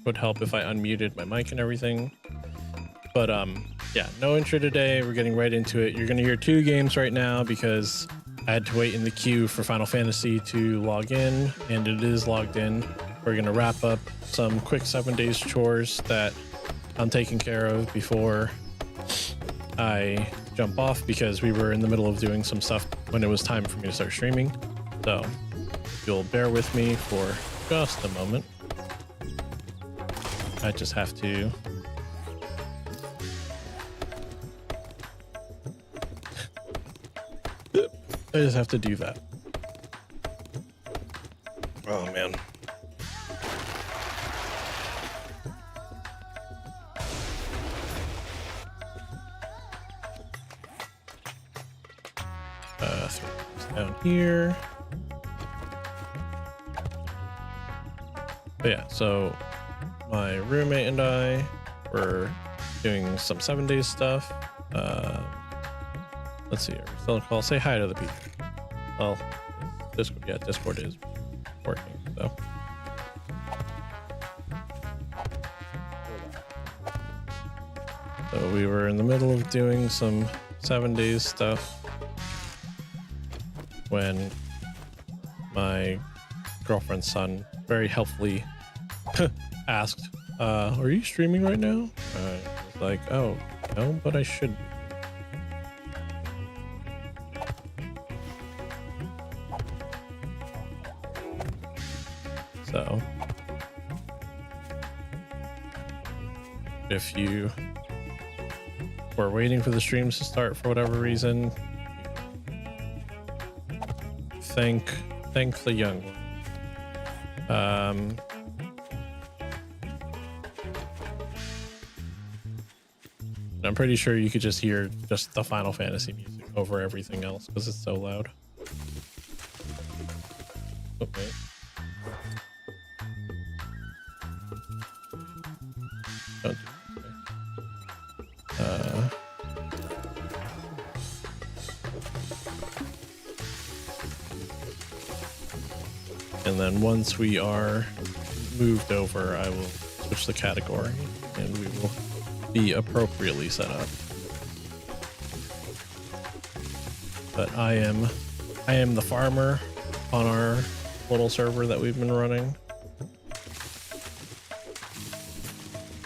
Would help if I unmuted my mic and everything. But yeah, no intro today. We're getting right into it. You're gonna hear 2 games right now because I had to wait in the queue for Final Fantasy to log in, and it is logged in. We're gonna wrap up some quick 7 days chores that I'm taking care of before I jump off, because we were in the middle of doing some stuff when it was time for me to start streaming. So if you'll bear with me for just a moment. I just have to do that. Oh man. Throw this down here. But yeah, so my roommate and I were doing some 7 days stuff. Let's see, are we still on call? Say hi to the people. Well, Discord, yeah, Discord is working, so. So we were in the middle of doing some 7 days stuff when my girlfriend's son very helpfully asked, are you streaming right now? I was like, oh, no, but I should be. So if you were waiting for the streams to start for whatever reason, thank the young one. I'm pretty sure you could just hear just the Final Fantasy music over everything else because it's so loud. Oh, wait. Don't do that. And then once we are moved over, I will switch the category and we will be appropriately set up. But I am the farmer on our little server that we've been running.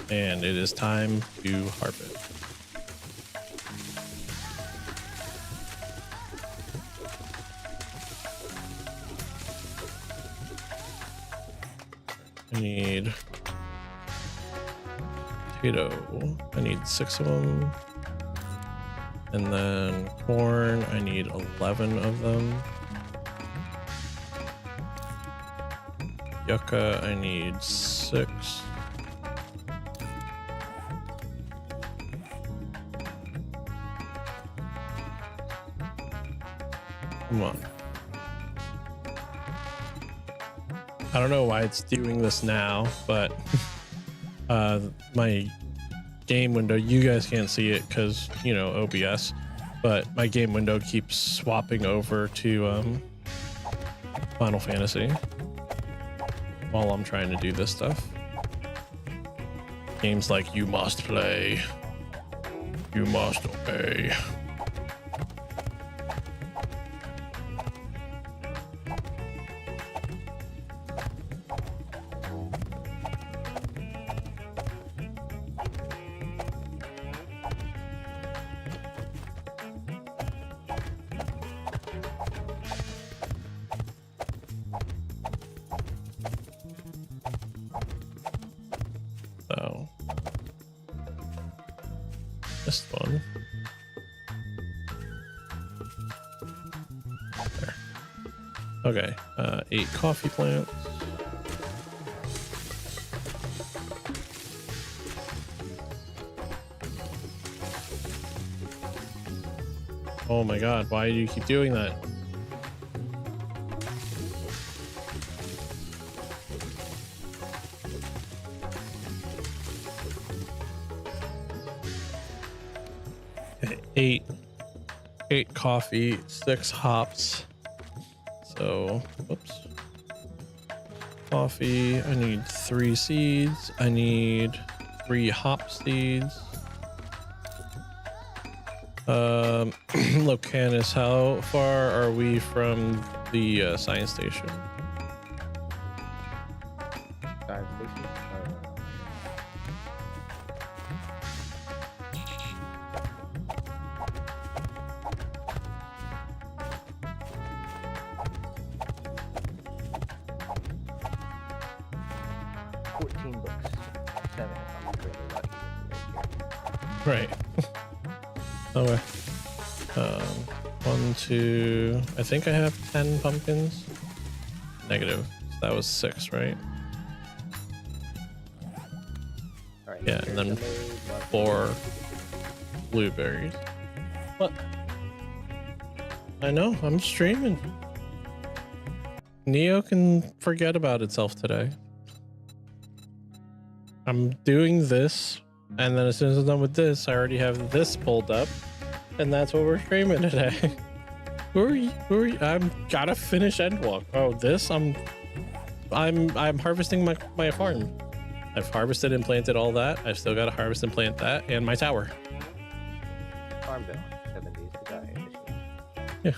And it is time to harvest. I need potato. I need 6 of them. And then corn, I need 11 of them. Yucca, I need 6. Come on. I don't know why it's doing this now, but my game window, you guys can't see it because, you know, OBS, but my game window keeps swapping over to Final Fantasy while I'm trying to do this stuff. Games like, you must play, you must obey. So this one there. Okay, 8 coffee plants. Oh my god, why do you keep doing that? Eight coffee, 6 hops. So, whoops. coffee. I need 3 seeds. I need 3 hop seeds. Locanus, how far are we from the science station? Science station? 14 books. 7 if I'm really lucky. Right. Okay. 1, 2. I think I have 10 pumpkins. Negative. That was 6, right? Alright, Yeah, and then 4 blueberries. What? I know, I'm streaming. Neo can forget about itself today. I'm doing this, and then as soon as I'm done with this, I already have this pulled up, and that's what we're streaming today. Who are you? I'm gotta finish Endwalk. Oh, this? I'm harvesting my farm. I've harvested and planted all that. I've still got to harvest and plant that and my tower. Farm bill. 7 days to die. Yeah.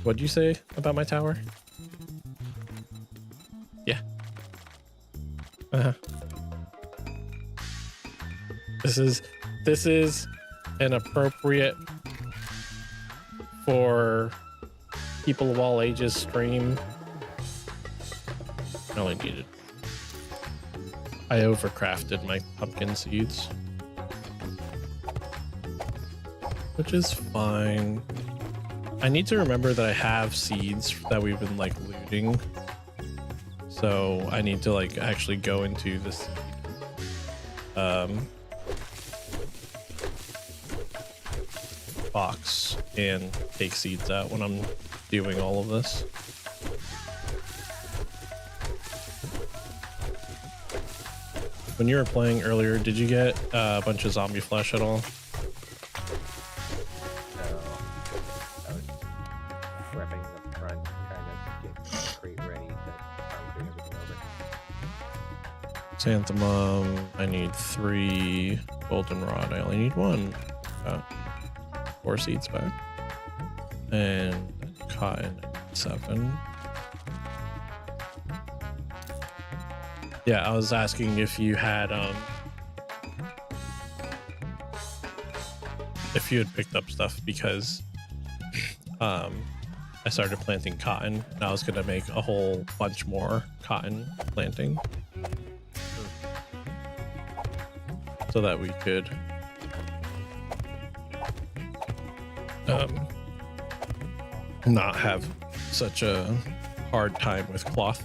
What'd you say about my tower? Yeah. This is an appropriate for people of all ages stream. I only needed. I overcrafted my pumpkin seeds, which is fine. I need to remember that I have seeds that we've been like looting, so I need to like actually go into this box and take seeds out when I'm doing all of this. When you were playing earlier, did you get a bunch of zombie flesh at all? No. I was prepping the front, trying to get the crate ready to bring everything over. Xanthemum, I need 3 goldenrod. I only need 1. 4 seeds back. And cotton, 7. Yeah, I was asking if you had if you had picked up stuff because I started planting cotton and I was gonna make a whole bunch more cotton planting so that we could not have such a hard time with cloth.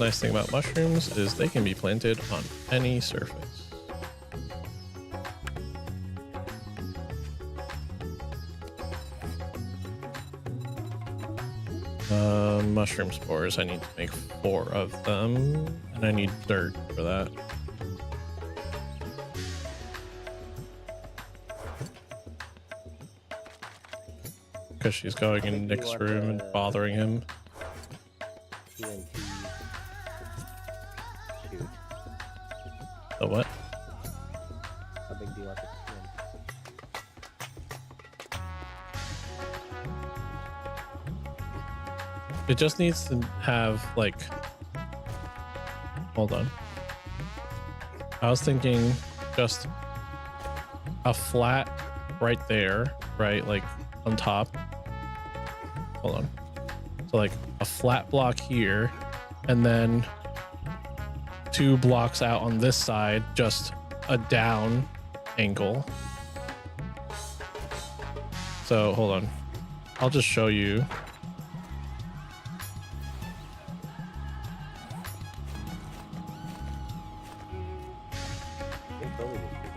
Nice thing about mushrooms is they can be planted on any surface. Mushroom spores, I need to make 4 of them, and I need dirt for that. Because she's going in Nick's room and bothering him. TNT. Shoot. The what? How big do you want the TNT? It just needs to have like, hold on. I was thinking just a flat right there, right? Like on top. Hold on. So like a flat block here, and then 2 blocks out on this side, just a down angle, So hold on. I'll just show you. It's only just too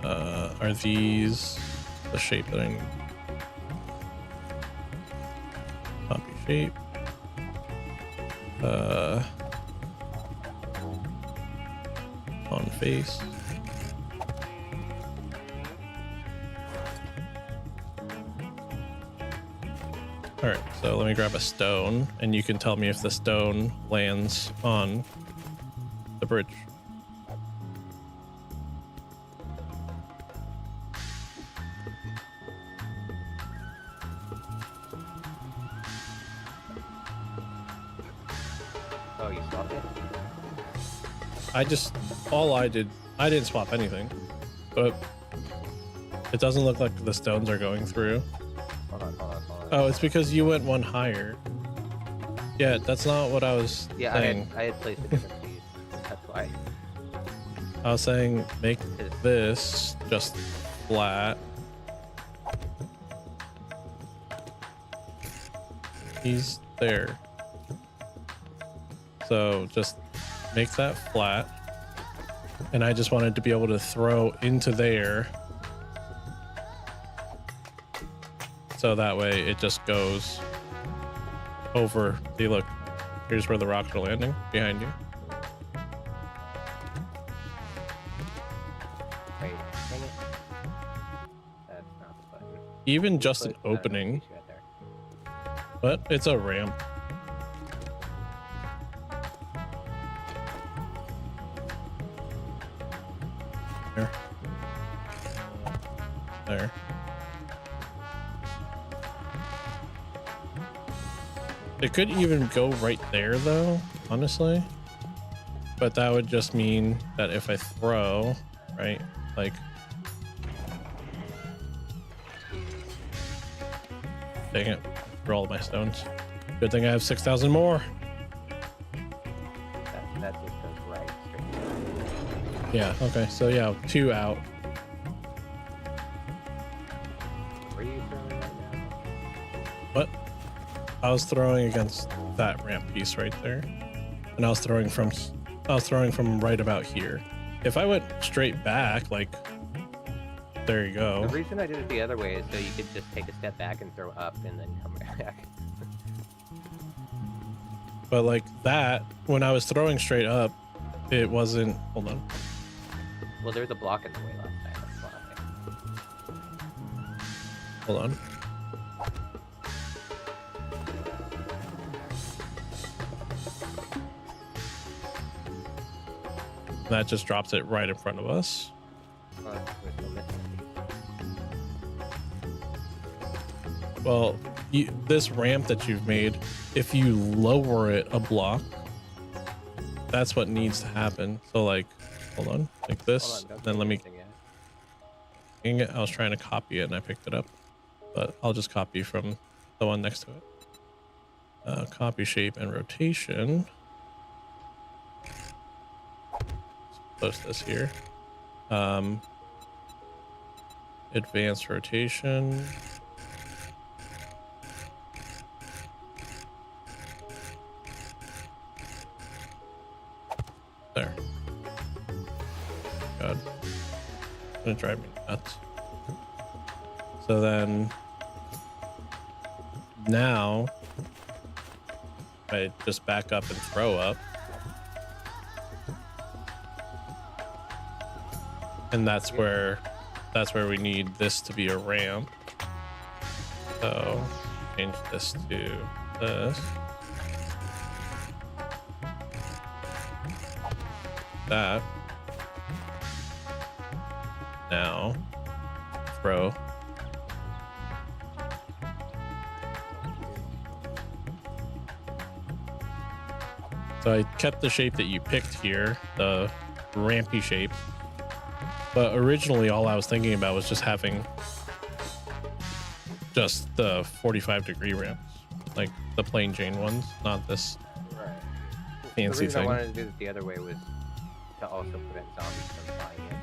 big. Are these the shape that I need? Copy shape. On face. All right, so let me grab a stone, and you can tell me if the stone lands on the bridge. Oh, you swapped it? I didn't swap anything, but it doesn't look like the stones are going through. Hold on. Oh, it's because you went one higher. Yeah, that's not what I was Yeah, saying. I had placed a different piece. That's why. I was saying make Is- this just flat. He's there. So just make that flat. And I just wanted to be able to throw into there. So that way it just goes over. See, look, here's where the rocks are landing behind you. Wait, dang it. That's not the button. Even just an Put another opening, piece right there. but it's a ramp. There. There. It could even go right there though, honestly. But that would just mean that if I throw, right, like, dang it, for all of my stones. Good thing I have 6,000 more. That just goes right straight. Yeah, okay, so yeah, 2 out. Where are you throwing right now? What? I was throwing against that ramp piece right there. And I was throwing from right about here. If I went straight back, like, there you go. The reason I did it the other way is so you could just take a step back and throw up and then come back. But like that, when I was throwing straight up, it wasn't, hold on. Well, there was a block in the way last time. That's why. Hold on. That just drops it right in front of us. Well, we're still missing a piece. Well, this ramp that you've made, if you lower it a block, that's what needs to happen. So like, hold on, like this, Hold on, don't then do let me, anything yet. I was trying to copy it and I picked it up, but I'll just copy from the one next to it. Copy shape and rotation. Post this here. Advanced rotation. There. God. It's gonna drive me nuts. So then now I just back up and throw up. And that's where we need this to be a ramp. So change this to this. That. Now throw. So I kept the shape that you picked here, the rampy shape. But originally all I was thinking about was just having just the 45-degree ramps, like the plain Jane ones, not this Right. fancy The reason thing. I wanted to do it the other way was to also prevent zombies from flying in.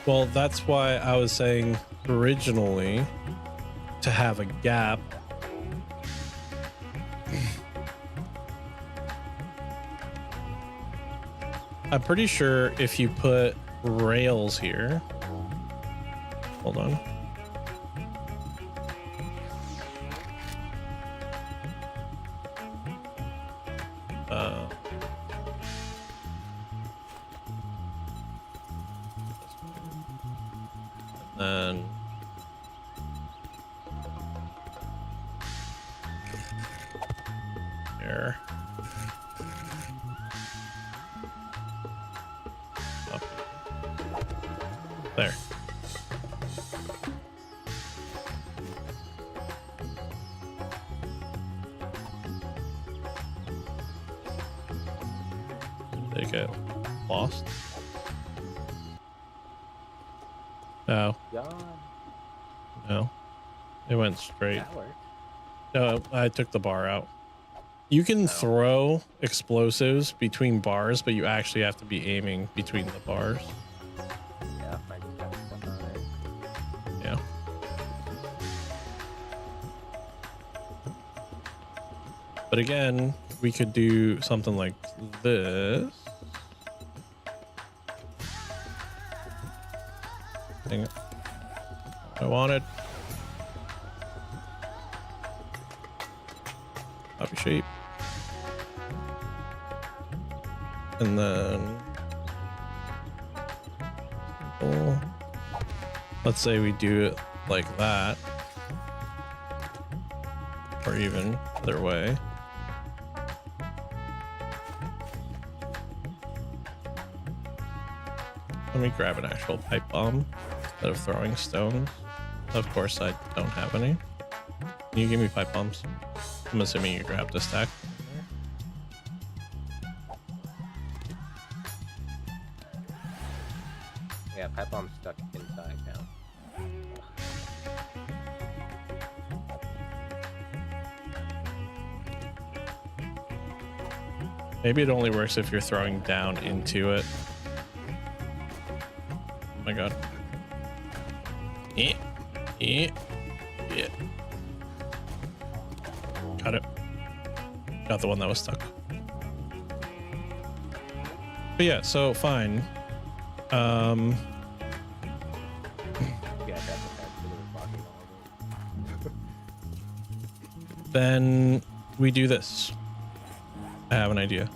Well, that's why I was saying originally to have a gap. I'm pretty sure if you put rails here, hold on. And here. Up. There. Did it get lost? No. God, No. It went straight. that worked. No, I took the bar out. You can throw explosives between bars, but you actually have to be aiming between the bars. Yeah, I just got stuff on it. Yeah. But again, we could do something like this. Dang it. I wanted. Copy shape. And then simple. Let's say we do it like that. Or even other way. Let me grab an actual pipe bomb instead of throwing stones. Of course, I don't have any. Can you give me pipe bombs? I'm assuming you grabbed a stack. Yeah, pipe bomb's stuck inside now. Maybe it only works if you're throwing down into it. Oh my god. Yeah. Got it. Got the one that was stuck. But yeah, so fine. Yeah, that's blocking all of it. Then we do this. I have an idea.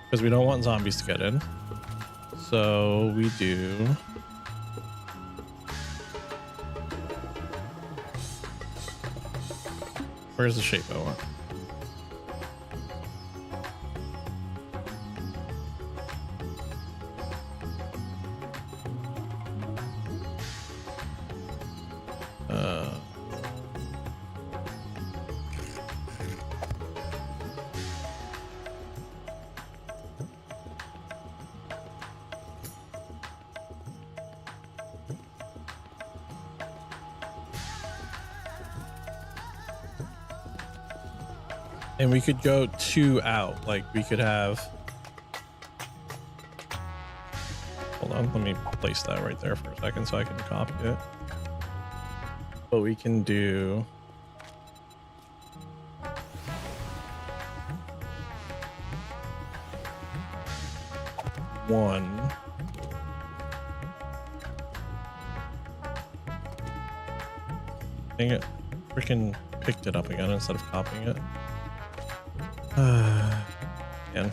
Because we don't want zombies to get in. So we do... Where's the shape I want? And we could go 2 out. Like we could have... Hold on, let me place that right there for a second so I can copy it. But we can do... one. Dang it. Freaking picked it up again instead of copying it. Again.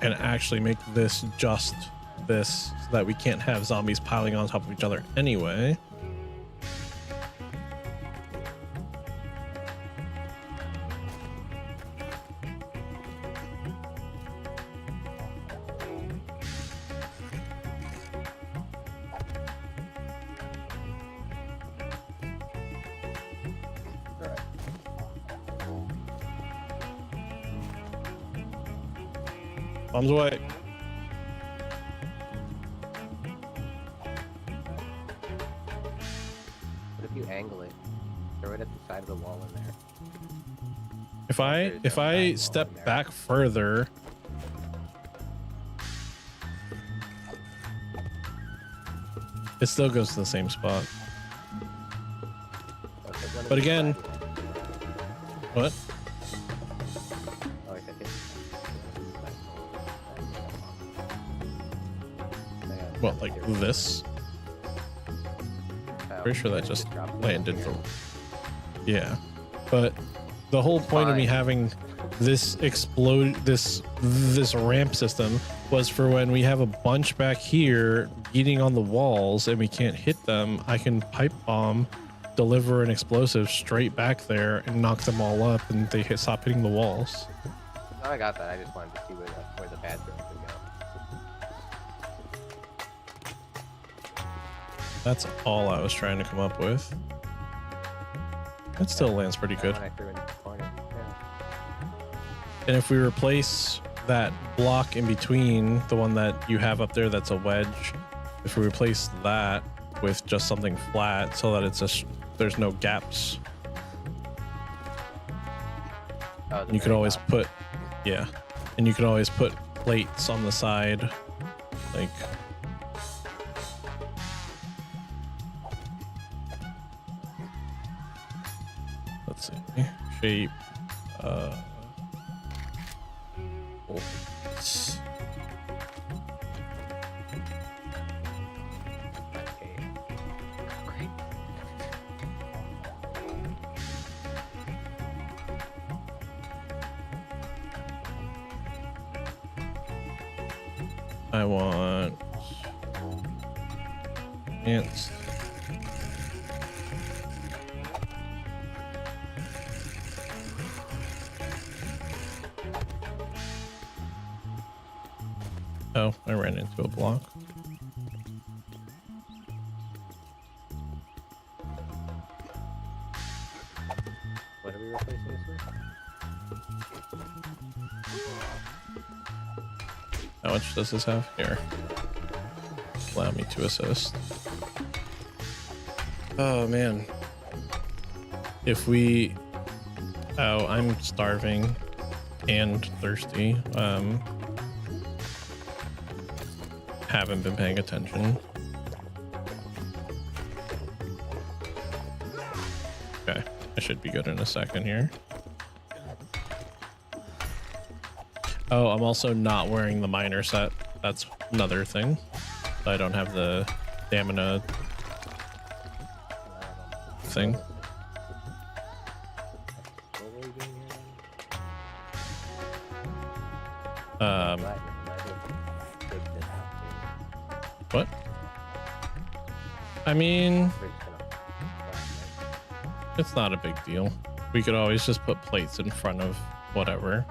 And actually make this just this so that we can't have zombies piling on top of each other anyway. Bombs away. Throw it at the side of the wall in there. If I step back further, it still goes to the same spot. But again, what? What, like this? Pretty sure that just landed. Yeah, but the whole point of me having this this ramp system was for when we have a bunch back here beating on the walls and we can't hit them, I can pipe bomb, deliver an explosive straight back there and knock them all up and they stop hitting the walls. Oh, I got that. I just wanted to see where the bad things would go. That's all I was trying to come up with. That still lands pretty good. When I threw in the corner. Yeah. And if we replace that block in between, the one that you have up there that's a wedge, if we replace that with just something flat so that it's just there's no gaps, you could always put, yeah, and you could always put plates on the side, like. Let's see, shape, bolts. Great. I want ants. Oh, I ran into a block. What are we replacing this with? How much does this have? Here. Allow me to assist. Oh, man. If we... Oh, I'm starving and thirsty. Haven't been paying attention. Okay, I should be good in a second here. Oh, I'm also not wearing the miner set. That's another thing. I don't have the stamina thing. What were we doing here then? What? I mean, it's not a big deal. We could always just put plates in front of whatever.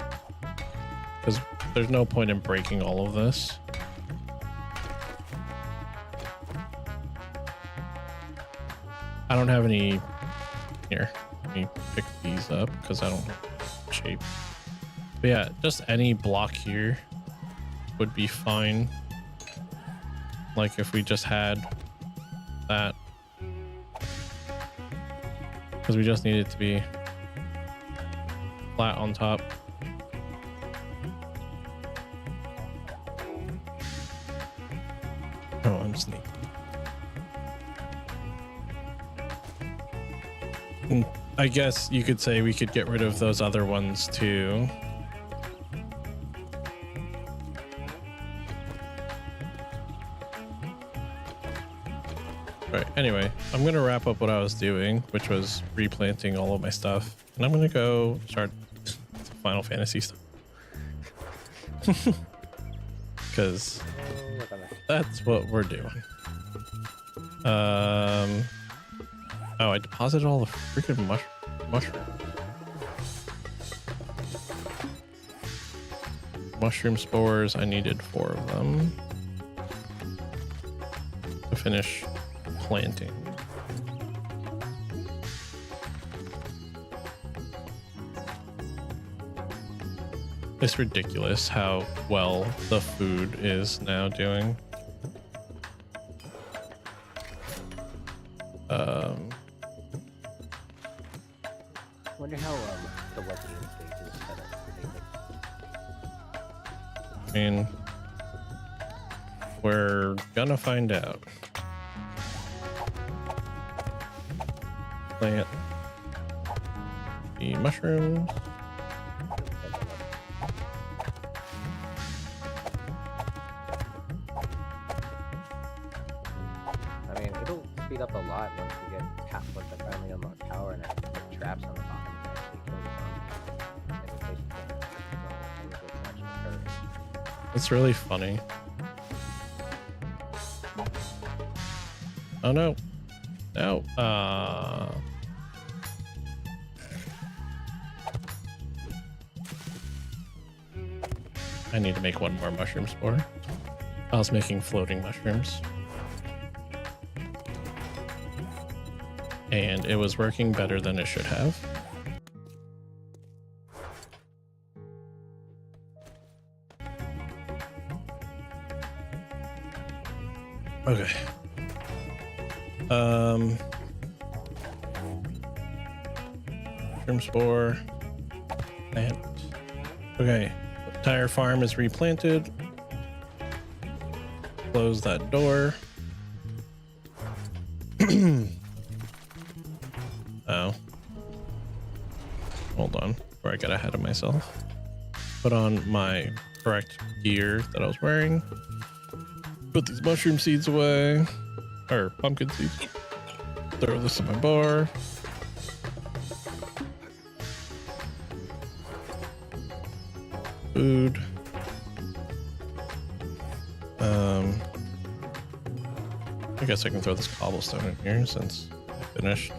Because there's no point in breaking all of this. I don't have any... Here, let me pick these up because I don't have shape. But yeah, just any block here would be fine. Like if we just had that. Because we just need it to be flat on top. Oh, I'm sneaky. I guess you could say we could get rid of those other ones too. Right, anyway, I'm gonna wrap up what I was doing, which was replanting all of my stuff, and I'm gonna go start Final Fantasy stuff. Because that's what we're doing. Oh, I deposited all the freaking mushrooms. Mushroom spores, I needed 4 of them to finish planting. It's ridiculous how well the food is now doing. wonder how the what game stage is set up for David. I mean, we're gonna find out. Plant the mushrooms. I mean, it'll speed up a lot once we get once I finally unlock power and I can put traps on the bottom and actually kill the zombies. And the place actually hurt. It's really funny. Oh no. No. I need to make one more mushroom spore. I was making floating mushrooms. And it was working better than it should have. Okay. Mushroom spore. Plant. Okay. Entire farm is replanted. Close that door. Oh. Hold on, before I get ahead of myself. Put on my correct gear that I was wearing. Put these mushroom seeds away. Or pumpkin seeds. Throw this in my bar. Food. I guess I can throw this cobblestone in here since I finished.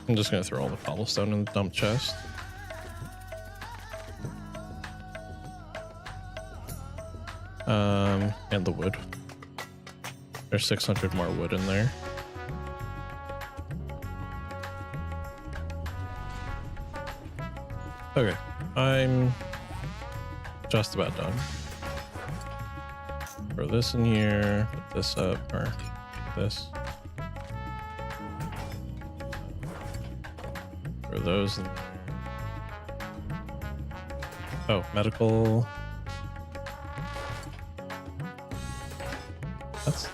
I'm just gonna throw all the cobblestone in the dump chest. And the wood. There's 600 more wood in there. Okay, I'm just about done. Throw this in here, put this up, or this. Throw those in there. Oh, medical. That's...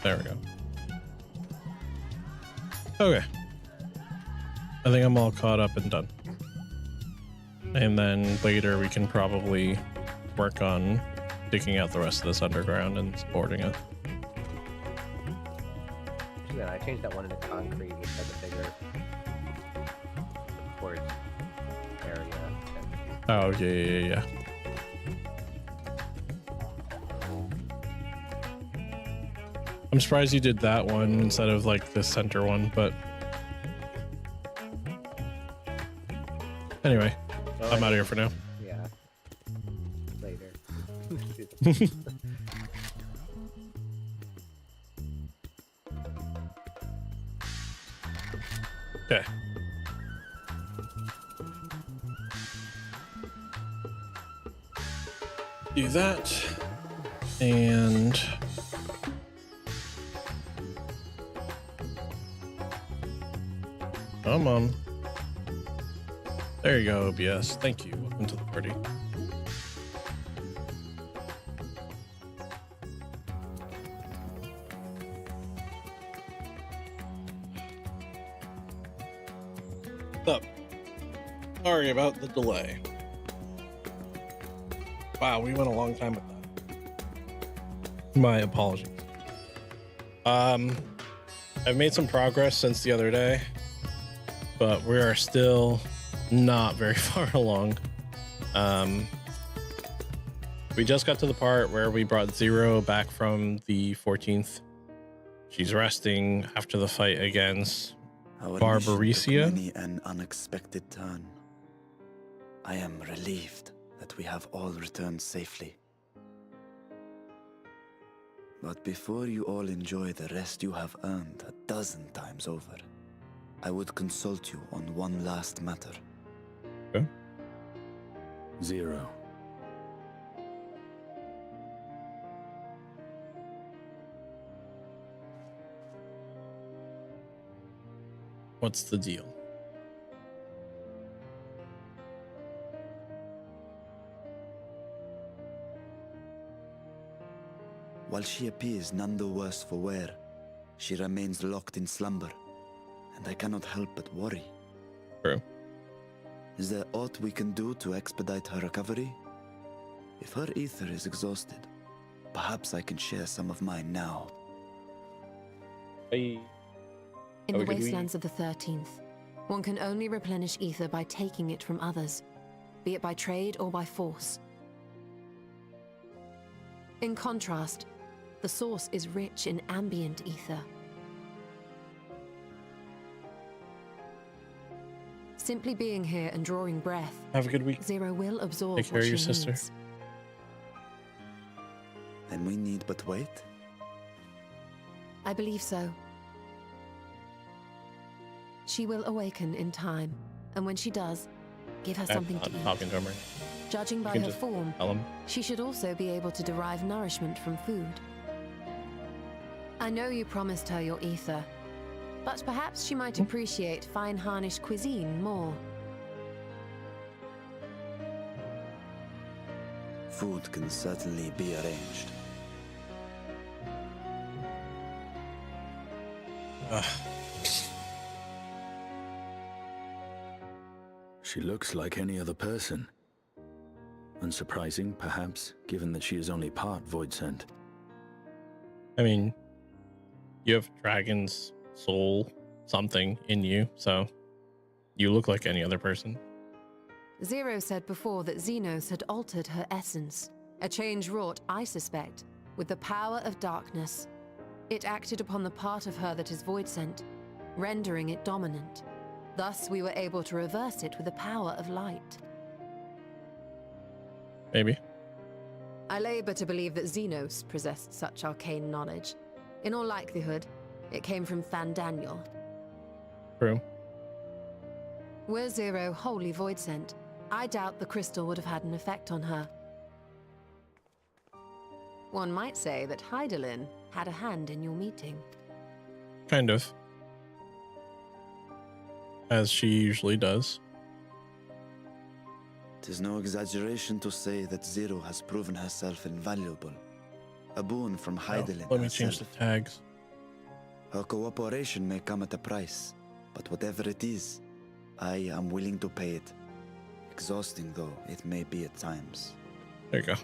There we go. Okay. I think I'm all caught up and done. And then later we can probably work on digging out the rest of this underground and supporting it. Yeah, I changed that one into concrete, which has a bigger support area. Oh, yeah. I'm surprised you did that one instead of like the center one, but anyway, I'm out of here for now. Yeah. Later. Okay. Do that. And come on. There you go, OBS. Thank you. Welcome to the party. What's up? Sorry about the delay. Wow, we went a long time with that. My apologies. I've made some progress since the other day, but we are still not very far along. We just got to the part where we brought Zero back from the 14th. She's resting after the fight against Barbaricia. Many an unexpected turn. I am relieved that we have all returned safely. But before you all enjoy the rest you have earned 12 times over, I would consult you on one last matter. Okay. 0. What's the deal? While she appears none the worse for wear, she remains locked in slumber, and I cannot help but worry. True. Is there aught we can do to expedite her recovery? If her ether is exhausted, perhaps I can share some of mine now. Hey. In Oh, the could we- wastelands of the 13th, one can only replenish ether by taking it from others, be it by trade or by force. In contrast, the source is rich in ambient ether. Simply being here and drawing breath, Have a good week. Zero will absorb Take care what of she your sister. needs. Then we need but wait. I believe so. She will awaken in time, and when she does, give her something to I'm eat. talking to him right now. Judging by can her just form, Tell him. she should also be able to derive nourishment from food. I know you promised her your ether, but perhaps she might appreciate fine harnish cuisine more. Food can certainly be arranged. Ugh. She looks like any other person. Unsurprising, perhaps, given that she is only part void sent. I mean, you have dragon's soul something in you, so you look like any other person. Zero said before that Xenos had altered her essence, a change wrought, I suspect, with the power of darkness. It acted upon the part of her that is void sent, rendering it dominant. Thus, we were able to reverse it with the power of light. Maybe. I labor to believe that Xenos possessed such arcane knowledge. In all likelihood, it came from Thandaniel. True. Were Zero wholly void sent, I doubt the crystal would have had an effect on her. One might say that Hydaelyn had a hand in your meeting. Kind of. As she usually does. Tis no exaggeration to say that Zero has proven herself invaluable. A boon from Oh, Hydaelyn let me change herself. the tags. Her cooperation may come at a price, but whatever it is, I am willing to pay it. Exhausting though it may be at times. There you go.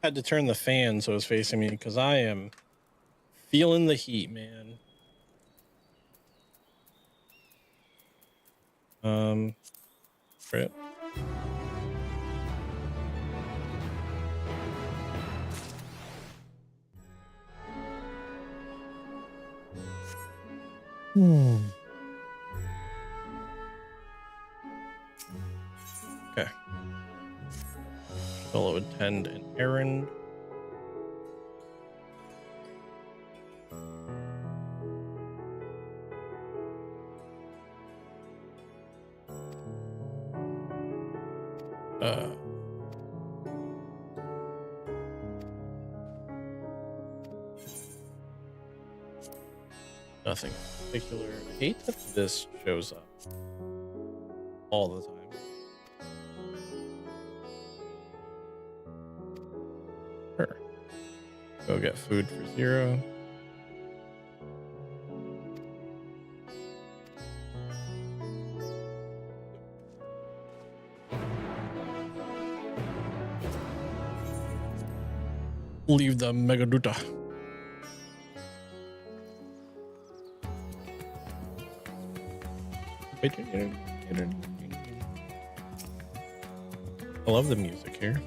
Had to turn the fan so it's facing me because I am feeling the heat, man. Rip. Okay. Fellow attend an errand. Nothing particular. I hate that this shows up all the time. Sure. Go get food for Zero. Leave the Megaduta. I love the music here.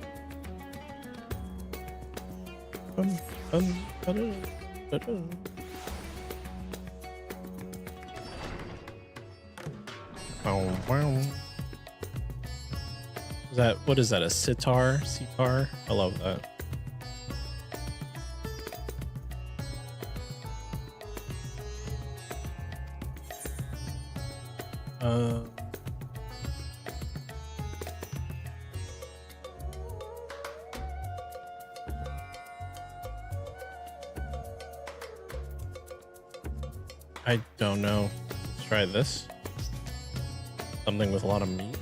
Wow, wow. What is that? A sitar? Sitar? I love that. I don't know. Let's try this. Something with a lot of meat.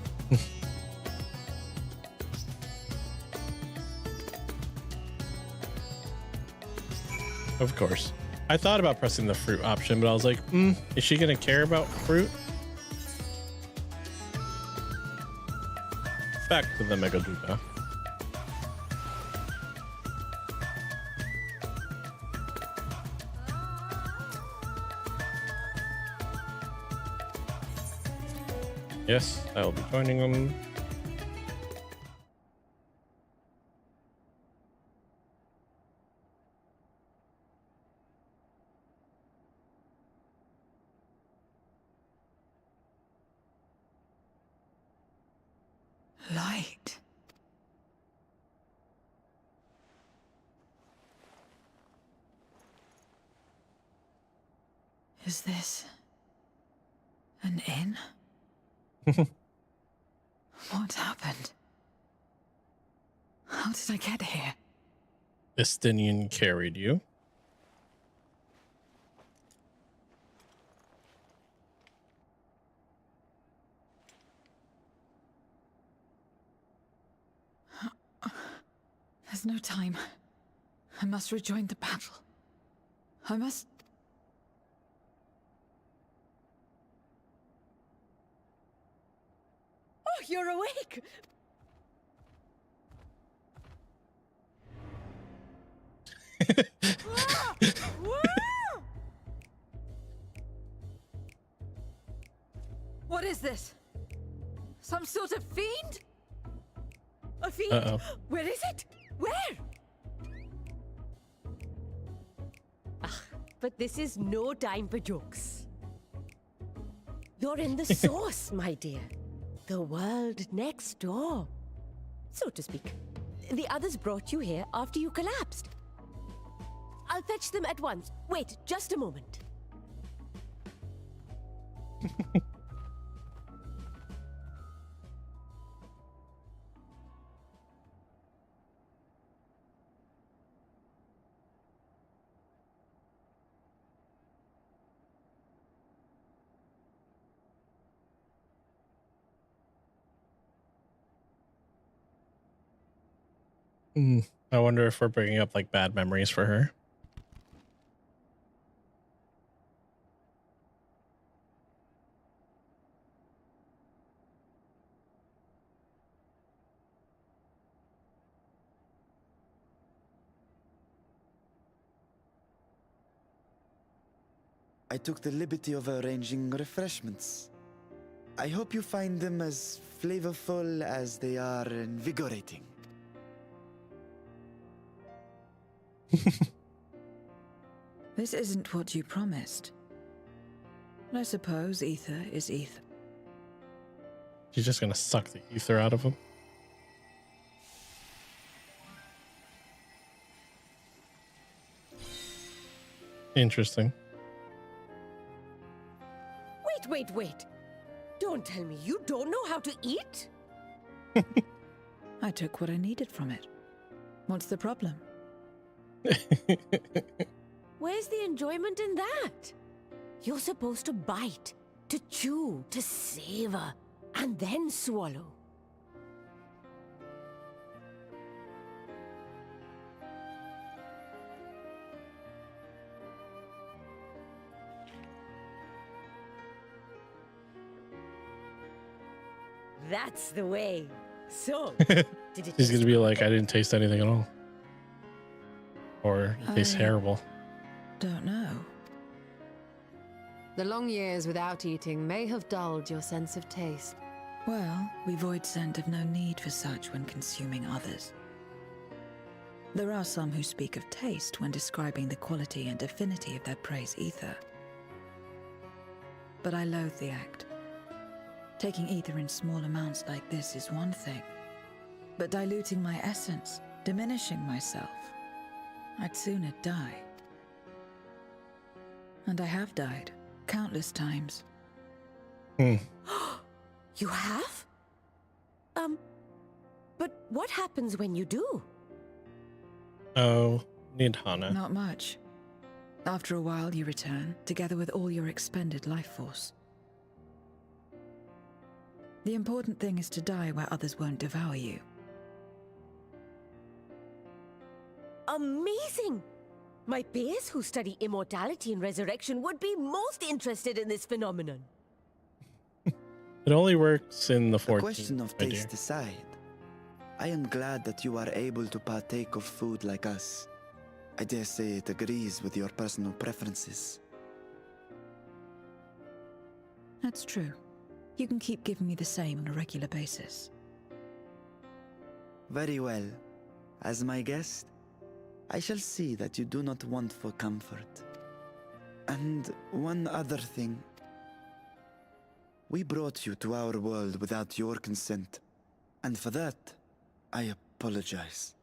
Of course. I thought about pressing the fruit option, but I was like, is she gonna care about fruit? Back to the Megaduka. Yes, I will be joining them. Light. Is this an inn? What happened? How did I get here? Estinian carried you. There's no time. I must rejoin the battle. I must... Oh, you're awake! Ah! Ah! What is this? Some sort of fiend? A fiend? Uh-oh. Where is it? Where? But this is no time for jokes. You're in the source, my dear. The world next door, so to speak. The others brought you here after you collapsed. I'll fetch them at once. Wait, just a moment. I wonder if we're bringing up like bad memories for her. I took the liberty of arranging refreshments. I hope you find them as flavorful as they are invigorating. This isn't what you promised. I suppose ether is ether. She's just gonna suck the ether out of him. Interesting. Wait. Don't tell me you don't know how to eat? I took what I needed from it. What's the problem? Where's the enjoyment in that? You're supposed to bite, to chew, to savor, and then swallow. That's the way. So, did it She's taste gonna be good? like, I didn't taste anything at all. Or it tastes I- terrible. Don't know. The long years without eating may have dulled your sense of taste. Well, we void scent have no need for such when consuming others. There are some who speak of taste when describing the quality and affinity of their prey's ether. But I loathe the act. Taking ether in small amounts like this is one thing, but diluting my essence, diminishing myself. I'd sooner die. And I have died, countless times. You have? But what happens when you do? Oh, Nidhana. Not much. After a while, you return, together with all your expended life force. The important thing is to die where others won't devour you. Amazing! My peers who study immortality and resurrection would be most interested in this phenomenon. It only works in the 14th. A question of my dear. taste aside, I am glad that you are able to partake of food like us. I dare say it agrees with your personal preferences. That's true. You can keep giving me the same on a regular basis. Very well. As my guest, I shall see that you do not want for comfort. And one other thing. We brought you to our world without your consent, and for that, I apologize.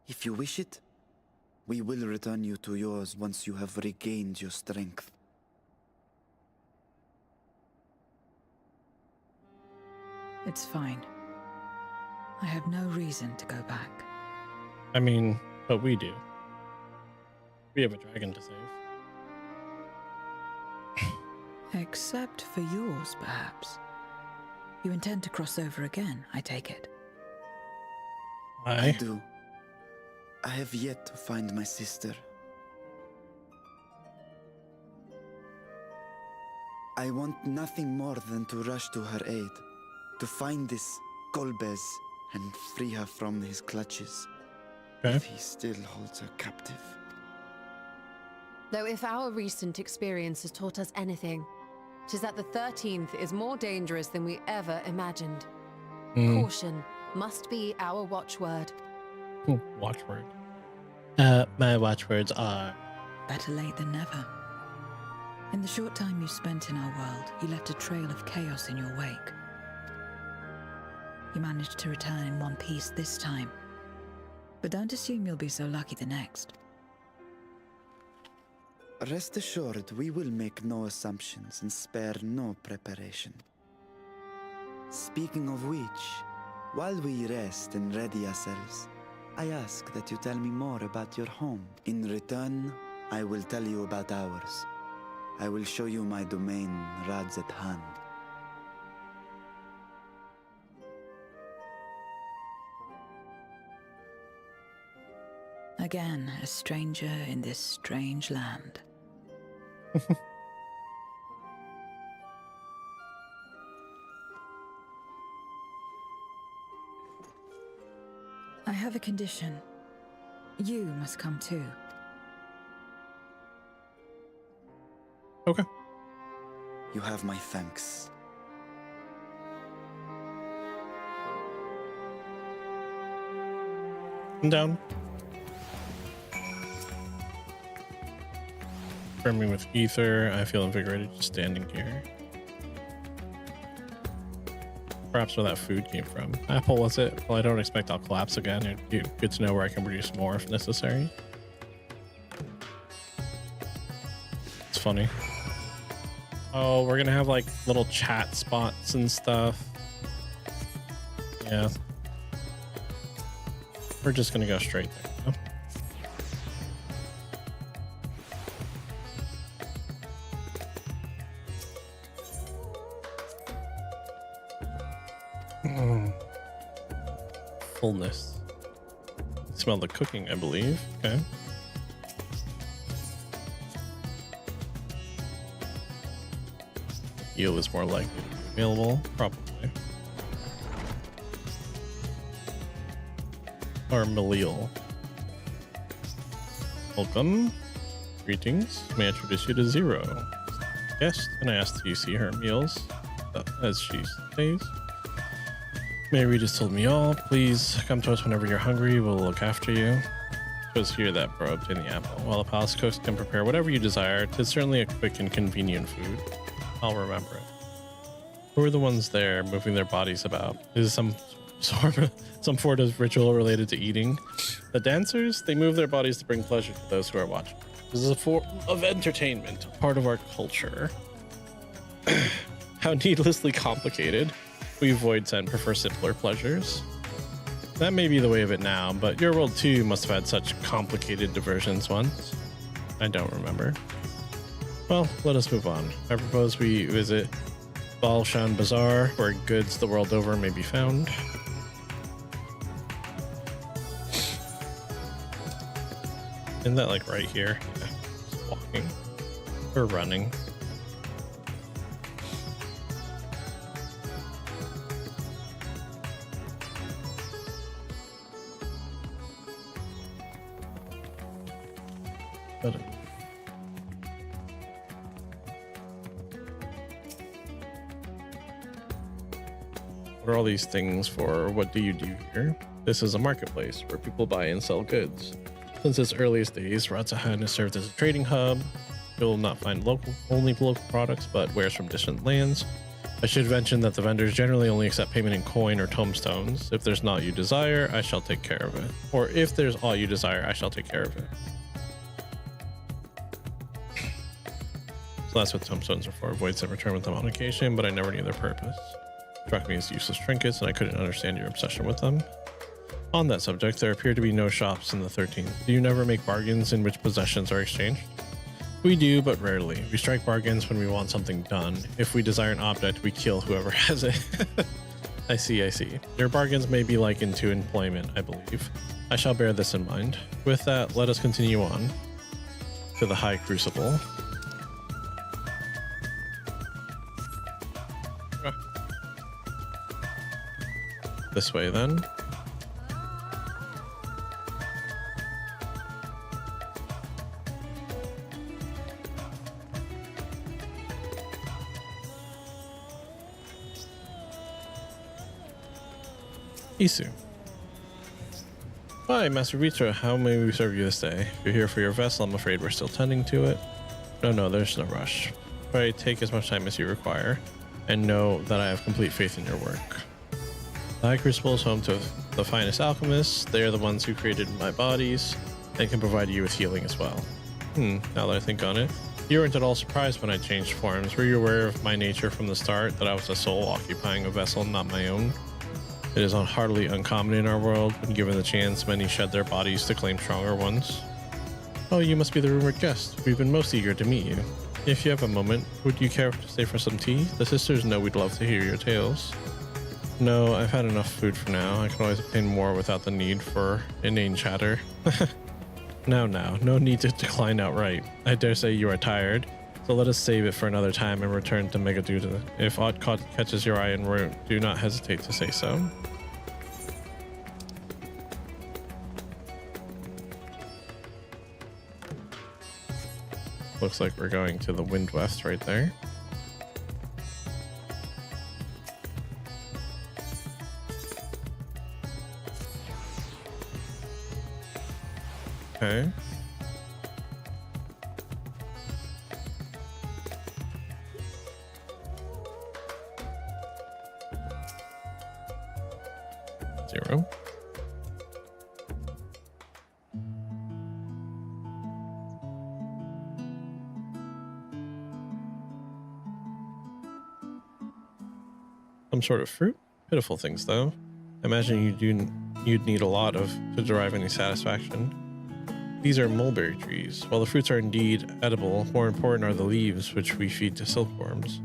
If you wish it, we will return you to yours once you have regained your strength. It's fine. I have no reason to go back. I mean, but we do. We have a dragon to save. Except for yours, perhaps. You intend to cross over again, I take it. I Why? do. I have yet to find my sister. I want nothing more than to rush to her aid, to find this Golbez and free her from his clutches, Okay. if he still holds her captive. Though if our recent experience has taught us anything, it is that the 13th is more dangerous than we ever imagined. Caution must be our watchword. Watchword. My watchwords are... Better late than never. In the short time you spent in our world, you left a trail of chaos in your wake. You managed to return in one piece this time. But don't assume you'll be so lucky the next. Rest assured, we will make no assumptions and spare no preparation. Speaking of which, while we rest and ready ourselves, I ask that you tell me more about your home. In return, I will tell you about ours. I will show you my domain, Rads at hand. Again, a stranger in this strange land. I have a condition. You must come too. Okay. You have my thanks. I'm down. Burning with ether. I feel invigorated just standing here. Perhaps where that food came from. Apple, was it? Well, I don't expect I'll collapse again. It'd be good to know where I can produce more if necessary. It's funny. Oh, we're gonna have like little chat spots and stuff. Yeah. We're just gonna go straight there. You know? Fullness. Smell the cooking, I believe. Okay. Eel is more likely to be available, probably. Or Malil. Welcome. Greetings. May I introduce you to Zero? Guest, and I asked if you see her meals as she stays. Mary just told me all. Please come to us whenever you're hungry. We'll look after you. It was here that bro obtained the apple. While the palace cooks can prepare whatever you desire, it's certainly a quick and convenient food. I'll remember it. Who are the ones there moving their bodies about? Is it some some sort of ritual related to eating. The dancers, they move their bodies to bring pleasure to those who are watching. This is a form of entertainment, part of our culture. How needlessly complicated. We Void Sent prefer simpler pleasures. That may be the way of it now, but your world too must have had such complicated diversions once. I don't remember. Well, let us move on. I propose we visit Balshan Bazaar, where goods the world over may be found. Isn't that like right here? Yeah, just walking or running. But what are all these things for? What do you do here? This is a marketplace where people buy and sell goods. Since its earliest days, Ratzahan has served as a trading hub. You'll not find only local products, but wares from distant lands. I should mention that the vendors generally only accept payment in coin or tomestones. If there's not you desire, I shall take care of it. Or if there's all you desire, I shall take care of it. So that's what tomestones are for. Voids that return with them on occasion, but I never knew their purpose. Struck me as useless trinkets, and I couldn't understand your obsession with them. On that subject, there appear to be no shops in the 13th. Do you never make bargains in which possessions are exchanged? We do, but rarely. We strike bargains when we want something done. If we desire an object, we kill whoever has it. I see. Your bargains may be likened to employment, I believe. I shall bear this in mind. With that, let us continue on to the High Crucible. This way, then. Isu. Hi, Master Vitra. How may we serve you this day? If you're here for your vessel, I'm afraid we're still tending to it. No, there's no rush. Pray take as much time as you require, and know that I have complete faith in your work. The High Crucible is home to the finest alchemists. They are the ones who created my bodies and can provide you with healing as well. Now that I think on it, you weren't at all surprised when I changed forms. Were you aware of my nature from the start, that I was a soul occupying a vessel, not my own? It is hardly uncommon in our world. When given the chance, many shed their bodies to claim stronger ones. Oh, you must be the rumored guest. We've been most eager to meet you. If you have a moment, would you care to stay for some tea? The sisters know we'd love to hear your tales. No, I've had enough food for now. I can always obtain more without the need for inane chatter. Now, no need to decline outright. I dare say you are tired, so let us save it for another time and return to Megaduda. If aught catches your eye en route, do not hesitate to say so. Looks like we're going to the Wind West right there. Okay. Zero. Some sort of fruit? Pitiful things, though. I imagine you'd need a lot of to derive any satisfaction. These are mulberry trees. While the fruits are indeed edible, more important are the leaves, which we feed to silkworms.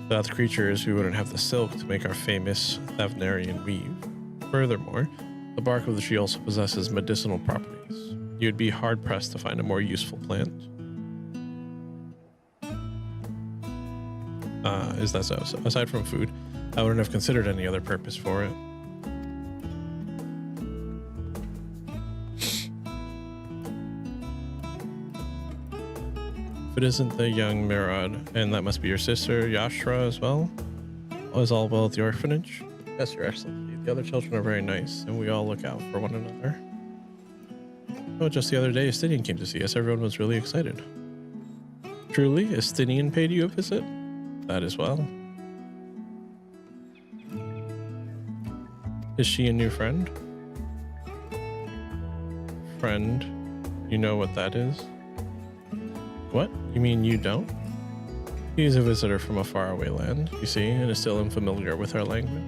Without the creatures, we wouldn't have the silk to make our famous Thavnarian weave. Furthermore, the bark of the tree also possesses medicinal properties. You'd be hard-pressed to find a more useful plant. Is that so? Aside from food, I wouldn't have considered any other purpose for it. If it isn't the young Mirad, and that must be your sister, Yashra, as well? Is all well at the orphanage? Yes, Your Excellency. The other children are very nice, and we all look out for one another. Oh, just the other day, Estinian came to see us. Everyone was really excited. Truly, Estinian paid you a visit? That as well. Is she a new friend? Friend, you know what that is? What? You mean you don't? He's a visitor from a faraway land, you see, and is still unfamiliar with our language.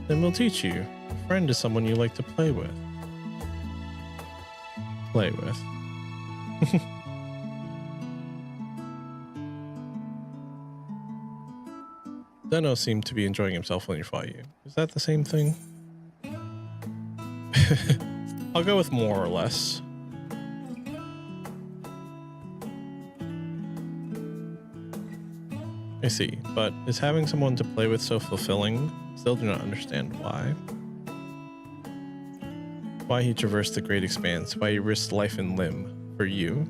Then we'll teach you. A friend is someone you like to play with. Play with. Zeno seemed to be enjoying himself when he fought you. Is that the same thing? I'll go with more or less. I see, but is having someone to play with so fulfilling? Still do not understand why. Why he traversed the great expanse, why he risked life and limb for you.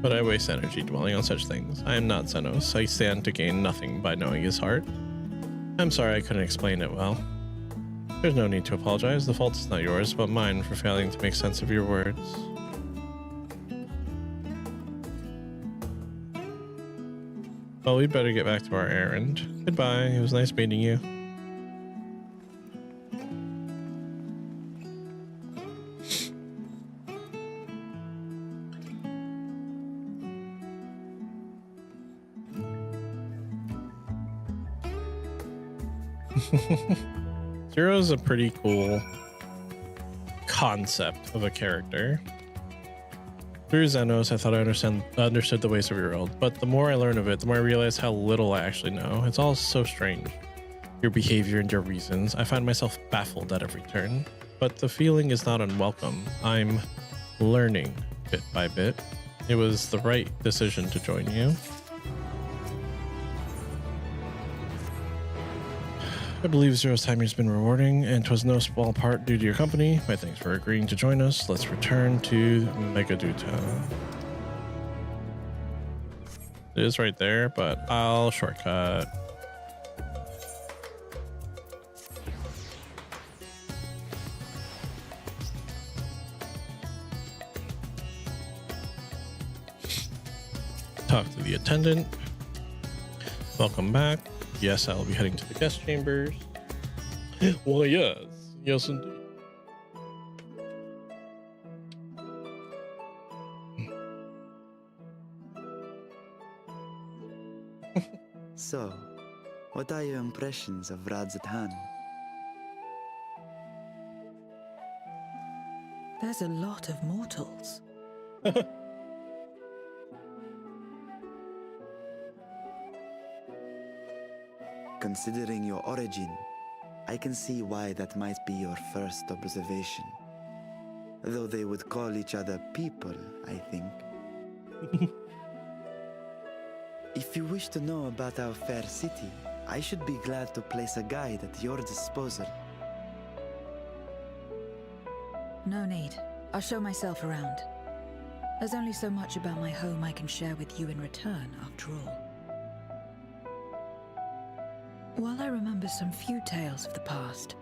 But I waste energy dwelling on such things. I am not Xenos. I stand to gain nothing by knowing his heart. I'm sorry I couldn't explain it well. There's no need to apologize. The fault is not yours, but mine for failing to make sense of your words. Well, we'd better get back to our errand. Goodbye. It was nice meeting you. Zero's a pretty cool concept of a character. Through Xenos, I thought I understood the ways of your world, but the more I learn of it, the more I realize how little I actually know. It's all so strange. Your behavior and your reasons. I find myself baffled at every turn, but the feeling is not unwelcome. I'm learning bit by bit. It was the right decision to join you. I believe Zero's time has been rewarding, and 'twas no small part due to your company. My thanks for agreeing to join us. Let's return to Megaduta. It is right there, but I'll shortcut. Talk to the attendant. Welcome back. Yes, I'll be heading to the guest chambers. Well, yes. Yes, indeed. So, what are your impressions of Radzatan? There's a lot of mortals. Considering your origin, I can see why that might be your first observation. Though they would call each other people, I think. If you wish to know about our fair city, I should be glad to place a guide at your disposal. No need. I'll show myself around. There's only so much about my home I can share with you in return, after all. While I remember some few tales of the past,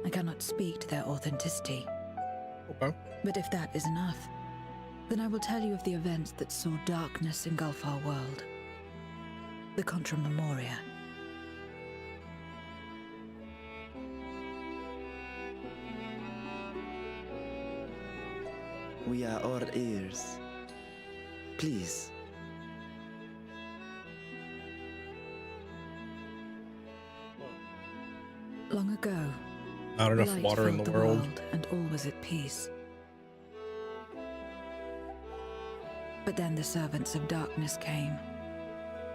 I cannot speak to their authenticity. Okay. But if that is enough, then I will tell you of the events that saw darkness engulf our world. The Contra Memoria. We are all ears. Please. Long ago, Not enough light water in filled the world. and all was at peace. But then the servants of darkness came,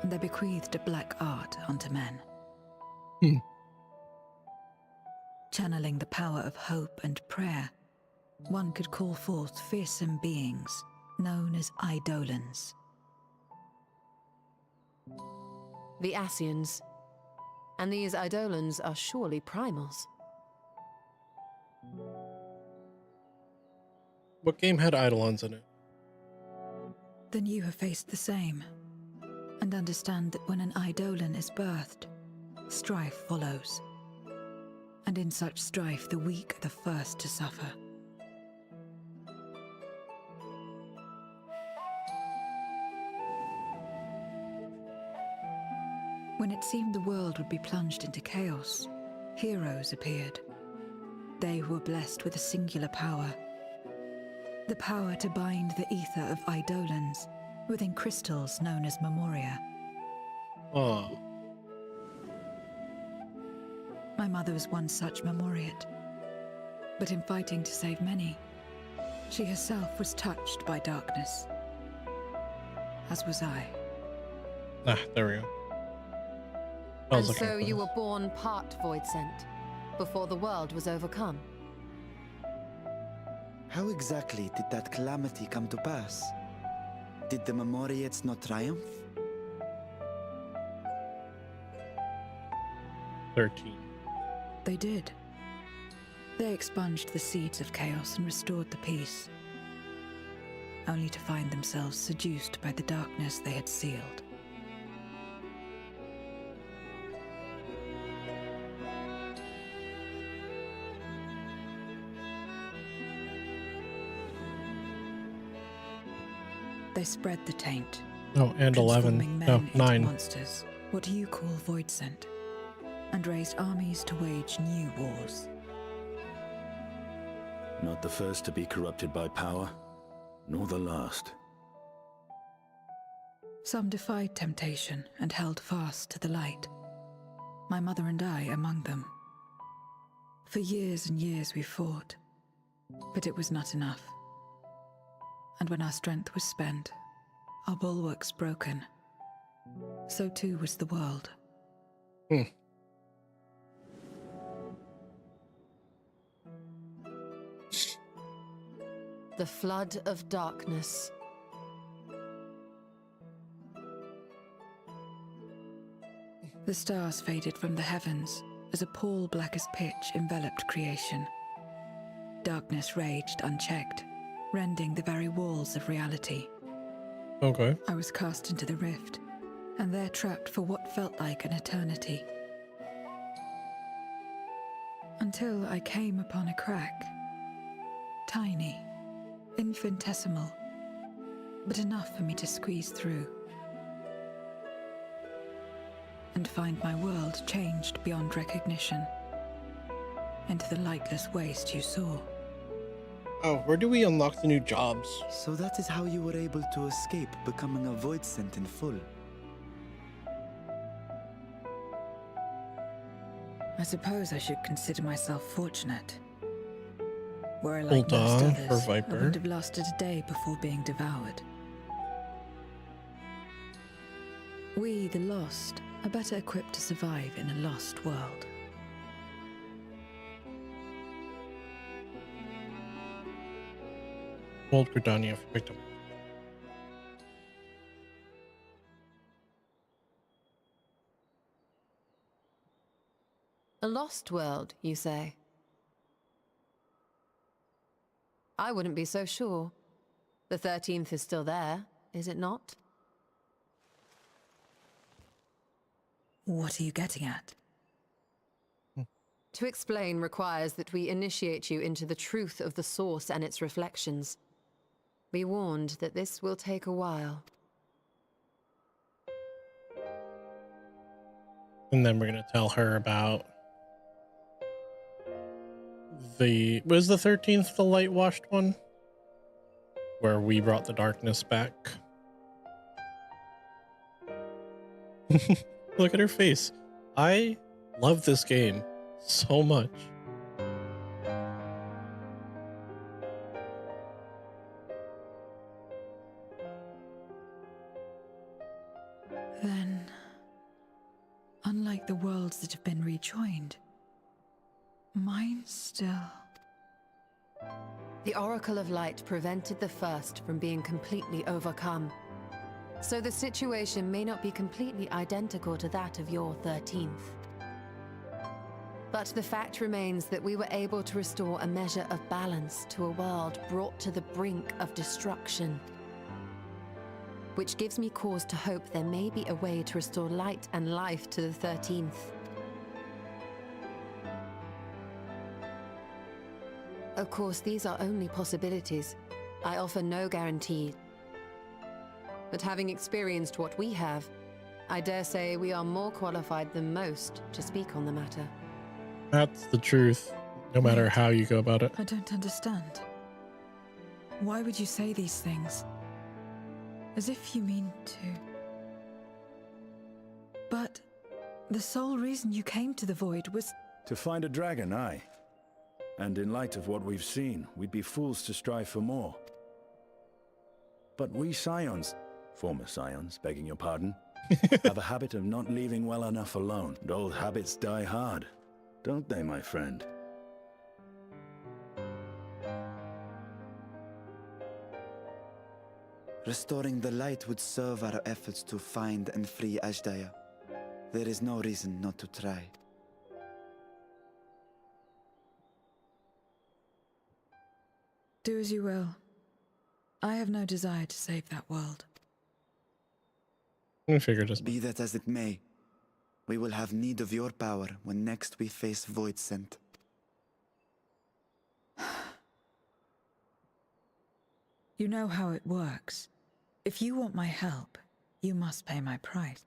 and they bequeathed a black art unto men. Channeling the power of hope and prayer, one could call forth fearsome beings known as Eidolons. The Asians. And these Eidolons are surely primals. What game had Eidolons in it? Then you have faced the same, and understand that when an Eidolon is birthed, strife follows. And in such strife, the weak are the first to suffer. When it seemed the world would be plunged into chaos, heroes appeared. They who were blessed with a singular power. The power to bind the ether of eidolons within crystals known as memoria. Oh, My mother was one such memoriate. But in fighting to save many, she herself was touched by darkness. As was I. there we go. I was And looking so for you this. were born part void sent, before the world was overcome. How exactly did that calamity come to pass? Did the Memoriates not triumph? 13. They did. They expunged the seeds of chaos and restored the peace, only to find themselves seduced by the darkness they had sealed. They spread the taint, Oh, and 11. transforming men No, into 9. monsters, what you call void sent, and raised armies to wage new wars. Not the first to be corrupted by power, nor the last. Some defied temptation and held fast to the light. My mother and I among them. For years and years we fought, but it was not enough. And when our strength was spent, our bulwarks broken, so too was the world. Hmm. The flood of darkness. The stars faded from the heavens as a pall black as pitch enveloped creation. Darkness raged unchecked, rending the very walls of reality. Okay. I was cast into the rift, and there trapped for what felt like an eternity. Until I came upon a crack. Tiny, infinitesimal, but enough for me to squeeze through. And find my world changed beyond recognition, into the lightless waste you saw. Oh, where do we unlock the new jobs? So that is how you were able to escape becoming a void sent in full. I suppose I should consider myself fortunate. Were I like Hold most on, others, for I Viper. wouldn't have lasted a day before being devoured. We, the lost, are better equipped to survive in a lost world. Old Gridania for victim. A lost world, you say? I wouldn't be so sure. The 13th is still there, is it not? What are you getting at? To explain requires that we initiate you into the truth of the source and its reflections. Be warned that this will take a while. And then we're going to tell her about was the 13th the light washed one? Where we brought the darkness back. Look at her face. I love this game so much. Then, unlike the worlds that have been rejoined, mine still... The Oracle of Light prevented the first from being completely overcome. So the situation may not be completely identical to that of your 13th. But the fact remains that we were able to restore a measure of balance to a world brought to the brink of destruction. Which gives me cause to hope there may be a way to restore light and life to the 13th. Of course, these are only possibilities. I offer no guarantee. But having experienced what we have, I dare say we are more qualified than most to speak on the matter. That's the truth, no matter Wait. how you go about it. I don't understand. Why would you say these things? As if you mean to. But the sole reason you came to the Void was... To find a dragon, aye. And in light of what we've seen, we'd be fools to strive for more. But we Scions, former Scions, begging your pardon, have a habit of not leaving well enough alone. And old habits die hard, don't they, my friend? Restoring the light would serve our efforts to find and free Ashdaya. There is no reason not to try. Do as you will. I have no desire to save that world. I figured as Be that as it may, we will have need of your power when next we face Void Scent. You know how it works. If you want my help, you must pay my price.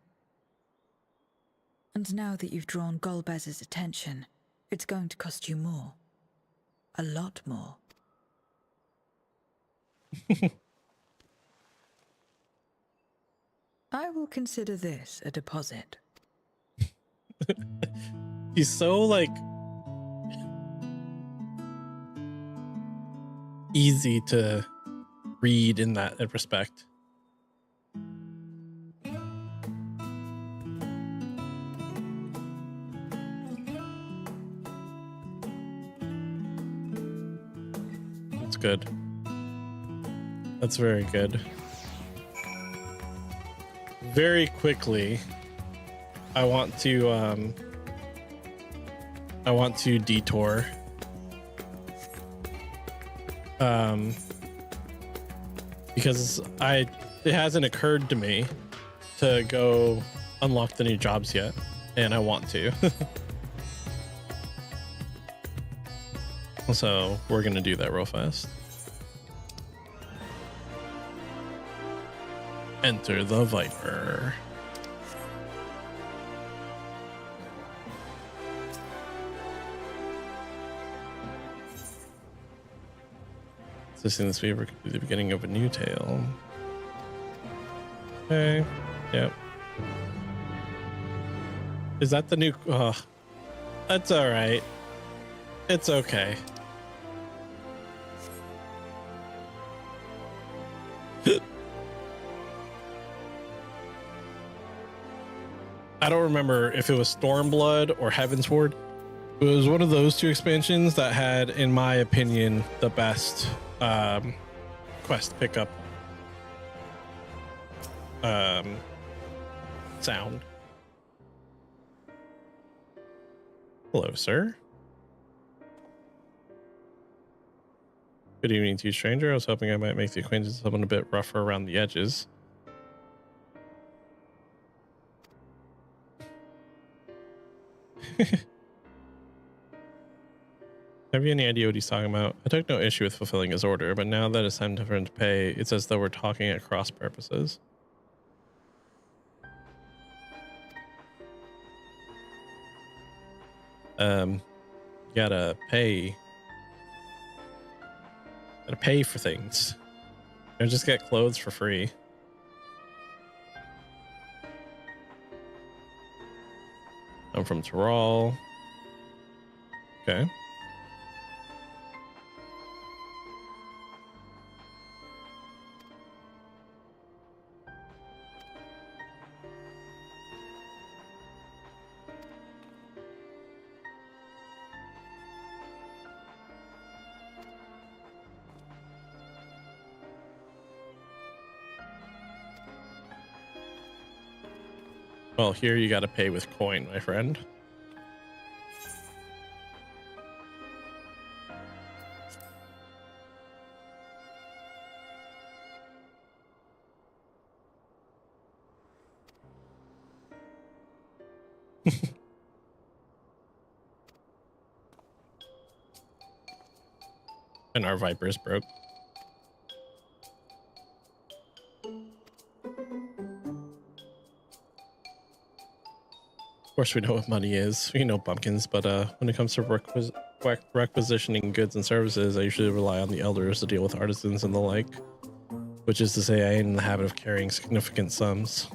And now that you've drawn Golbez's attention, it's going to cost you more. A lot more. I will consider this a deposit. he's so like easy to read in that respect. That's good. That's very good. Very quickly, I want to detour. Because it hasn't occurred to me to go unlock the new jobs yet, and I want to. So we're gonna do that real fast. Enter the Viper. Assisting this weaver could be the beginning of a new tale. Okay. Yep. Is that the new? Oh, that's all right. It's okay. I don't remember if it was Stormblood or Heavensward. It was one of those two expansions that had, in my opinion, the best quest pickup sound. Hello, sir. Good evening to you, stranger. I was hoping I might make the acquaintance of someone a bit rougher around the edges. Have you any idea what he's talking about? I took no issue with fulfilling his order, but now that it's time for him to pay, it's as though we're talking at cross purposes. You gotta pay for things. You don't just get clothes for free. I'm from Tyrol. Okay. Well, here you got to pay with coin, my friend. And our Viper's broke. course, we know what money is. We know pumpkins, but when it comes to requisitioning goods and services, I usually rely on the elders to deal with artisans and the like, which is to say I ain't in the habit of carrying significant sums.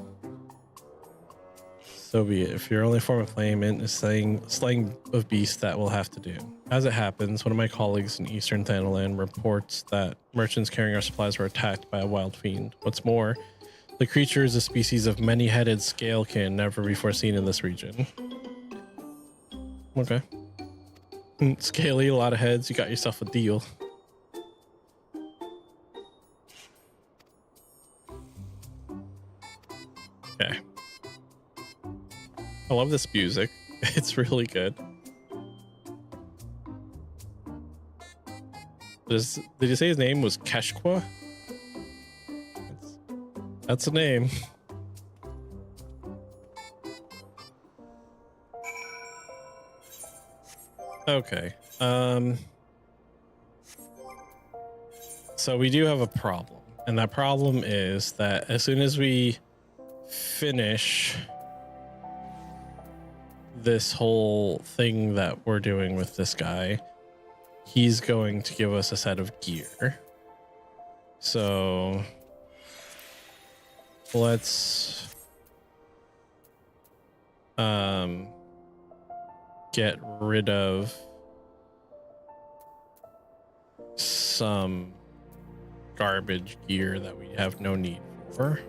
So be it. If your only form of payment is slaying of beasts, that will have to do. As it happens, one of my colleagues in Eastern Thanalan reports that merchants carrying our supplies were attacked by a wild fiend. What's more, the creature is a species of many-headed scalekin never before seen in this region. Okay. Scaly, a lot of heads. You got yourself a deal. Okay. I love this music. It's really good. Did you say his name was Keshqua? That's a name. Okay. So we do have a problem. And that problem is that as soon as we finish this whole thing that we're doing with this guy, he's going to give us a set of gear. So let's get rid of some garbage gear that we have no need for.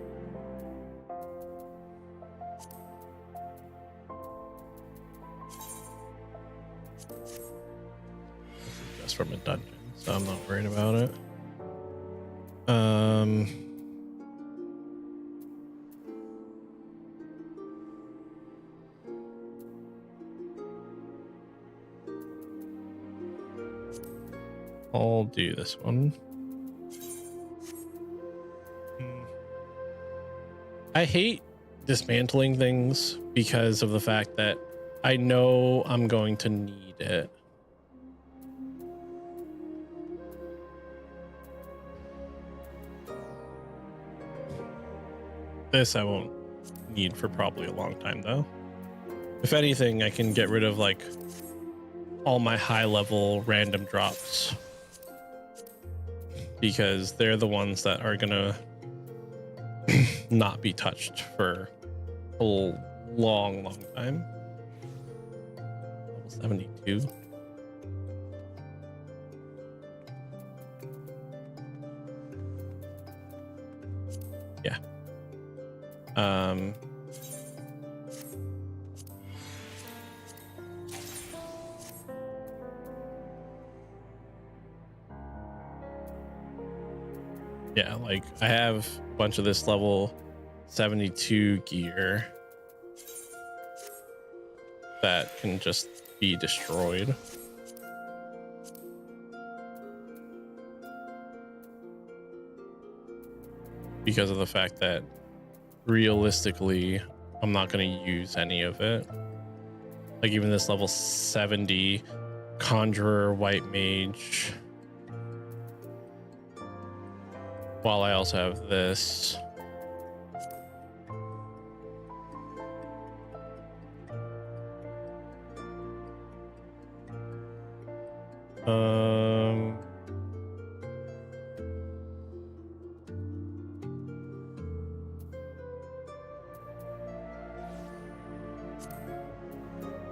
From a dungeon, so I'm not worried about it. I'll do this one. I hate dismantling things because of the fact that I know I'm going to need it. This I won't need for probably a long time though. If anything, I can get rid of like all my high level random drops because they're the ones that are gonna not be touched for a long time. Level 72. Yeah. Yeah, like I have a bunch of this level 72 gear that can just be destroyed. Because of the fact that realistically, I'm not going to use any of it. Like even this level 70 Conjurer White Mage. While I also have this.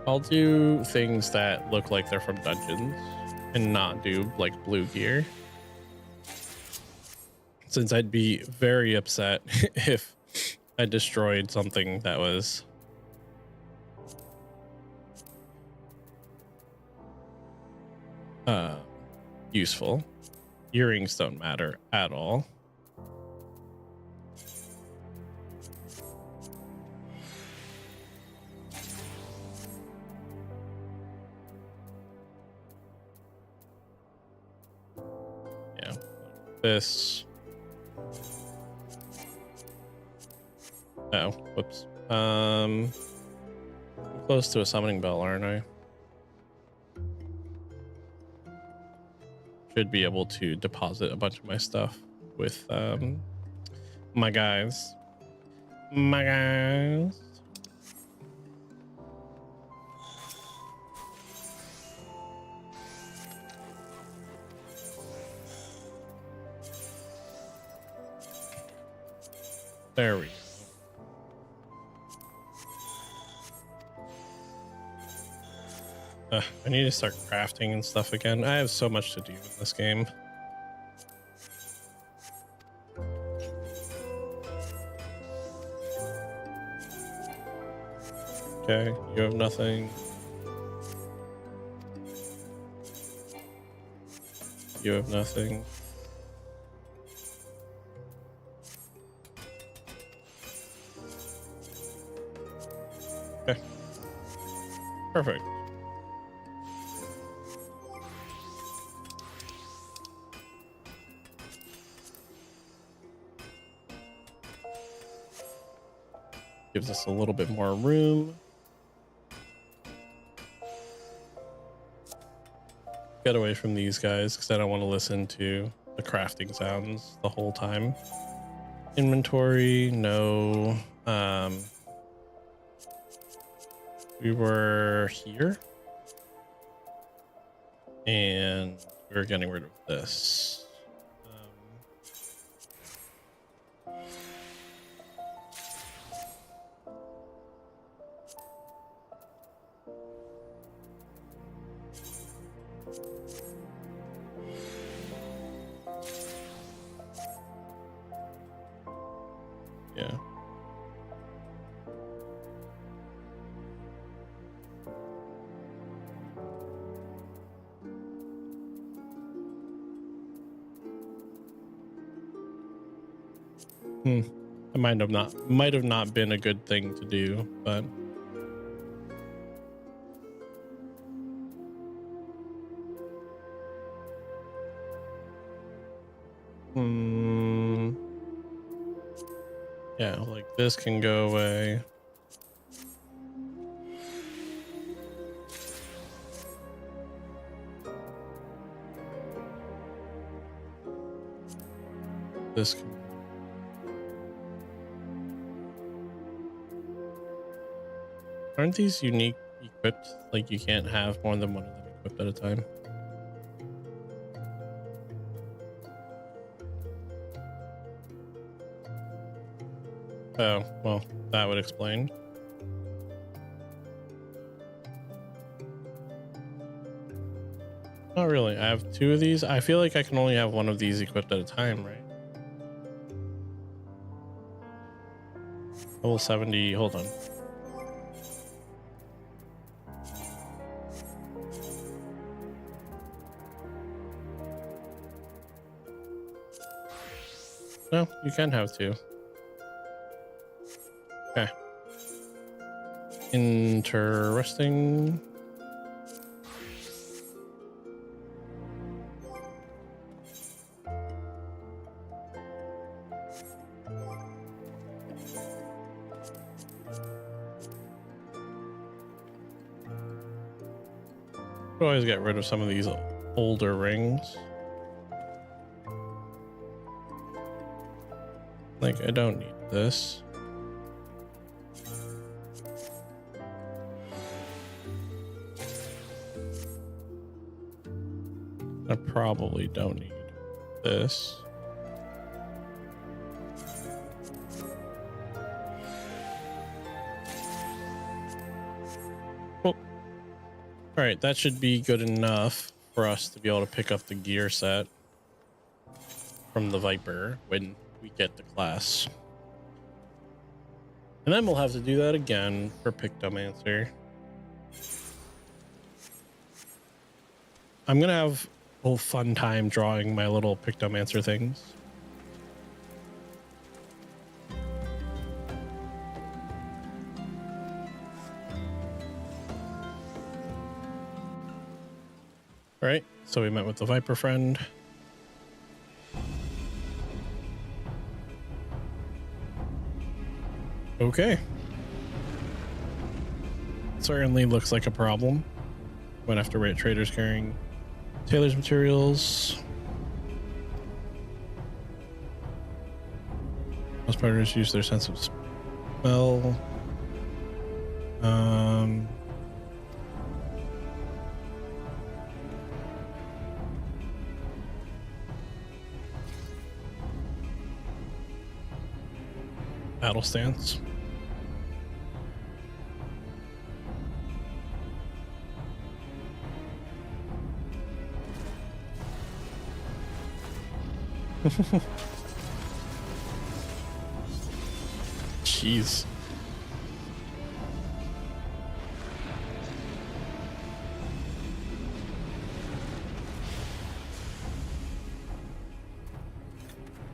I'll do things that look like they're from dungeons and not do like blue gear. Since I'd be very upset if I destroyed something that was useful. Earrings don't matter at all. Yeah, this. Oh, whoops. I'm close to a summoning bell, aren't I? Should be able to deposit a bunch of my stuff with my guys. My guys. There we go. I need to start crafting and stuff again. I have so much to do in this game. Okay, you have nothing. You have nothing. Okay. Perfect. Gives us a little bit more room. Get away from these guys because I don't want to listen to the crafting sounds the whole time. Inventory, no. We were here and we were getting rid of this. Yeah. It might have not been a good thing to do, but yeah, like this can go away. This can... Aren't these unique equipped? Like you can't have more than one of them equipped at a time. Oh, well, that would explain. Not really. I have two of these. I feel like I can only have one of these equipped at a time, right? Level 70. Hold on. No, you can have two. Okay. Interesting. Could always get rid of some of these older rings. Like, I don't need this. I probably don't need this. Cool. All right, that should be good enough for us to be able to pick up the gear set from the Viper when we get the class. And then we'll have to do that again for Pictomancer. I'm gonna have a whole fun time drawing my little Pictomancer things. All right, so we met with the Viper friend. Okay. Certainly looks like a problem. Went after rate traders carrying Taylor's materials. Most partners use their sense of smell. battle stance. Jeez.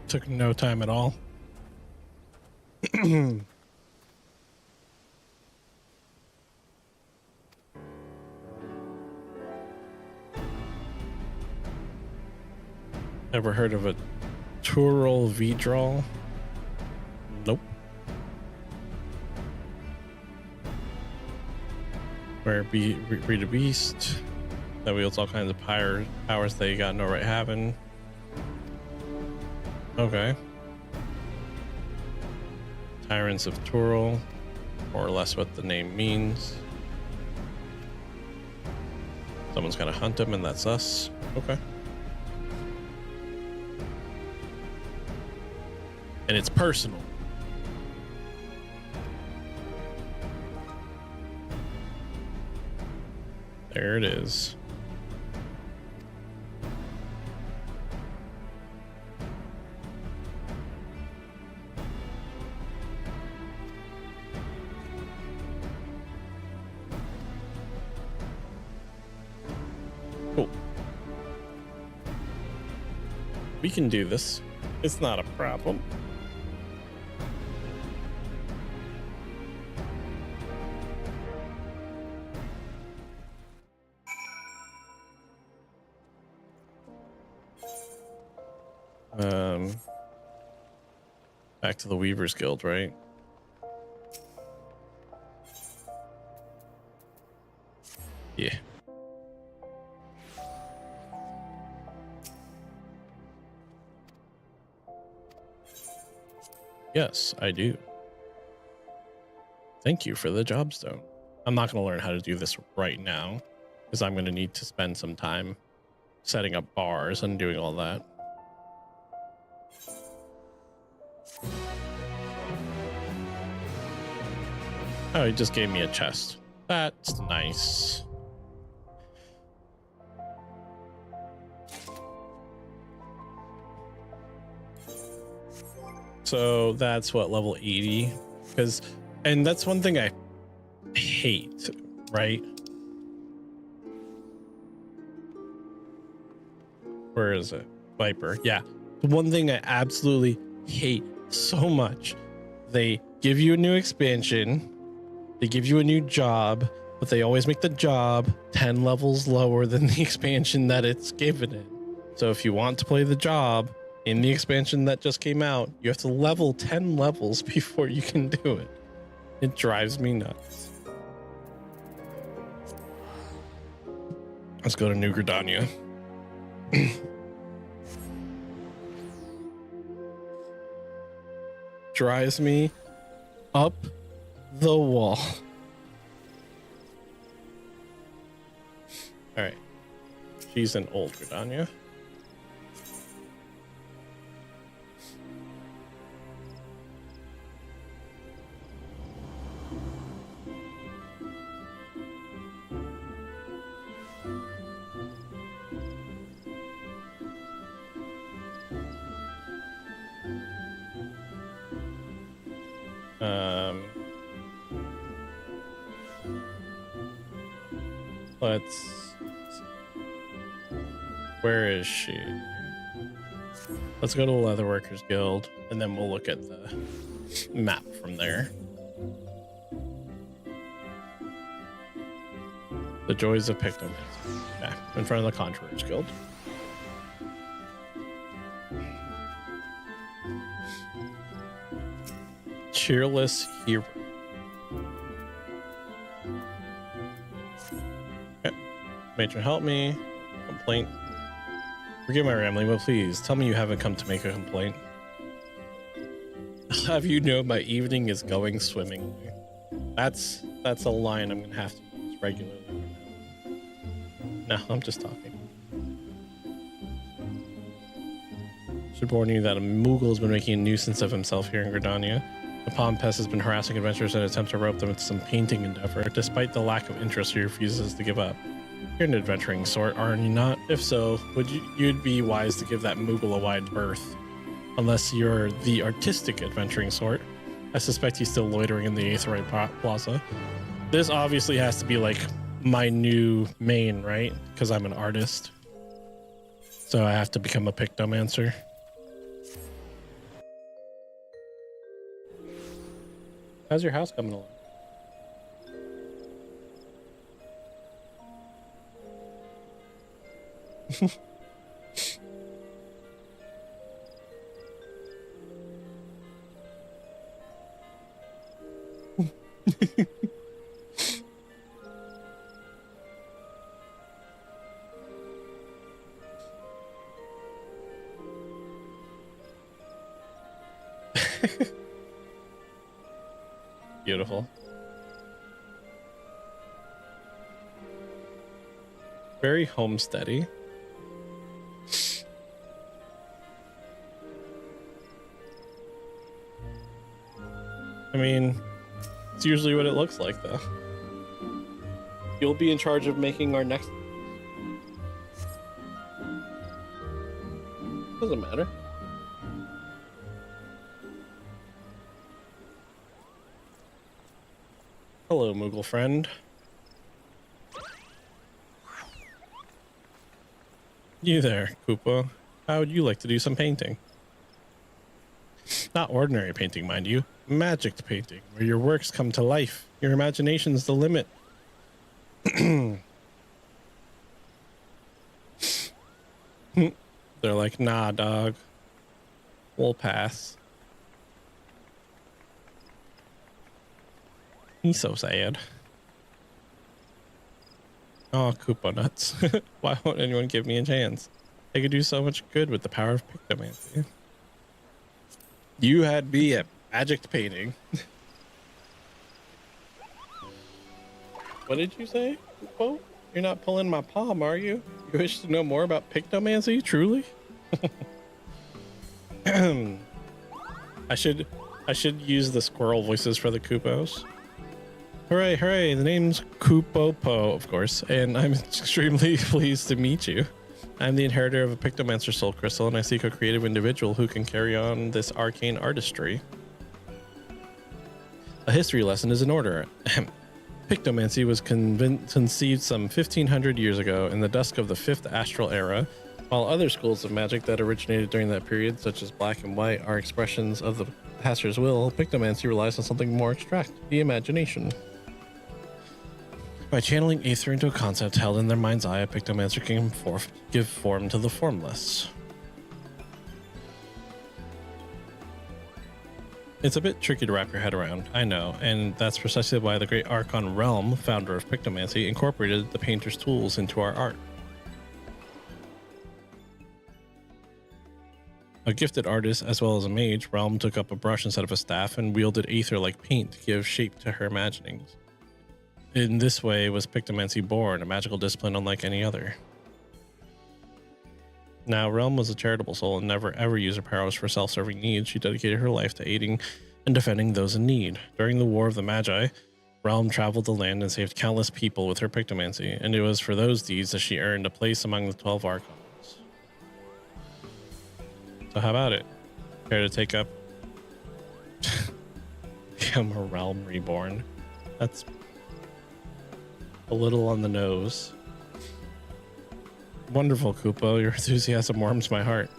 Took no time at all. Ever heard of a Tural V-draw? Nope. Where breed a beast that wields all kinds of powers that you got no right having. Okay. Tyrants of Tural, more or less what the name means. Someone's gonna hunt them, and that's us. Okay. And it's personal. There it is. Cool. We can do this. It's not a problem. Back to the Weavers Guild, right? Yeah. Yes, I do. Thank you for the job stone. I'm not going to learn how to do this right now because I'm going to need to spend some time setting up bars and doing all that. Oh, he just gave me a chest. That's nice. So that's what, level 80? And that's one thing I hate, right? Where is it? Viper. Yeah. The one thing I absolutely hate so much. They give you a new expansion. They give you a new job, but they always make the job 10 levels lower than the expansion that it's given it. So if you want to play the job in the expansion that just came out, you have to level 10 levels before you can do it. It drives me nuts. Let's go to New Gridania. Drives me up the wall. All right. She's in Old Gridania. Let's see. Where is she? Let's go to the Leatherworkers Guild, and then we'll look at the map from there. The Joys of Picton. Okay, in front of the Conjurers Guild. Cheerless Hero. Okay. Matron, help me. Complaint. Forgive my rambling, but please tell me you haven't come to make a complaint. Have you know my evening is going swimmingly? That's a line I'm gonna have to use regularly. No, I'm just talking. Should warn you that a Moogle has been making a nuisance of himself here in Gridania. The Pond Pest has been harassing adventurers in an attempt to rope them into some painting endeavor. Despite the lack of interest, he refuses to give up. You're an adventuring sort, aren't you not? If so, you'd be wise to give that Moogle a wide berth. Unless you're the artistic adventuring sort. I suspect he's still loitering in the Aetheroid Plaza. This obviously has to be like my new main, right? Because I'm an artist. So I have to become a Pictomancer. How's your house coming along? Beautiful. Very homesteady. I mean, it's usually what it looks like, though. You'll be in charge of making our next... Doesn't matter. Hello, Moogle friend. You there, Koopa. How would you like to do some painting? Not ordinary painting, mind you. Magic painting, where your works come to life. Your imagination's the limit. They're like, nah, dog. We'll pass. He's so sad. Oh, Koopa nuts. Why won't anyone give me a chance? I could do so much good with the power of Pictomancy. You had me at magic painting. What did you say, Koopa? You're not pulling my palm, are you? You wish to know more about Pictomancy, truly? I should use the squirrel voices for the Koopos. Hooray, hooray, the name's Koopopo, of course, and I'm extremely pleased to meet you. I'm the inheritor of a Pictomancer soul crystal, and I seek a creative individual who can carry on this arcane artistry. A history lesson is in order. Pictomancy was conceived some 1500 years ago in the dusk of the 5th astral era, while other schools of magic that originated during that period, such as black and white, are expressions of the caster's will. Pictomancy relies on something more abstract, the imagination. By channeling Aether into a concept held in their mind's eye, a Pictomancer can give form to the formless. It's a bit tricky to wrap your head around, I know, and that's precisely why the great Archon Realm, founder of Pictomancy, incorporated the painter's tools into our art. A gifted artist as well as a mage, Realm took up a brush instead of a staff and wielded Aether like paint to give shape to her imaginings. In this way was Pictomancy born, a magical discipline unlike any other. Now, Realm was a charitable soul and never ever used her powers for self-serving needs. She dedicated her life to aiding and defending those in need. During the War of the Magi, Realm traveled the land and saved countless people with her Pictomancy, and it was for those deeds that she earned a place among the 12 Archons. So how about it? Care to take up... Become a Realm Reborn? That's a little on the nose. Wonderful, Koopa. Your enthusiasm warms my heart.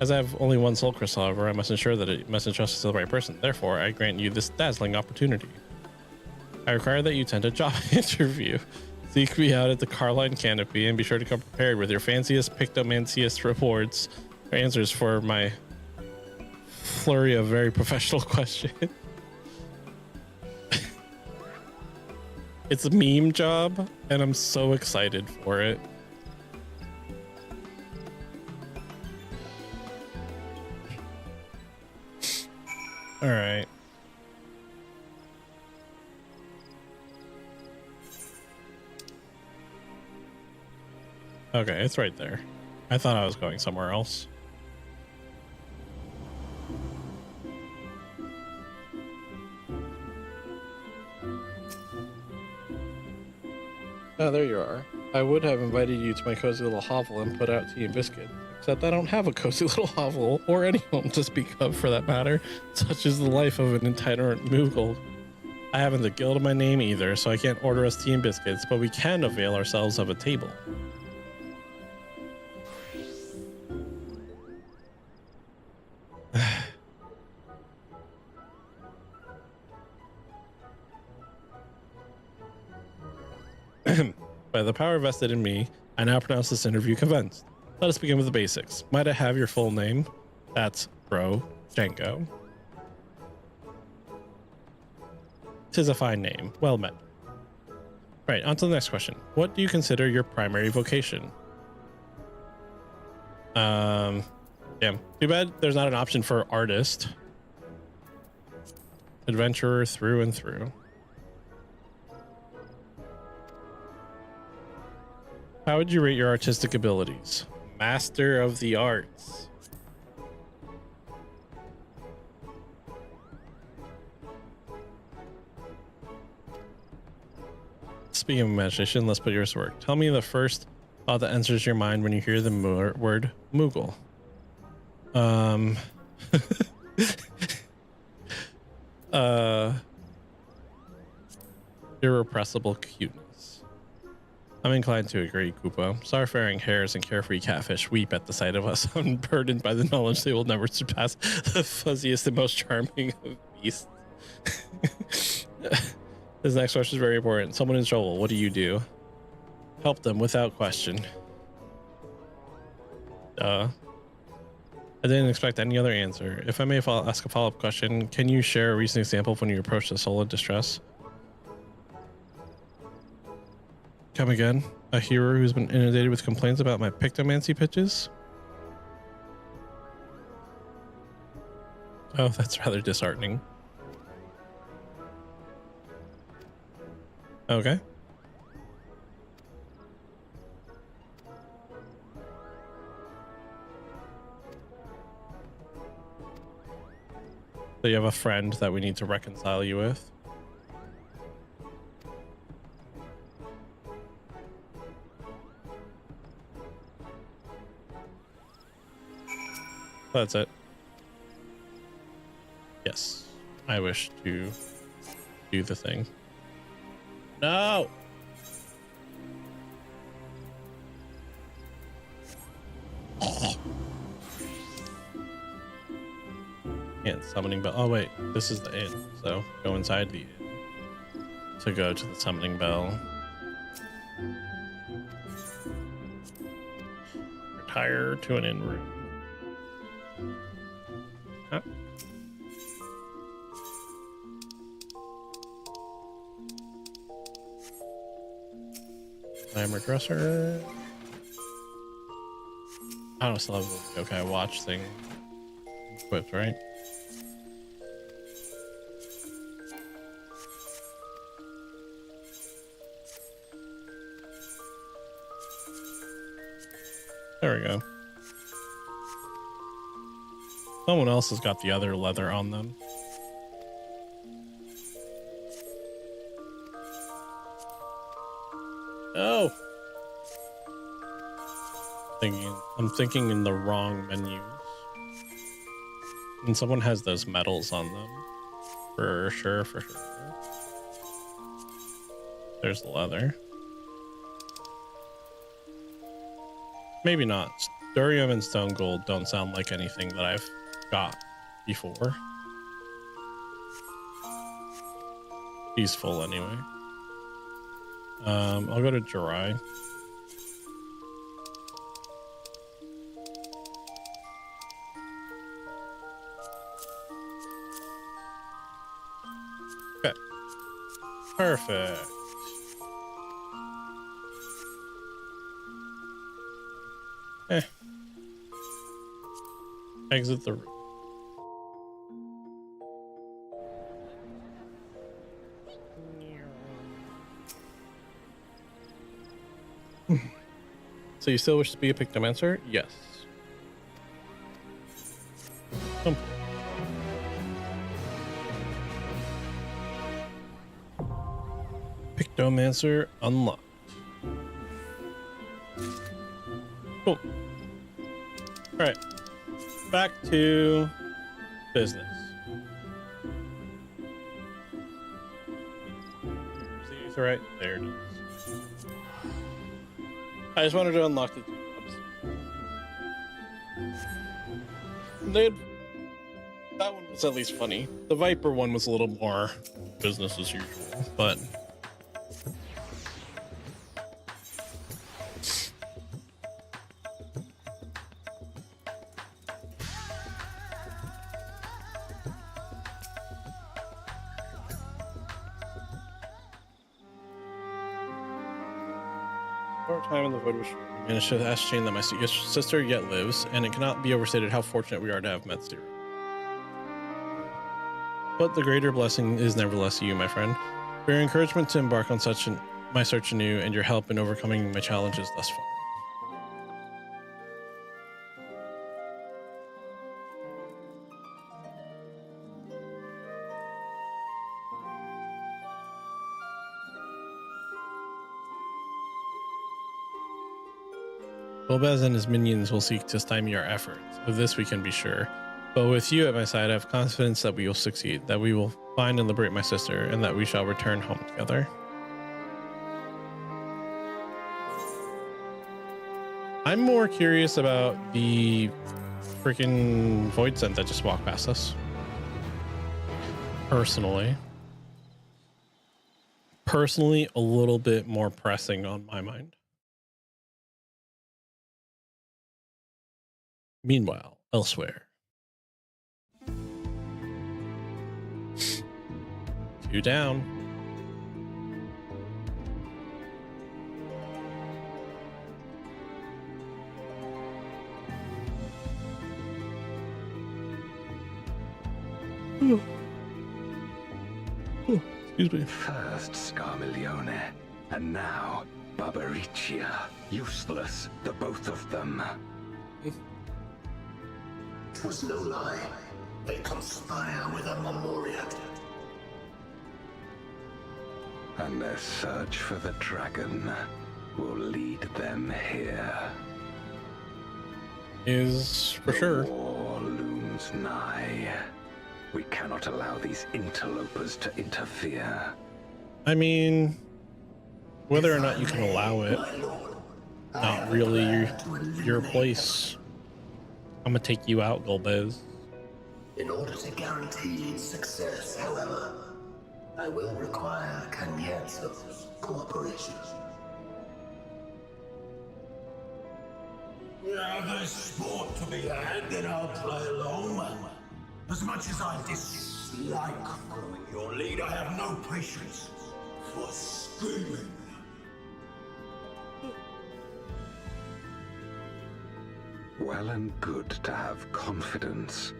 As I have only one soul crystal, however, I must ensure that it must entrust it to the right person. Therefore, I grant you this dazzling opportunity. I require that you attend a job interview. Seek me out at the Carline Canopy and be sure to come prepared with your fanciest Pictomanciest rewards or answers for my flurry of very professional questions. It's a meme job, and I'm so excited for it. All right. Okay, it's right there. I thought I was going somewhere else. there you are. I would have invited you to my cozy little hovel and put out tea and biscuit, except I don't have a cozy little hovel or any home to speak of for that matter. Such is the life of an itinerant Moogle. I haven't a guild in my name either, so I can't order us tea and biscuits, but we can avail ourselves of a table. By the power vested in me, I now pronounce this interview commenced. Let us begin with the basics. Might I have your full name? That's Brojango. 'Tis a fine name. Well met. Right, on to the next question. What do you consider your primary vocation? Damn. Too bad there's not an option for artist. Adventurer through and through. How would you rate your artistic abilities? Master of the arts. Speaking of imagination, let's put yours to work. Tell me the first thought that enters your mind when you hear the word Moogle. Irrepressible cuteness. I'm inclined to agree, Koopa. Starfaring hares and carefree catfish weep at the sight of us, unburdened by the knowledge they will never surpass the fuzziest and most charming of beasts. This next question is very important. Someone in trouble, what do you do? Help them without question. I didn't expect any other answer. If I may ask a follow-up question, can you share a recent example of when you approached a soul in distress? Come again? A hero who's been inundated with complaints about my pictomancy pitches? Oh, that's rather disheartening. Okay. So you have a friend that we need to reconcile you with. That's it. Yes, I wish to do the thing. No! Can't summoning bell. Oh wait, this is the inn. So go inside the inn to go to the summoning bell. Retire to an inn room. Huh? Timer dresser. I don't still have the okay watch thing equipped, right? There we go. Someone else has got the other leather on them. Oh. I'm thinking in the wrong menus. And someone has those medals on them. For sure, for sure. There's the leather. Maybe not. Durium and stone gold don't sound like anything that I've got before. He's full anyway. I'll go to Jirai. Okay. Perfect. Exit the room. So you still wish to be a pictomancer? Yes. Complete. Pictomancer unlocked. Cool. All right, back to business. See, it's all right. There it is. I just wanted to unlock the two clubs. That one was at least funny. The Viper one was a little more business as usual, but more time in the void was managed to ascertain that my sister yet lives, and it cannot be overstated how fortunate we are to have met Styria. But the greater blessing is nevertheless you, my friend. For your encouragement to embark on my search anew, and your help in overcoming my challenges thus far. Golbez and his minions will seek to stymie our efforts. Of this we can be sure. But with you at my side, I have confidence that we will succeed, that we will find and liberate my sister, and that we shall return home together. I'm more curious about the freaking void scent that just walked past us. Personally, a little bit more pressing on my mind. Meanwhile, elsewhere. 2 down. Excuse me. First Scarmiglione, and now Barbariccia. Useless, the both of them. Twas no lie. They conspire with a Memoriat. And their search for the dragon will lead them here. Is for sure. The war looms nigh. We cannot allow these interlopers to interfere. I mean, whether or not you can allow it, not really your place. I'm gonna take you out, Golbez. In order to guarantee success, however, I will require Cagnazzo's cooperation. There's sport to be had, then I'll play along. As much as I dislike following your lead, I have no patience for scheming. Well and good to have confidence,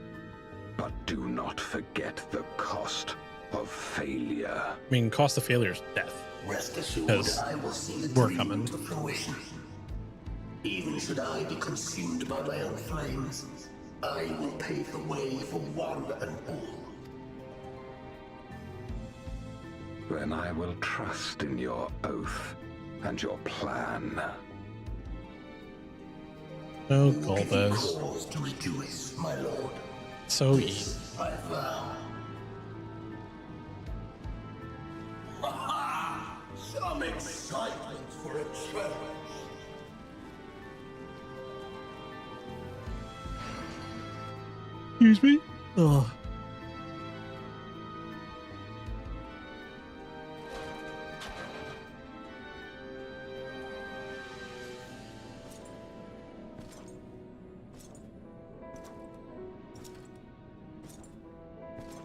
but do not forget the cost of failure. I mean, cost of failure is death. Rest assured, Because I will see the we're dream coming. to fruition. Even should I be consumed by my own flames, I will pave the way for one and all. Then I will trust in your oath and your plan. Oh, Give you Golbez. cause to rejoice, my lord. So easy. I vow. Ha! Some excitement for a challenge. Excuse me? Oh.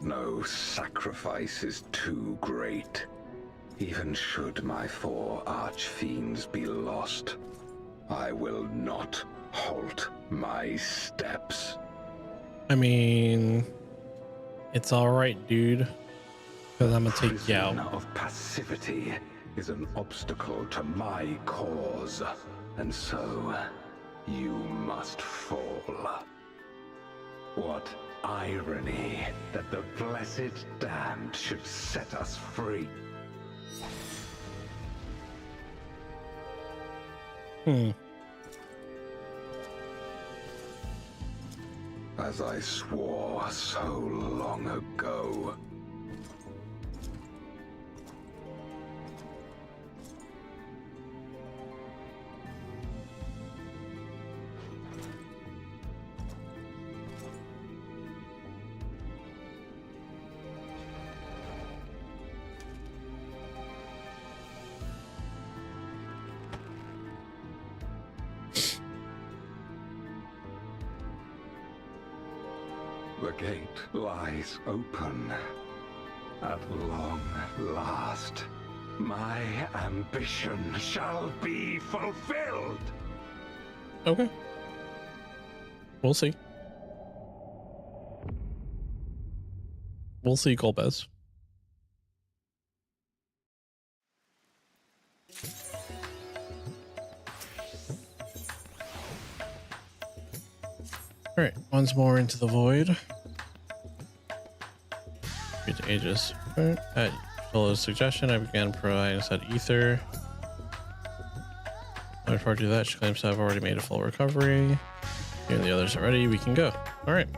No sacrifice is too great. Even should my 4 archfiends be lost, I will not halt my steps. I mean, it's alright, dude. Because I'm gonna take you Prison out. of passivity is an obstacle to my cause, and so you must fall. What irony that the blessed damned should set us free. Hmm. As I swore so long ago. The gate lies open. At long last, my ambition shall be fulfilled. Okay. We'll see. We'll see, Golbez. All right, once more into the void. Read the ages. At Shola's suggestion, I began providing said ether. Before I do that, she claims to have already made a full recovery. You and the others are ready. We can go. All right.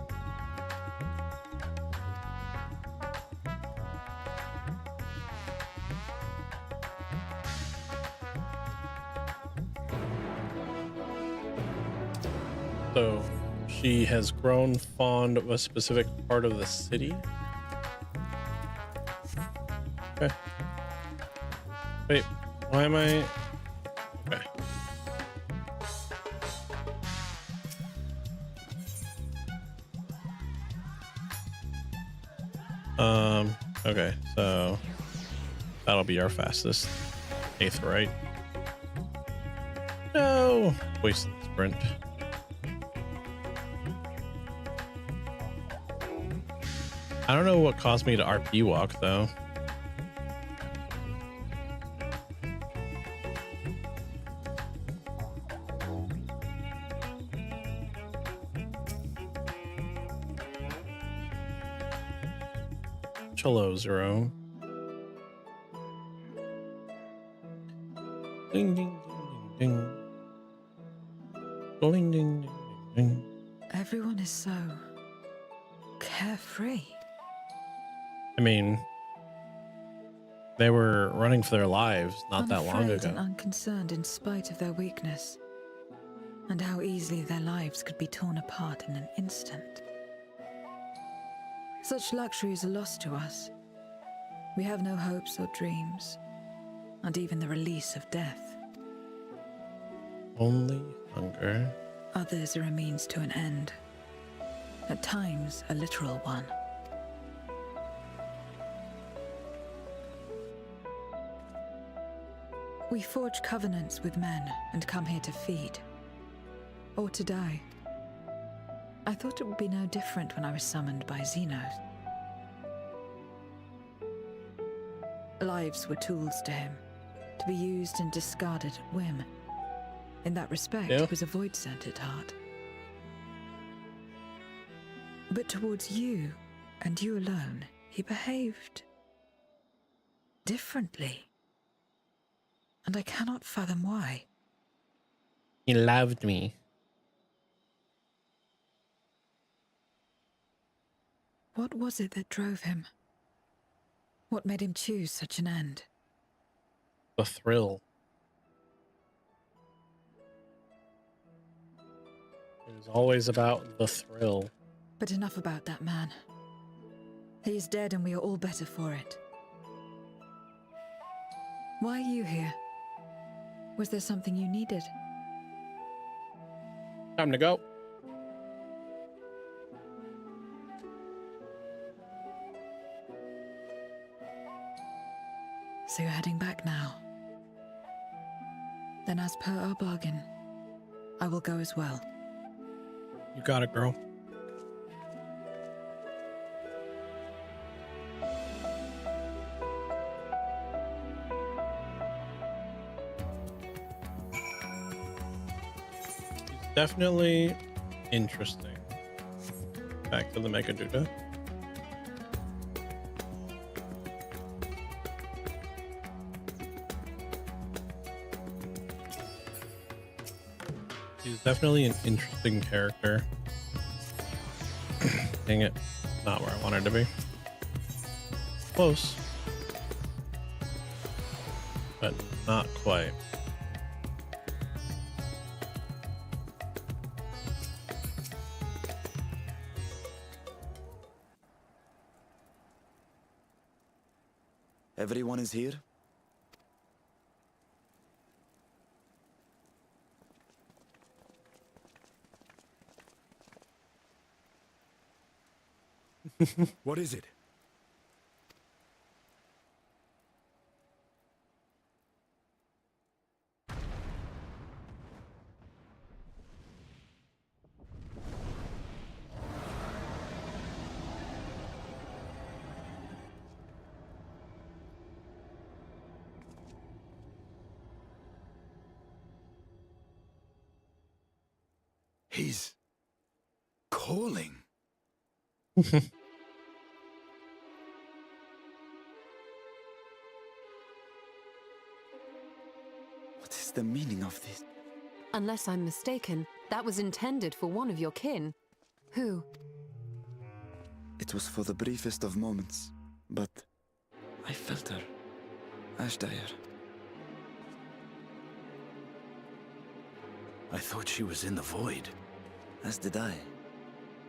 So she has grown fond of a specific part of the city. Okay. Wait, why am I? Okay. Okay, so that'll be our fastest. 8th, right? No! Wasted sprint. I don't know what caused me to RP walk though. Hello, Zero. Ding, ding, ding, ding, ding. Ding, ding, ding, ding. Everyone is so carefree. I mean, they were running for their lives not that long Unafraid ago. and unconcerned in spite of their weakness, and how easily their lives could be torn apart in an instant. Such luxuries are lost to us. We have no hopes or dreams, and even the release of death. Only hunger. Others are a means to an end, at times a literal one. We forge covenants with men and come here to feed, or to die. I thought it would be no different when I was summoned by Xenos. Lives were tools to him, to be used and discarded at whim. In that respect, Yeah. he was a void sent at heart. But towards you, and you alone, he behaved differently. And I cannot fathom why. He loved me. What was it that drove him? What made him choose such an end? The thrill. It was always about the thrill. But enough about that man. He is dead and we are all better for it. Why are you here? Was there something you needed? Time to go. So you're heading back now. Then as per our bargain, I will go as well. You got it, girl. Definitely interesting. Back to the Megaduda. He's definitely an interesting character. Dang it. Not where I wanted to be. Close. But not quite. Everyone is here? What is it? He's calling. What is the meaning of this? Unless I'm mistaken, that was intended for one of your kin. Who? It was for the briefest of moments, but I felt her. Ashdire. I thought she was in the void. As did I.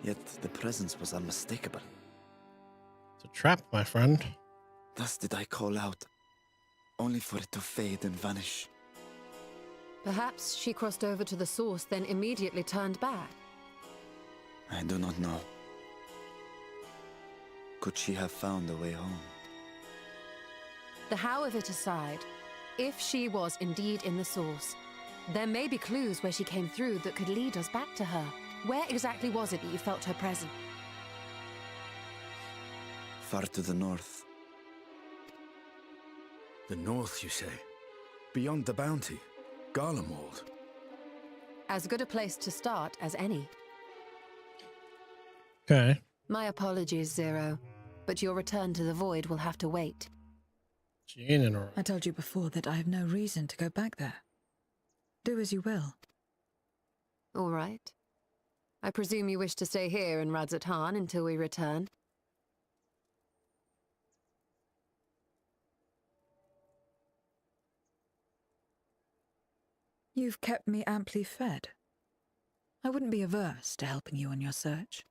Yet the presence was unmistakable. It's a trap, my friend. Thus did I call out, only for it to fade and vanish. Perhaps she crossed over to the source, then immediately turned back. I do not know. Could she have found a way home? The how of it aside, if she was indeed in the source, there may be clues where she came through that could lead us back to her. Where exactly was it that you felt her presence? Far to the north. The north, you say? Beyond the bounty? Garlemald? As good a place to start as any. Okay. My apologies, Zero, but your return to the void will have to wait. She ain't in a I told you before that I have no reason to go back there. Do as you will. All right. I presume you wish to stay here in Radzatan until we return. You've kept me amply fed. I wouldn't be averse to helping you on your search.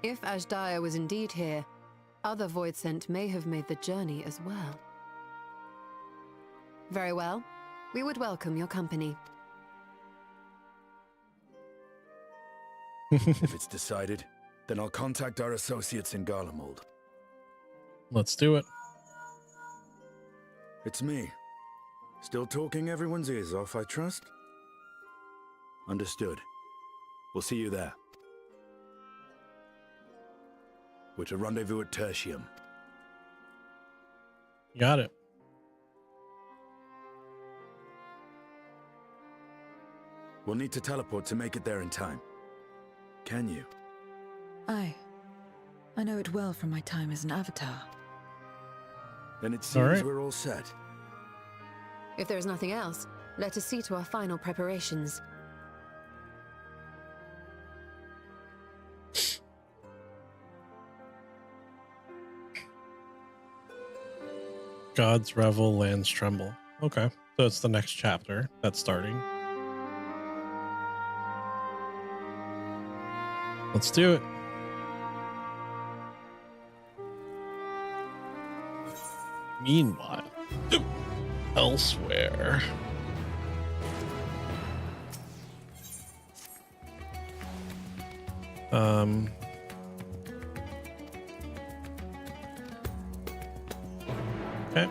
If Ashdaya was indeed here, other Voidsent may have made the journey as well. Very well. We would welcome your company. If it's decided, then I'll contact our associates in Garlemald. Let's do it. It's me. Still talking everyone's ears off, I trust? Understood. We'll see you there. We're to rendezvous at Tertium. Got it. We'll need to teleport to make it there in time. Can you? Aye. I know it well from my time as an avatar. Then it seems All right. we're all set. If there is nothing else, let us see to our final preparations. Gods revel, lands tremble. Okay, so it's the next chapter that's starting. Let's do it. Meanwhile, elsewhere. Okay.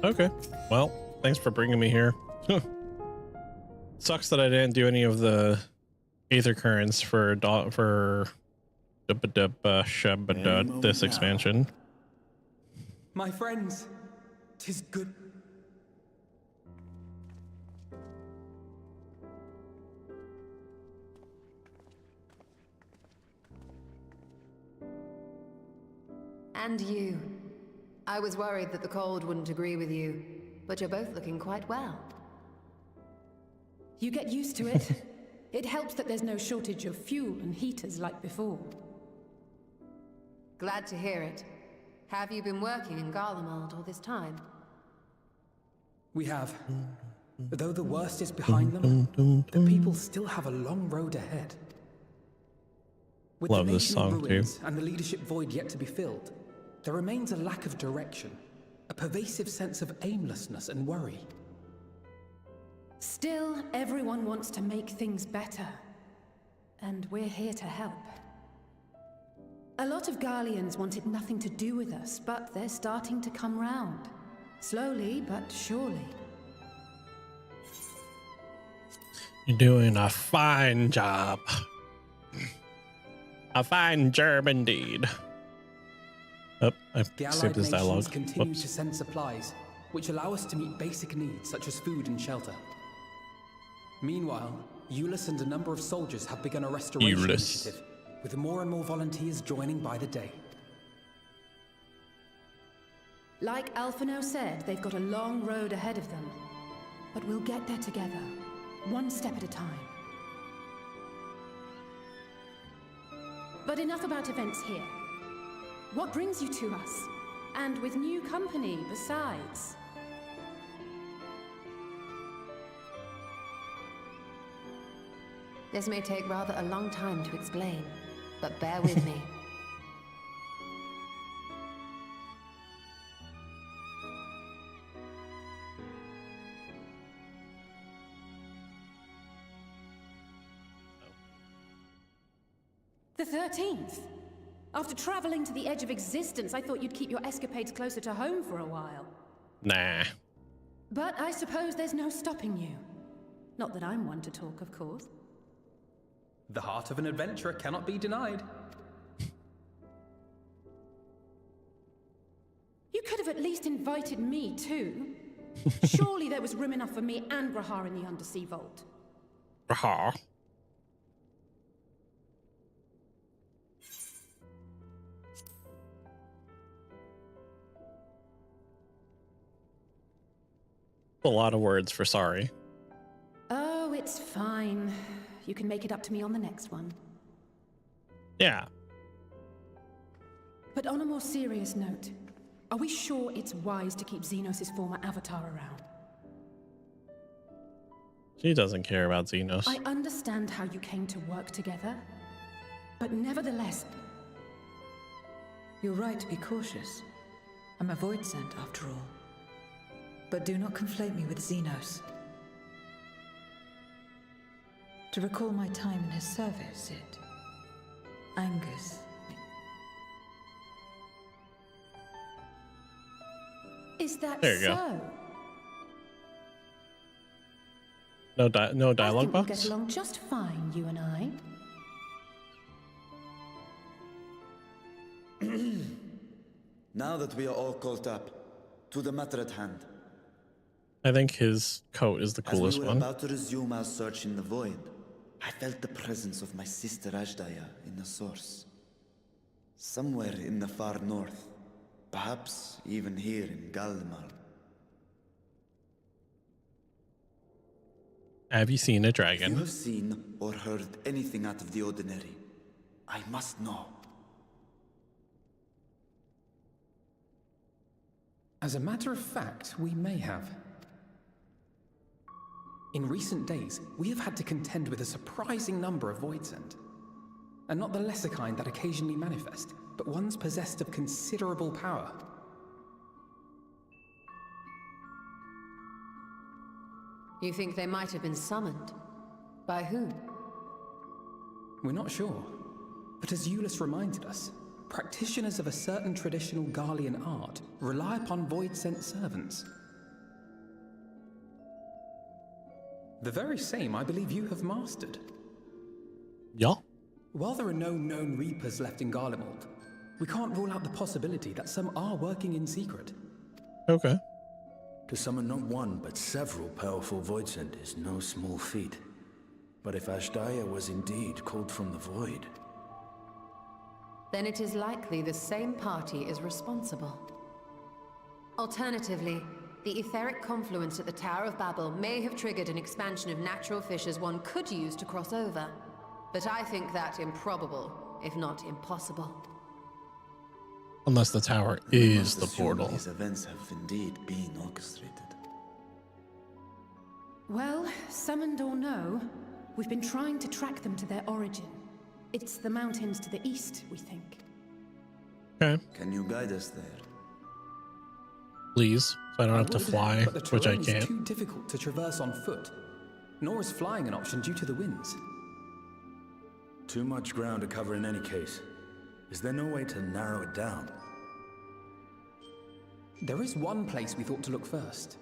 Okay. Well, thanks for bringing me here. Sucks that I didn't do any of the Aether Currents for this expansion. My friends, 'tis good. And you. I was worried that the cold wouldn't agree with you, but you're both looking quite well. You get used to it. It helps that there's no shortage of fuel and heaters like before. Glad to hear it. Have you been working in Garlemald all this time? We have. Though the worst is behind them, the people still have a long road ahead. With Love the this nation song, in too. ruins and the leadership void yet to be filled, there remains a lack of direction, a pervasive sense of aimlessness and worry. Still, everyone wants to make things better. And we're here to help. A lot of Garleans wanted nothing to do with us, but they're starting to come round. Slowly, but surely. You're doing a fine job. A fine job indeed. Oh, I The skipped Allied this nations dialogue. continue Whoops. to send supplies, which allow us to meet basic needs such as food and shelter. Meanwhile, Euless and a number of soldiers have begun a restoration Euless. initiative, with more and more volunteers joining by the day. Like Alphino said, they've got a long road ahead of them. But we'll get there together, one step at a time. But enough about events here. What brings you to us? And with new company besides? This may take rather a long time to explain, but bear with me. The 13th? After traveling to the edge of existence, I thought you'd keep your escapades closer to home for a while. Nah. But I suppose there's no stopping you. Not that I'm one to talk, of course. The heart of an adventurer cannot be denied. You could have at least invited me, too. Surely there was room enough for me and Grahar in the Undersea Vault. Aha. A lot of words for sorry. Oh, it's fine. You can make it up to me on the next one. Yeah. But on a more serious note, are we sure it's wise to keep Xenos' former avatar around? She doesn't care about Xenos. I understand how you came to work together, but nevertheless... You're right to be cautious. I'm a void sent, after all. But do not conflate me with Xenos. To recall my time in his service, it angers me. Is that There you so? go. No I dialogue think we'll box? get along just fine, you and I. Now that we are all caught up, to the matter at hand. I think his coat is the As coolest we were one. about to resume our search in the void, I felt the presence of my sister Ajdaya in the source. Somewhere in the far north, perhaps even here in Galmal. Have you seen a If you dragon? have seen or heard anything out of the ordinary, I must know. As a matter of fact, we may have. In recent days, we have had to contend with a surprising number of Voidsent. And not the lesser kind that occasionally manifest, but ones possessed of considerable power. You think they might have been summoned? By whom? We're not sure. But as Euless reminded us, practitioners of a certain traditional Garlean art rely upon void-sent servants. The very same I believe you have mastered. Yeah. While there are no known Reapers left in Garlemald, we can't rule out the possibility that some are working in secret. Okay. To summon not one, but several powerful Voidsent is no small feat. But if Ashdaya was indeed called from the void... then it is likely the same party is responsible. Alternatively, the etheric confluence at the Tower of Babel may have triggered an expansion of natural fissures one could use to cross over. But I think that improbable, if not impossible. Unless the tower We is must the assume portal. These events have indeed been orchestrated. Well, summoned or no, we've been trying to track them to their origin. It's the mountains to the east, we think. Okay, Can you guide us there? please. So I don't have to would, fly, but the which I terrain is can't. too difficult to traverse on foot. Nor is flying an option due to the winds. Too much ground to cover in any case. Is there no way to narrow it down? There is one place we thought to look first.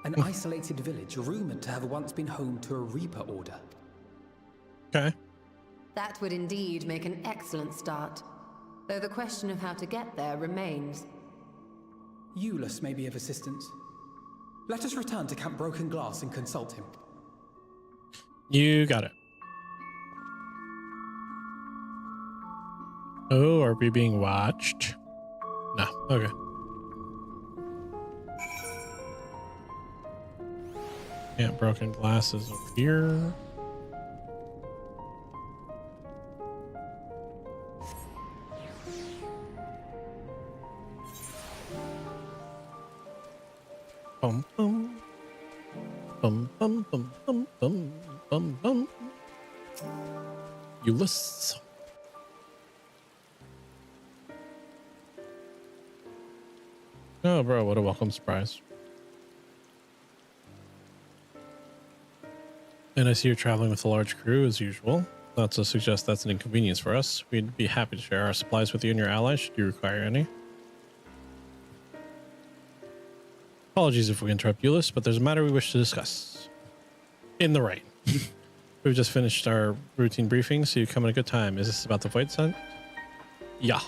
An isolated village rumored to have once been home to a Reaper order. Okay. That would indeed make an excellent start. Though the question of how to get there remains. Eulus may be of assistance. Let us return to Camp Broken Glass and consult him. You got it. Oh, are we being watched? No. Okay. Yeah, broken glasses over here. Bum bum. Bum bum bum bum bum bum bum. Ulysses. Oh, bro, what a welcome surprise. And I see you're traveling with a large crew as usual. Not to suggest that's an inconvenience for us. We'd be happy to share our supplies with you and your allies should you require any. Apologies if we interrupt Ulysses, but there's a matter we wish to discuss. In the rain. We've just finished our routine briefing, so you come at a good time. Is this about the Void Scent? Yeah.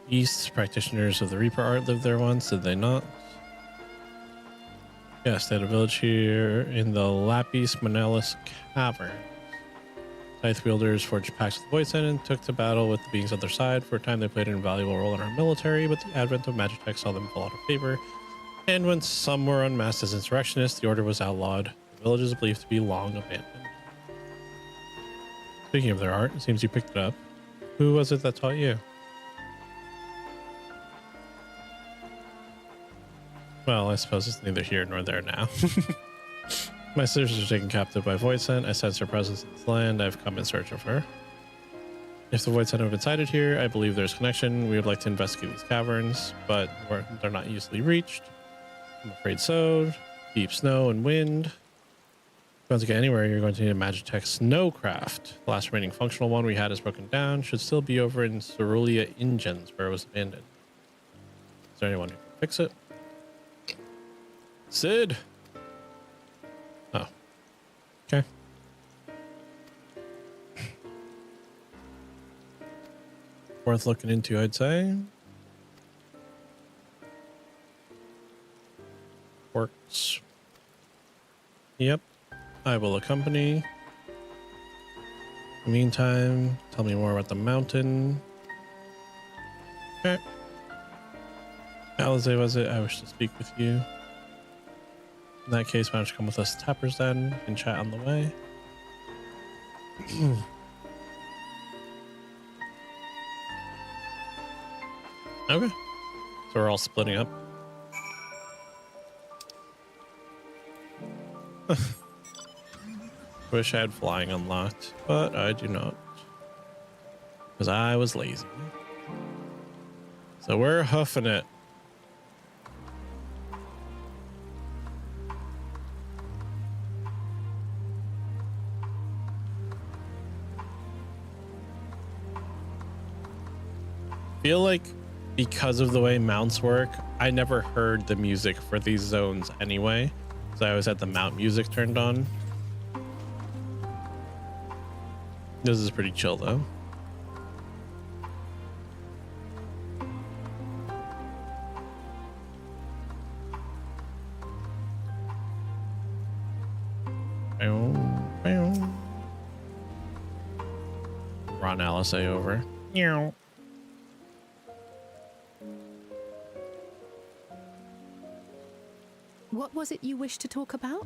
East practitioners of the Reaper art lived there once, did they not? Yes, they had a village here in the Lapis Monalis Cavern. Scythe wielders forged pacts with the Void Scent and took to battle with the beings on their side. For a time, they played an invaluable role in our military, but the advent of Magitech saw them fall out of favor. And when some were unmasked as insurrectionists, the order was outlawed. The village is believed to be long abandoned. Speaking of their art, it seems you picked it up. Who was it that taught you? Well, I suppose it's neither here nor there now. My sisters are taken captive by Void Scent. I sense her presence in this land. I've come in search of her. If the Void Scent have been sighted here, I believe there's connection. We would like to investigate these caverns, but they're not easily reached. I'm afraid so. Deep snow and wind. If you want to get anywhere, you're going to need a Magitech Snowcraft. The last remaining functional one we had is broken down. Should still be over in Cerulean Ingens, where it was abandoned. Is there anyone who can fix it? Sid. Oh. Okay. Worth looking into, I'd say. Works. Yep. I will accompany. In the meantime, tell me more about the mountain. Okay. Alize, was it? I wish to speak with you. In that case, why don't you come with us to Tappers then and chat on the way? Okay. So we're all splitting up. Wish I had flying unlocked, but I do not. Because I was lazy. So we're huffing it. Feel like because of the way mounts work, I never heard the music for these zones anyway. So I always had the mount music turned on. This is pretty chill though. Ron Alizé over. Meow. What was it you wished to talk about?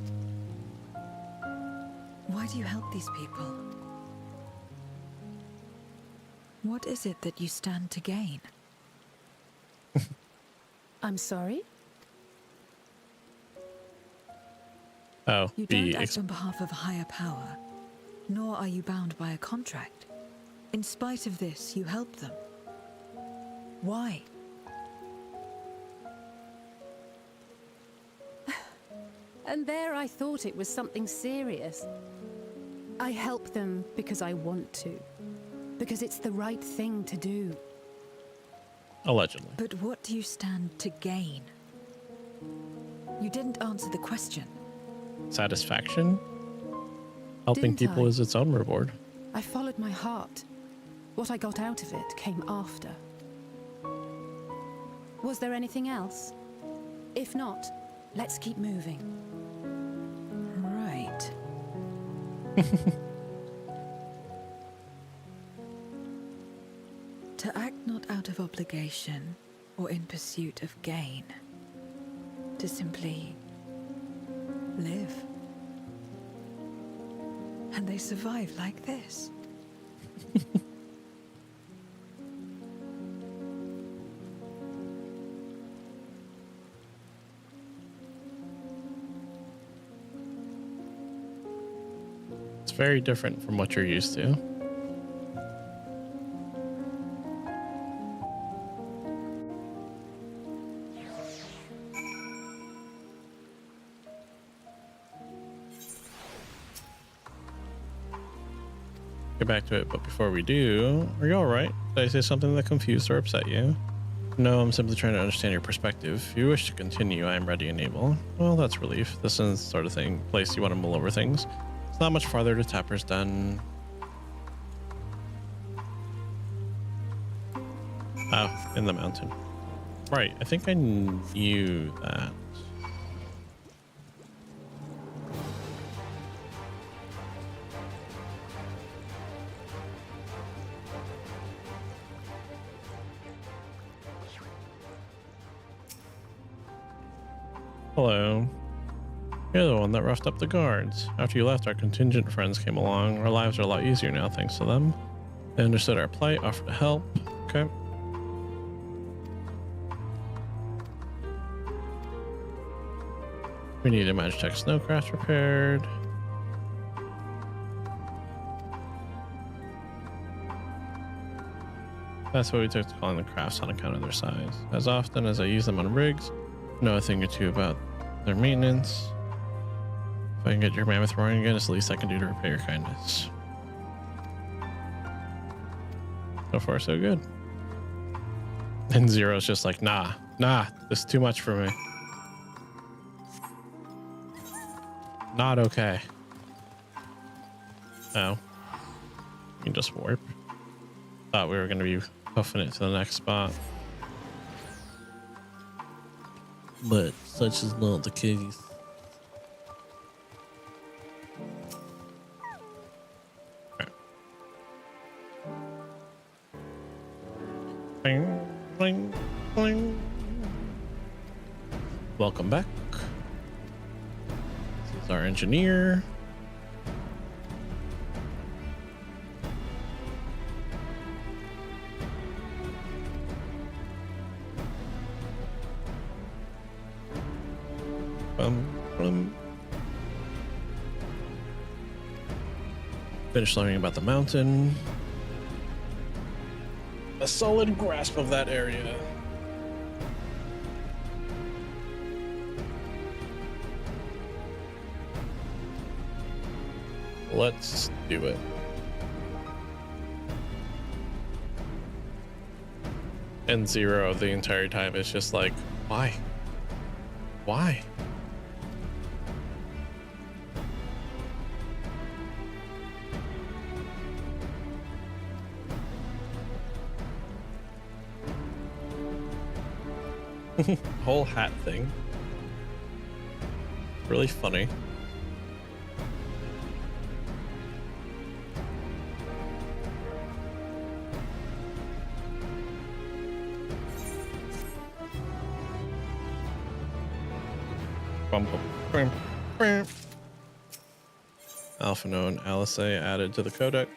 Why do you help these people? What is it that you stand to gain? I'm sorry? Oh, You don't act on behalf of a higher power, nor are you bound by a contract. In spite of this, you help them. Why? And there I thought it was something serious. I help them because I want to. Because it's the right thing to do. Allegedly. But what do you stand to gain? You didn't answer the question. Satisfaction? Helping Didn't people I? is its own reward. I followed my heart. What I got out of it came after. Was there anything else? If not, let's keep moving. Right. To act not out of obligation or in pursuit of gain. To simply live. And they survive like this. It's very different from what you're used to. Get back to it, but before we do, are you alright? Did I say something that confused or upset you? No, I'm simply trying to understand your perspective. If you wish to continue, I am ready and able. Well, that's relief. This is the sort of place you want to mull over things. It's not much farther to Tapper's Den. Oh, in the mountain. Right, I think I knew that. Hello. You're the one that roughed up the guards. After you left, our contingent friends came along. Our lives are a lot easier now thanks to them. They understood our plight, offered to help. Okay. We need a Magitech snowcraft repaired. That's what we took to calling the crafts on account of their size. As often as I use them on rigs, know a thing or two about their maintenance. If I can get your mammoth roaring again, it's the least I can do to repay your kindness. So far, so good. And Zero's just like, nah, this is too much for me. Not okay. Oh. You can just warp. Thought we were going to be hoofing it to the next spot. But such is not the case. Bling, bling, bling. Welcome back. This is our engineer. Finished learning about the mountain. A solid grasp of that area. Let's do it. And Zero the entire time is just like, why? Why? Whole hat thing. Really funny. bum, bum, bum. Alphano and Alice added to the codex.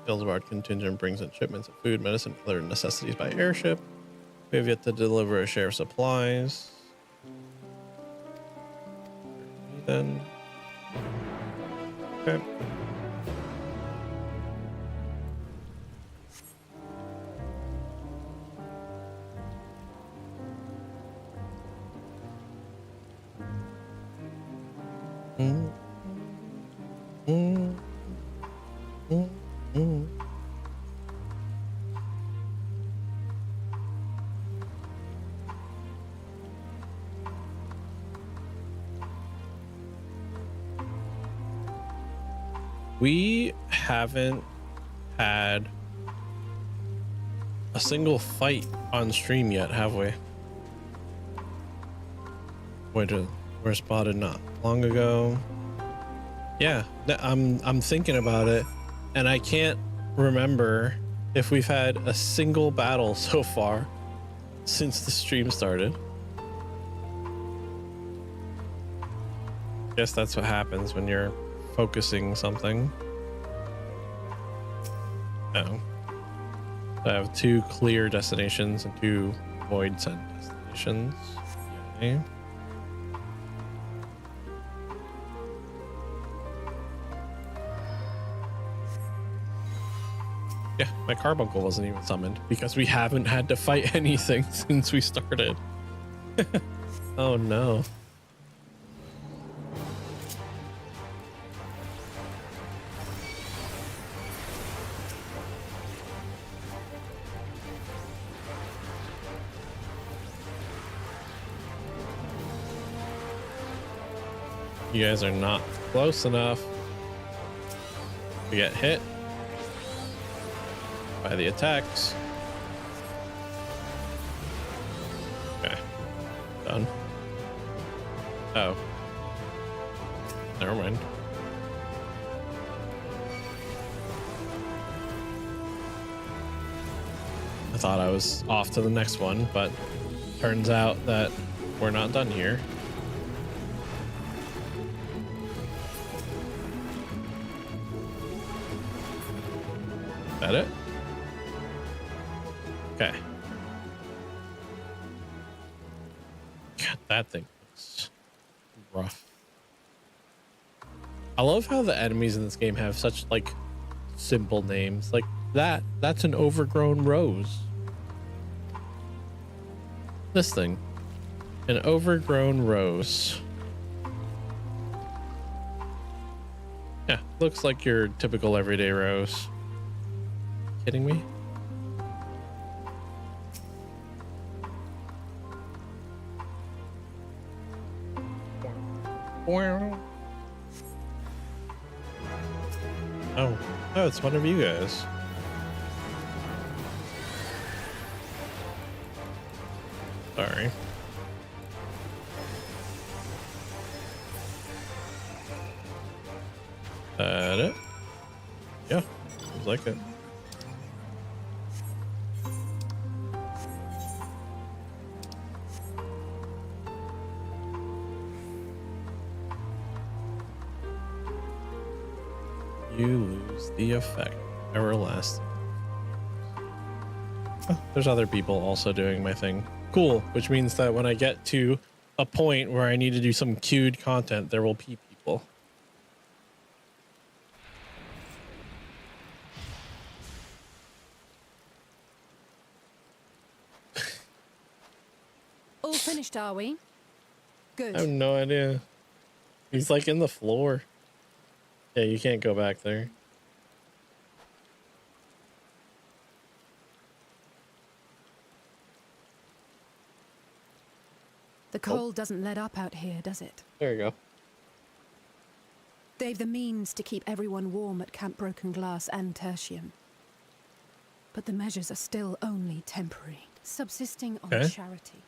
Gildebard contingent brings in shipments of food, medicine, and other necessities by airship. We have yet to deliver a share of supplies. Then. Okay. Mm. Mm. Mm. Mm. We haven't had a single fight on stream yet, have we? We're spotted not long ago. Yeah, I'm thinking about it, and I can't remember if we've had a single battle so far since the stream started. Guess that's what happens when you're focusing something. Oh. I have 2 clear destinations and 2 void send destinations. Okay. Yeah, my carbuncle wasn't even summoned because we haven't had to fight anything since we started. Oh no. You guys are not close enough to get hit by the attacks. Okay, done. Oh, never mind. I thought I was off to the next one, but turns out that we're not done here. That it? Okay. God, that thing looks rough. I love how the enemies in this game have such like simple names. Like that's an overgrown rose. This thing. An overgrown rose. Yeah, looks like your typical everyday rose. Kidding me? Oh, it's one of you guys. Sorry. That it? Yeah, seems like it. You lose the effect. Everlasting. Oh, there's other people also doing my thing. Cool, which means that when I get to a point where I need to do some queued content, there will be people. All finished, are we? Good. I have no idea. He's like in the floor. Yeah, you can't go back there. The cold doesn't let up out here, does it? There you go. They've the means to keep everyone warm at Camp Broken Glass and Tertium. But the measures are still only temporary. Subsisting on charity.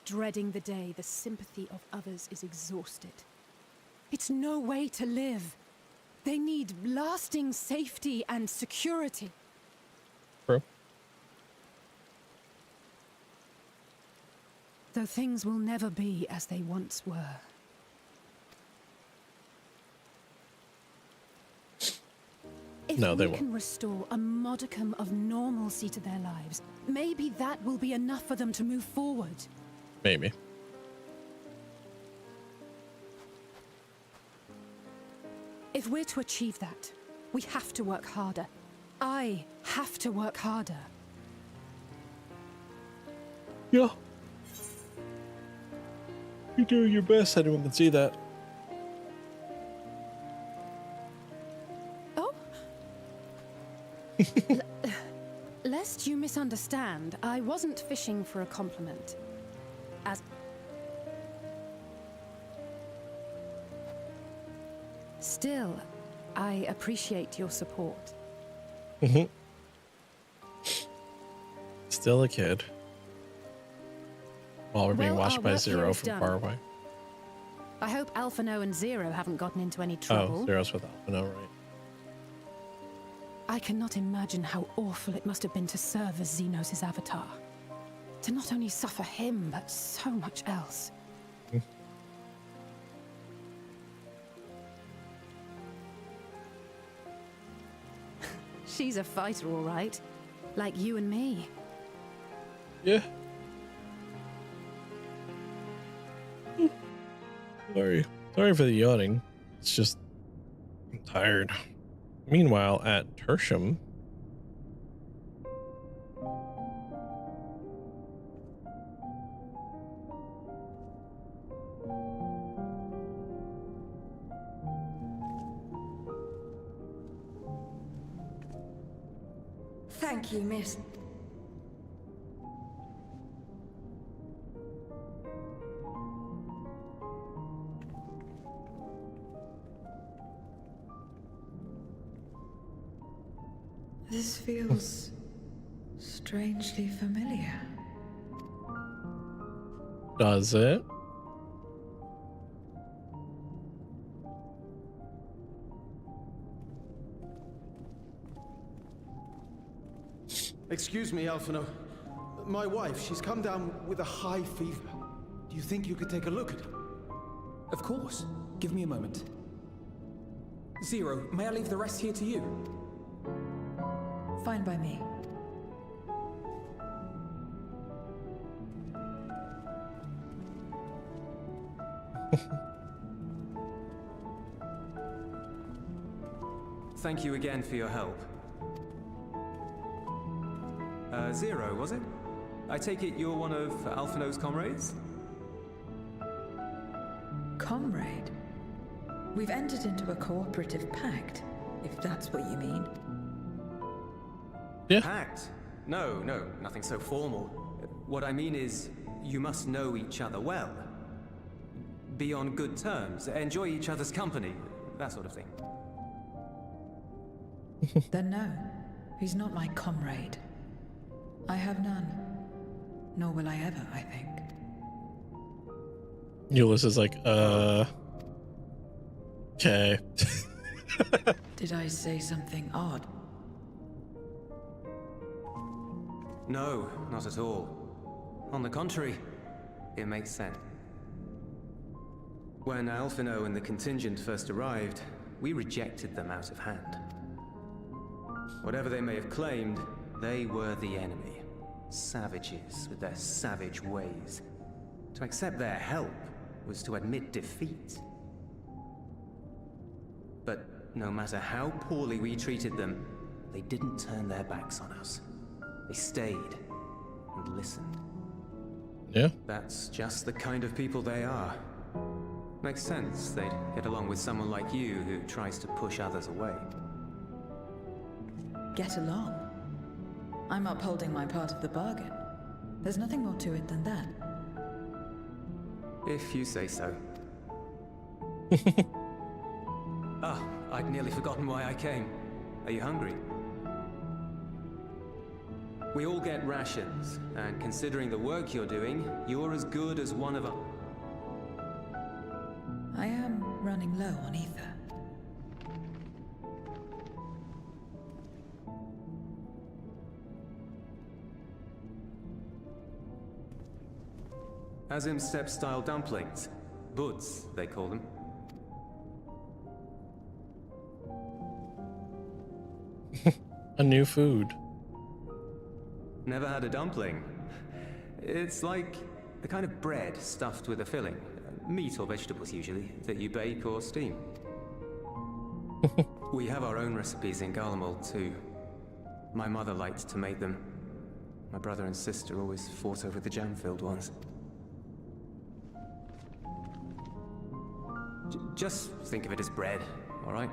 Dreading the day the sympathy of others is exhausted. It's no way to live. They need lasting safety and security. True. Though things will never be as they once were. If No, they we won't. can restore a modicum of normalcy to their lives, maybe that will be enough for them to move forward. Maybe. If we're to achieve that, we have to work harder. I have to work harder. Yeah. You're doing your best. Anyone can see that. Oh? Lest you misunderstand, I wasn't fishing for a compliment. As... Still, I appreciate your support. Still a kid. While we're being Well, watched our by work here Zero is from done. far away. I hope Alphino and Zero haven't gotten into any Oh, trouble. Zero's with Alphino, right? I cannot imagine how awful it must have been to serve as Xenos' avatar. To not only suffer him, but so much else. She's a fighter, all right. Like you and me. Yeah. Sorry for the yawning. It's just I'm tired. Meanwhile, at Tertium, Thank you, miss. This feels strangely familiar. does it? Excuse me, Alphino. My wife, she's come down with a high fever. Do you think you could take a look at her? Of course. Give me a moment. Zero, may I leave the rest here to you? Fine by me. Thank you again for your help. Zero, was it? I take it you're one of Alphino's comrades? Comrade? We've entered into a cooperative pact, if that's what you mean. Yeah. Pact? No, nothing so formal. What I mean is, you must know each other well. Be on good terms, enjoy each other's company, that sort of thing. Then no, he's not my comrade. I have none. Nor will I ever, I think. Ulysses is like, okay. Did I say something odd? No, not at all. On the contrary, it makes sense. When Alphino and the contingent first arrived, we rejected them out of hand. Whatever they may have claimed, they were the enemy. Savages with their savage ways. To accept their help was to admit defeat. But no matter how poorly we treated them, they didn't turn their backs on us. They stayed and listened. Yeah. That's just the kind of people they are. Makes sense they'd get along with someone like you who tries to push others away. Get along. I'm upholding my part of the bargain. There's nothing more to it than that. If you say so. Ah, I'd nearly forgotten why I came. Are you hungry? We all get rations, and considering the work you're doing, you're as good as one of us. I am running low on ether. Azim steppe style dumplings. Buds, they call them. A new food. Never had a dumpling. It's like a kind of bread stuffed with a filling. Meat or vegetables usually, that you bake or steam. We have our own recipes in Garlemald too. My mother liked to make them. My brother and sister always fought over the jam-filled ones. Just think of it as bread, all right?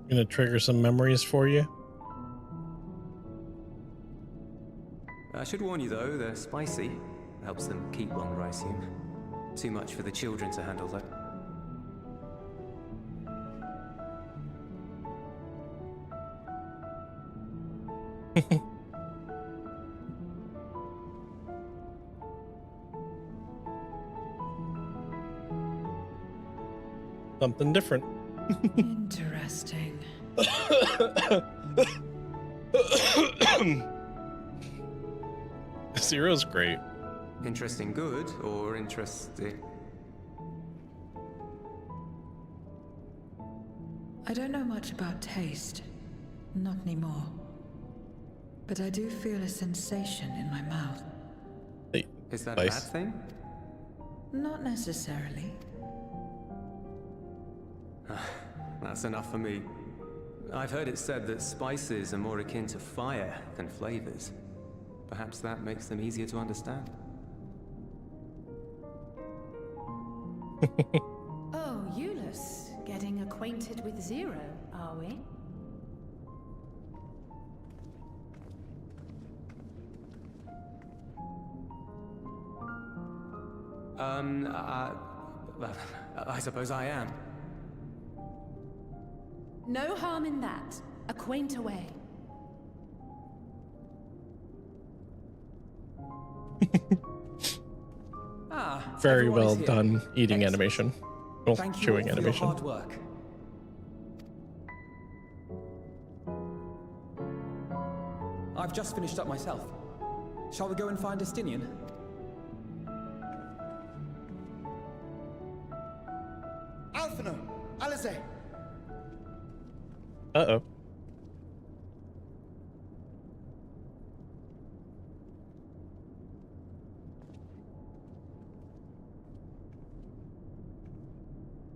Gonna trigger some memories for you. I should warn you though, they're spicy. Helps them keep longer, I assume. Too much for the children to handle though. Something different. Interesting. Zero's great. Interesting good or interesting? I don't know much about taste. Not anymore. But I do feel a sensation in my mouth. Hey, is that a bad thing? Not necessarily. That's enough for me. I've heard it said that spices are more akin to fire than flavors. Perhaps that makes them easier to understand. Oh, Euless, getting acquainted with Zero, are we? I suppose I am. No harm in that. Acquaint away. Very everyone well is here. done eating Excellent. animation. Well, Thank you chewing all for your animation. hard work. I've just finished up myself. Shall we go and find Estinian? Alphino! Alize! Uh-oh.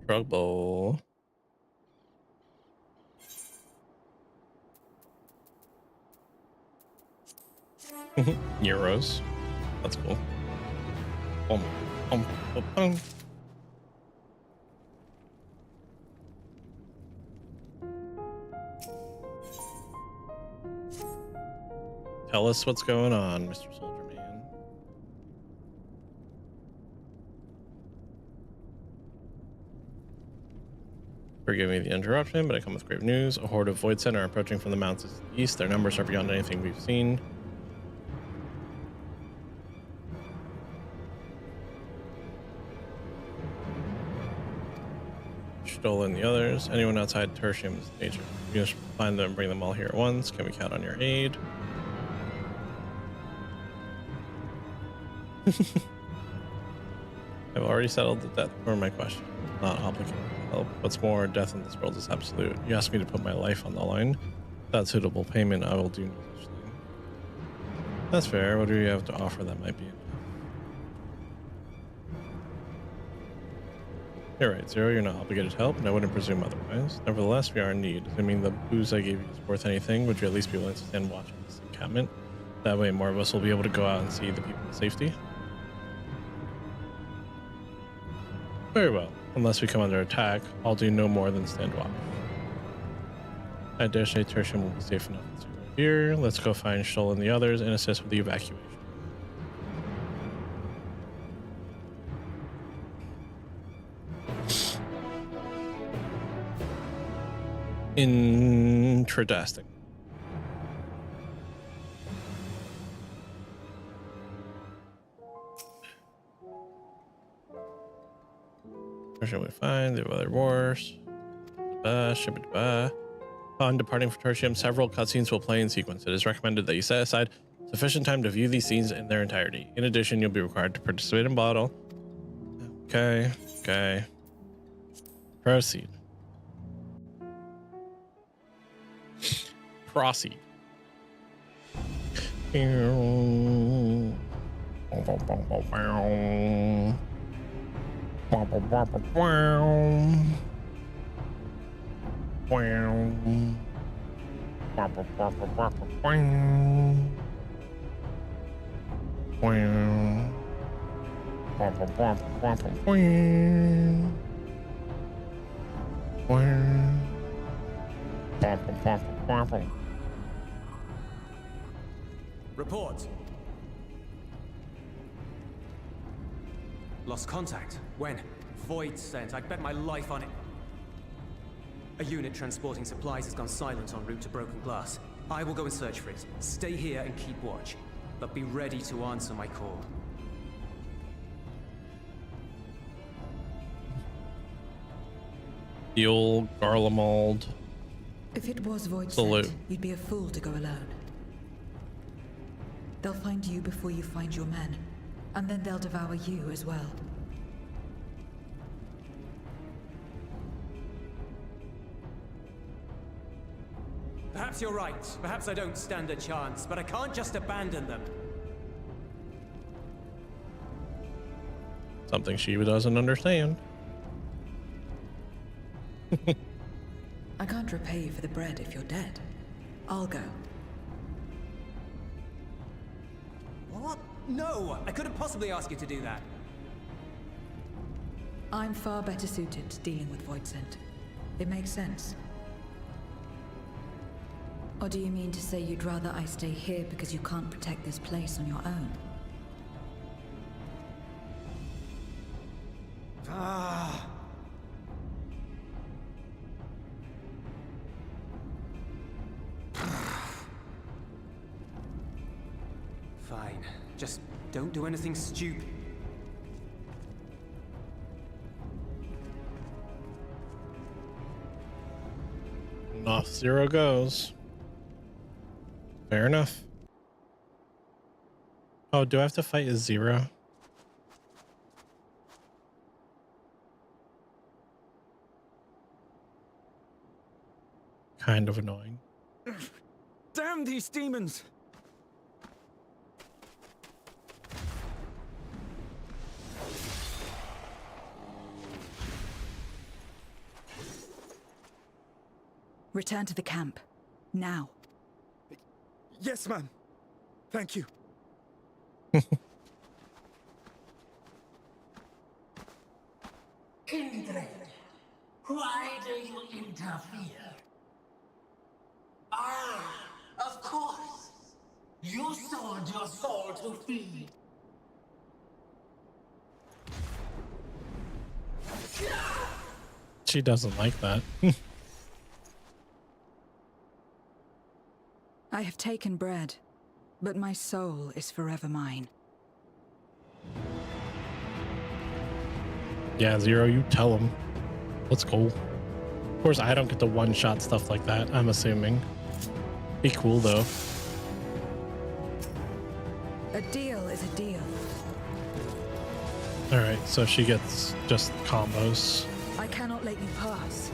Trouble. Euros. That's cool. Boom, boom, boom, boom. Tell us what's going on, Mr. Soldier Man. Forgive me the interruption, but I come with grave news. A horde of Void Center are approaching from the mountains to the east. Their numbers are beyond anything we've seen. Stolen the others. Anyone outside Tertium is danger. You just find them and bring them all here at once. Can we count on your aid? I've already settled the death for my question. Not obligated to help. What's more, death in this world is absolute. You asked me to put my life on the line. Without suitable payment, I will do no such thing. That's fair. What do you have to offer that might be enough? You're right, Zero. You're not obligated to help, and I wouldn't presume otherwise. Nevertheless, we are in need. Assuming the booze I gave you is worth anything, would you at least be willing to stand watch on this encampment? That way, more of us will be able to go out and see the people in safety. Very well. Unless we come under attack, I'll do no more than stand watch. I dare say Tertium will be safe enough with Zero here. Let's go find Stoll and the others and assist with the evacuation. Interesting. Pushing we find the other wars. Upon departing from Tertium, several cutscenes will play in sequence. It is recommended that you set aside sufficient time to view these scenes in their entirety. In addition, you'll be required to participate in battle. Okay. Proceed. Proceed. Report. Lost contact. When? Void sent. I'd bet my life on it. A unit transporting supplies has gone silent en route to Broken Glass. I will go and search for it. Stay here and keep watch. But be ready to answer my call. The old Garlemald. If it was void Salute. sent, you'd be a fool to go alone. They'll find you before you find your men, and then they'll devour you as well. Perhaps you're right. Perhaps I don't stand a chance, but I can't just abandon them. Something she doesn't understand. I can't repay you for the bread if you're dead. I'll go. What? No! I couldn't possibly ask you to do that. I'm far better suited to dealing with Voidsent. It makes sense. Or do you mean to say you'd rather I stay here because you can't protect this place on your own? Ah. Fine. Just don't do anything stupid. Off Zero goes. Fair enough. Oh, do I have to fight a Zero? Kind of annoying. Damn these demons! Return to the camp. Now. Yes, ma'am. Thank you. Kindred, why do you interfere? Ah, of course. You sold your soul to feed. She doesn't like that. I have taken bread, but my soul is forever mine. Yeah, Zero, you tell him. Let's go. Of course, I don't get to one-shot stuff like that, I'm assuming. Be cool, though. A deal is a deal. Alright, so she gets just combos. I cannot let you pass.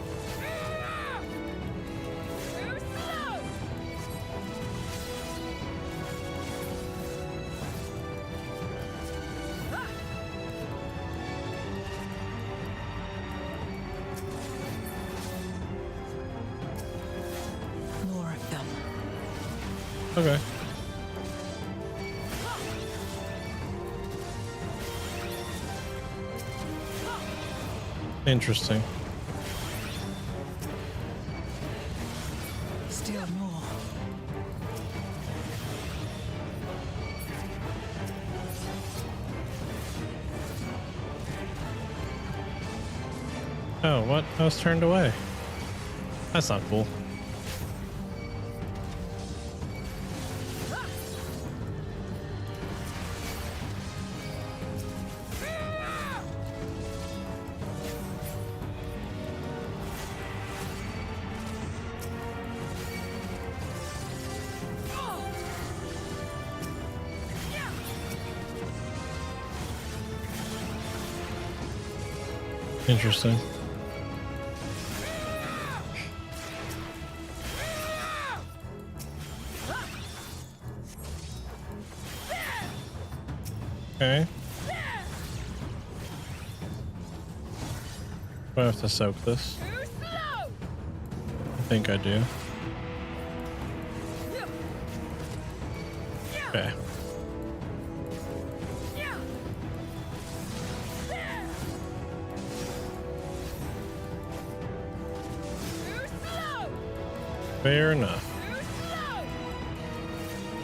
More of them. Okay. Interesting. Still more. Oh, what? I was turned away. That's not cool. Interesting. Okay. Do I have to soak this? I think I do. Okay. Fair enough.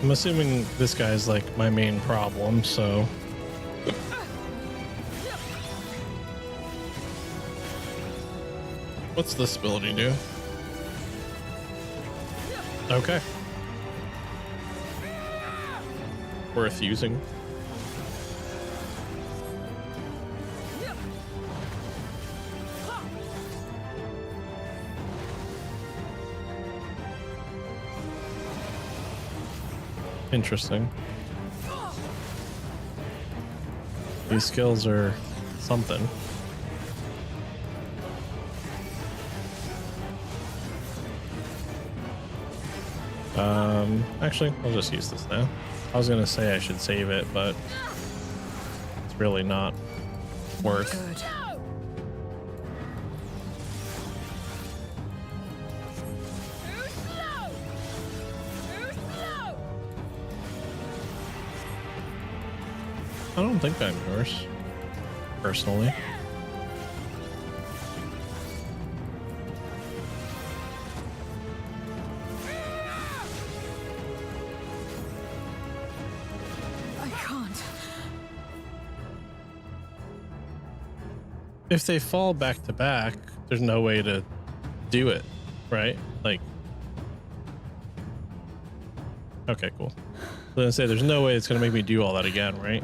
I'm assuming this guy's like my main problem, so. What's this ability do? Okay. Worth using. Interesting. These skills are something. Actually, I'll just use this now. I was gonna say I should save it, but it's really not worth. Good. I don't think I'm yours, personally. I can't. If they fall back to back, there's no way to do it, right? Like, okay, cool. I was gonna say there's no way it's gonna make me do all that again, right?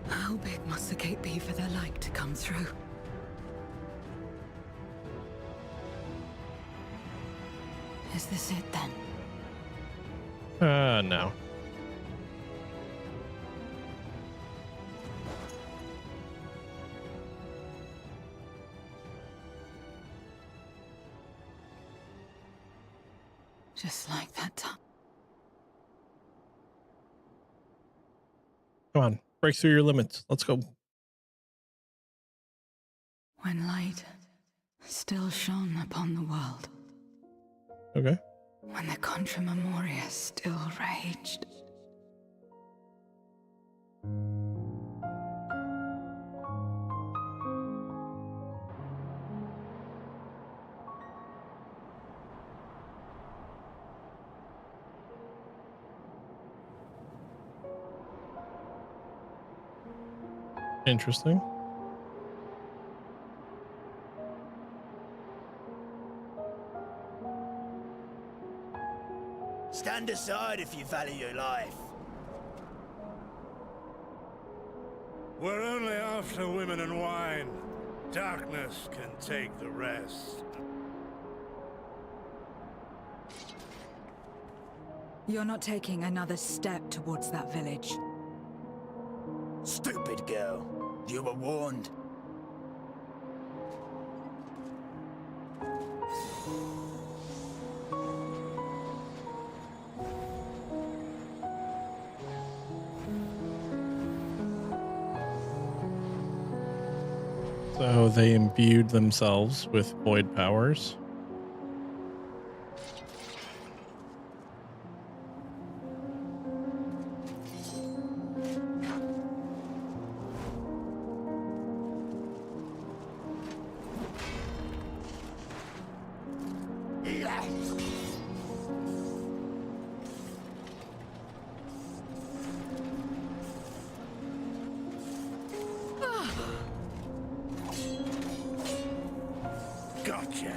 How big must the gate be for their light to come through? Is this it then? No. Just like that time. Come on, break through your limits. Let's go. When light still shone upon the world. Okay. When the Contra Memoria still raged. Interesting. Stand aside if you value your life. We're only after women and wine. Darkness can take the rest. You're not taking another step towards that village. Stupid girl. You were warned. So they imbued themselves with void powers. Gotcha.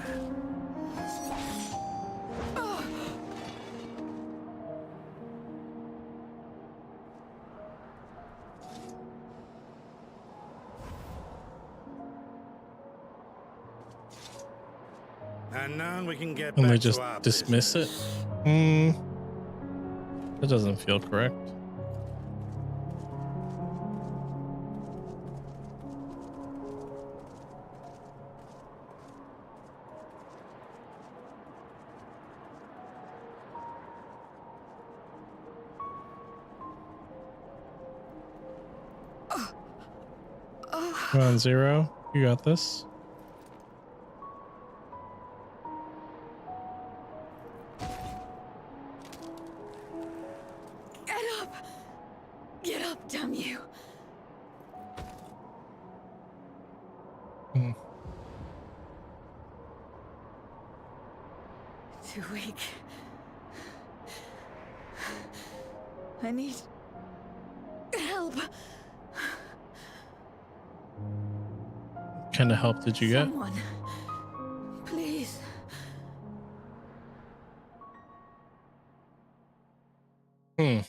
And now we can get And back they just to our dismiss it? business. That doesn't feel correct. Come on, Zero. You got this. Get up! Get up, damn you! Too weak. I need help. What kind of help did you get? Someone, please. The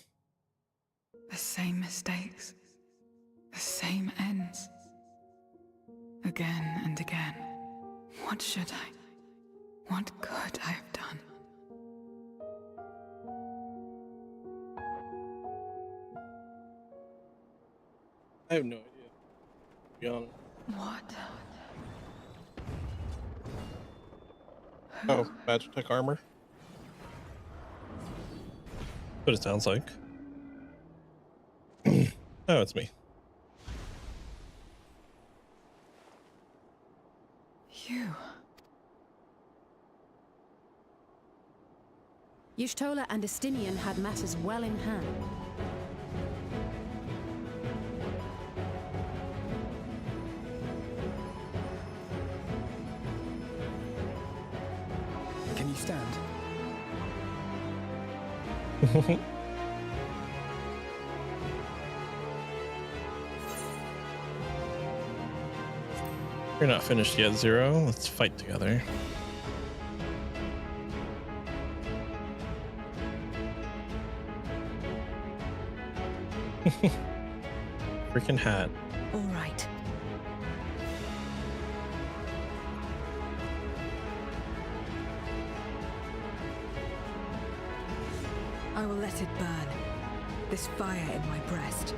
same mistakes, the same ends. Again and again. What should I? What could I have done? I have no idea, to be honest. What? Oh, Magitech armor. What it sounds like. Oh, it's me. You. Y'shtola and Estinian had matters well in hand. Can you stand? You're not finished yet, Zero. Let's fight together. Freaking hat. All right. I will let it burn. This fire in my breast.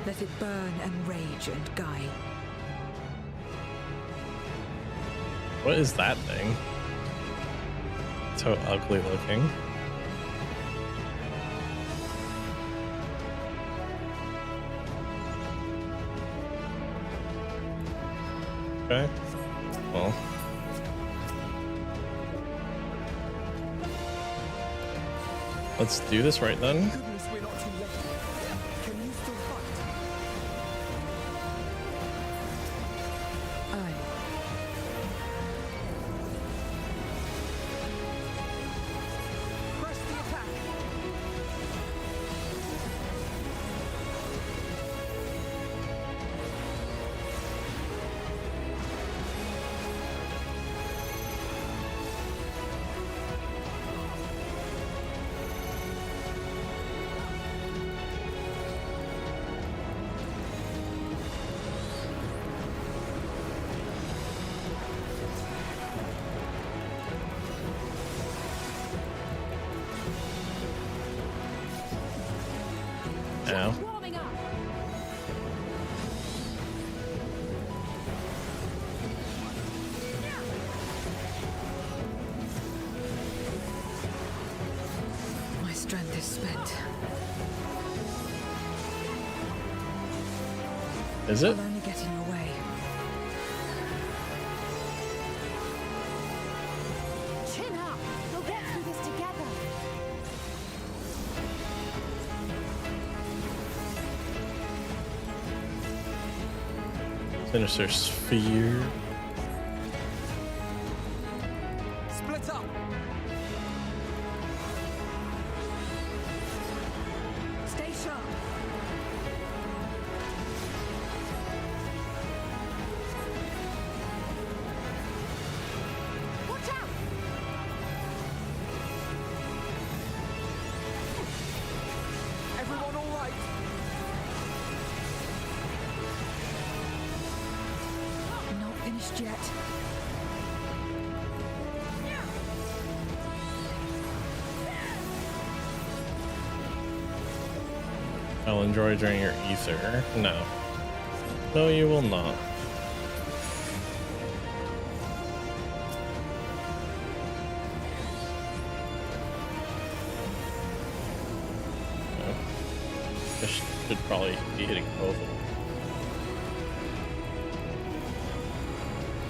Let it burn and rage and guide. What is that thing? So ugly looking. Okay. Well. Let's do this right then. Goodness, we're not too late. Can you still fight? Aye. Press the attack. Ow. Warming up. My strength is spent. Is it? I'll only get in your way. Chin up. We'll get through this together. Sinister Sphere. Split up. Stay sharp. Watch out. Everyone all right? Not finished yet. I'll enjoy during your ether. No. No, you will not. No. I should probably be hitting both of them.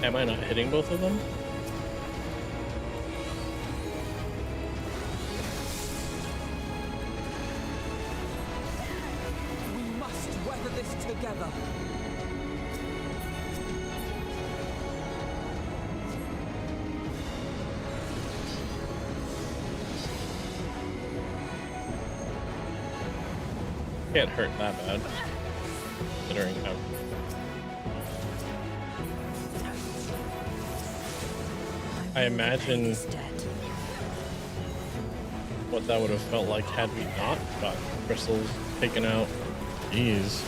Am I not hitting both of them? We must weather this together. Can't hurt that bad, considering how. I imagine what that would have felt like had we not got crystals taken out. Jeez.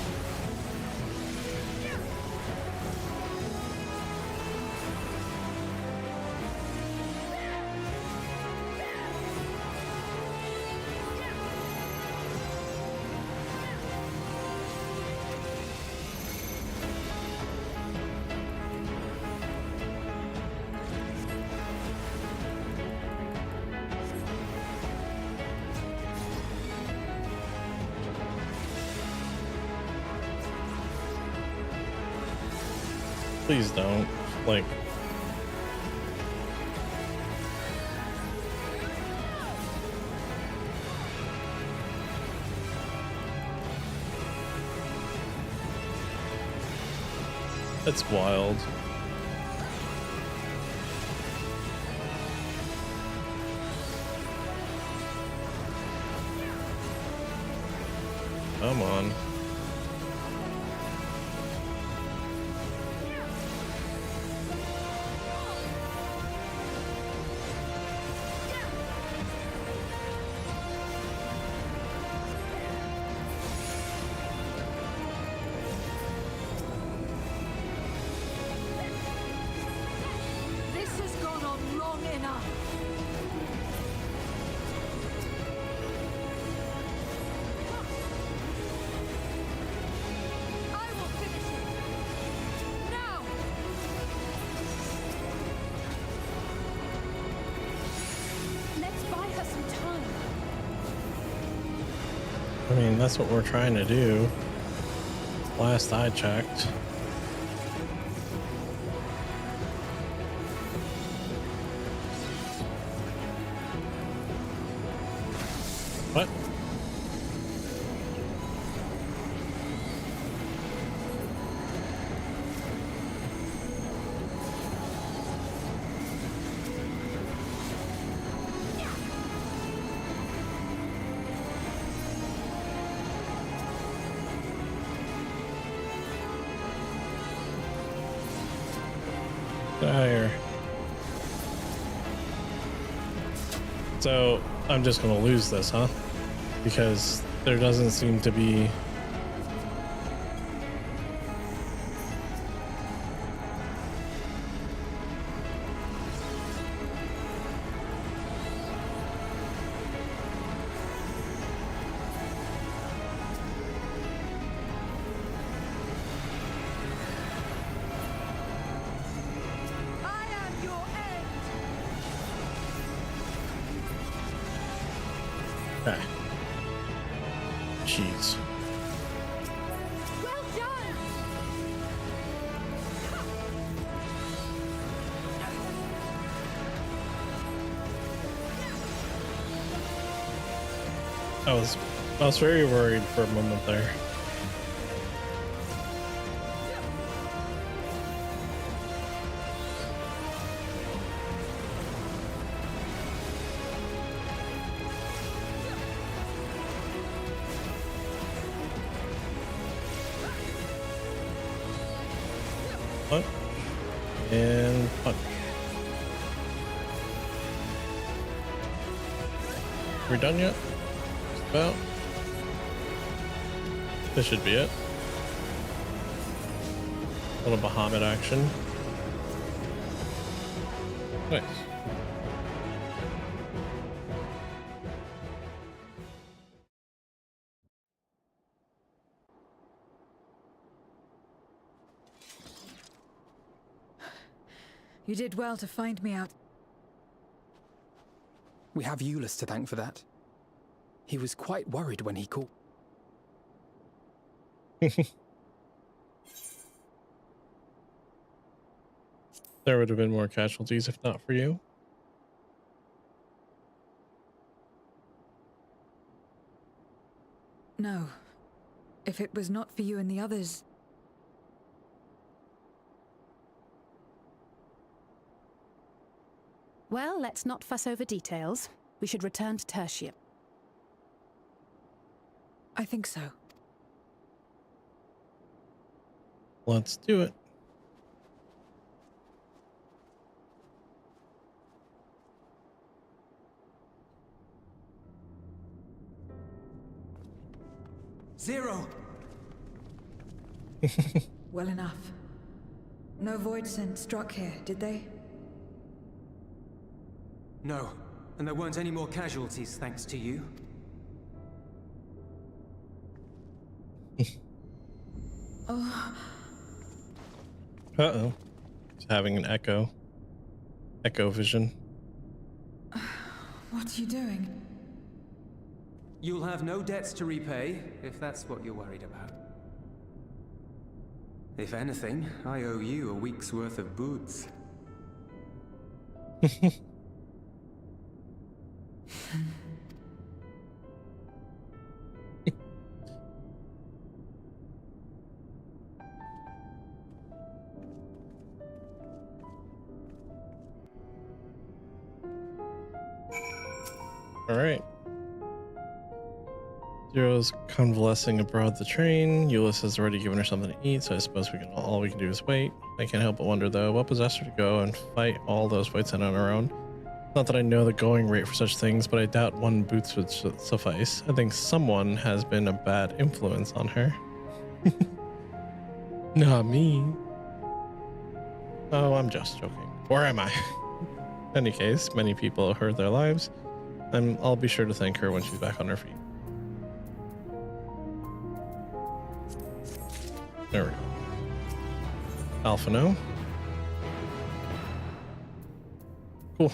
Please don't. Like, that's wild. Come on. I mean, that's what we're trying to do. Last I checked. What? There. So I'm just gonna lose this, huh? Because there doesn't seem to be Jeez. Well done. I was very worried for a moment there. Punch and punch. We're done yet? Just about. This should be it. A little Bahamut action. Nice. You did well to find me out. We have Euless to thank for that. He was quite worried when he called. There would have been more casualties if not for you. No. If it was not for you and the others... Well, let's not fuss over details. We should return to Tertium. I think so. Let's do it. Zero! Well enough. No void scent struck here, did they? No, and there weren't any more casualties thanks to you. Oh. Uh-oh. He's having an echo vision. What are you doing? You'll have no debts to repay, if that's what you're worried about. If anything, I owe you a week's worth of boots. All right. Zero's convalescing aboard the train. Euless has already given her something to eat, so I suppose all we can do is wait. I can't help but wonder, though, what possessed her to go and fight all those fights on her own? Not that I know the going rate for such things, but I doubt one boots would suffice. I think someone has been a bad influence on her. Not me. Oh, I'm just joking. Where am I? In any case, many people heard their lives. I'll be sure to thank her when she's back on her feet. There we go. Alphino. Cool.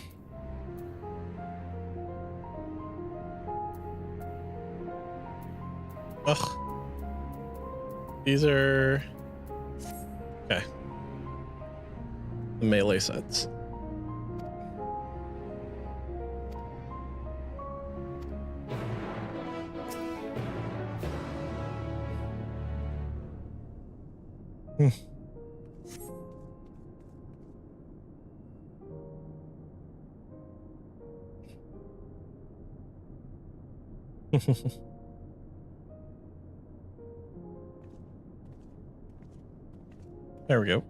Ugh. These are... Okay. The melee sets. There we go.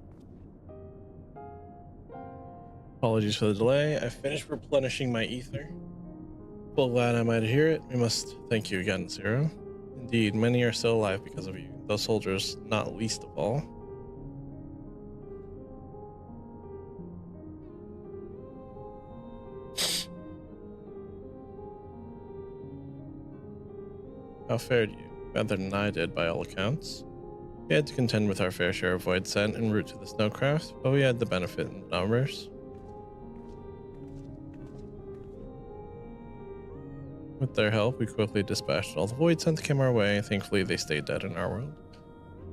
Apologies for the delay. I finished replenishing my ether. Well, glad I might hear it. We must thank you again, Zero. Indeed, many are still alive because of you. Those soldiers, not least of all. How fared you? Better than I did, by all accounts. We had to contend with our fair share of void scent en route to the snowcraft, but we had the benefit in numbers. With their help, we quickly dispatched all the void scent that came our way. Thankfully, they stayed dead in our world.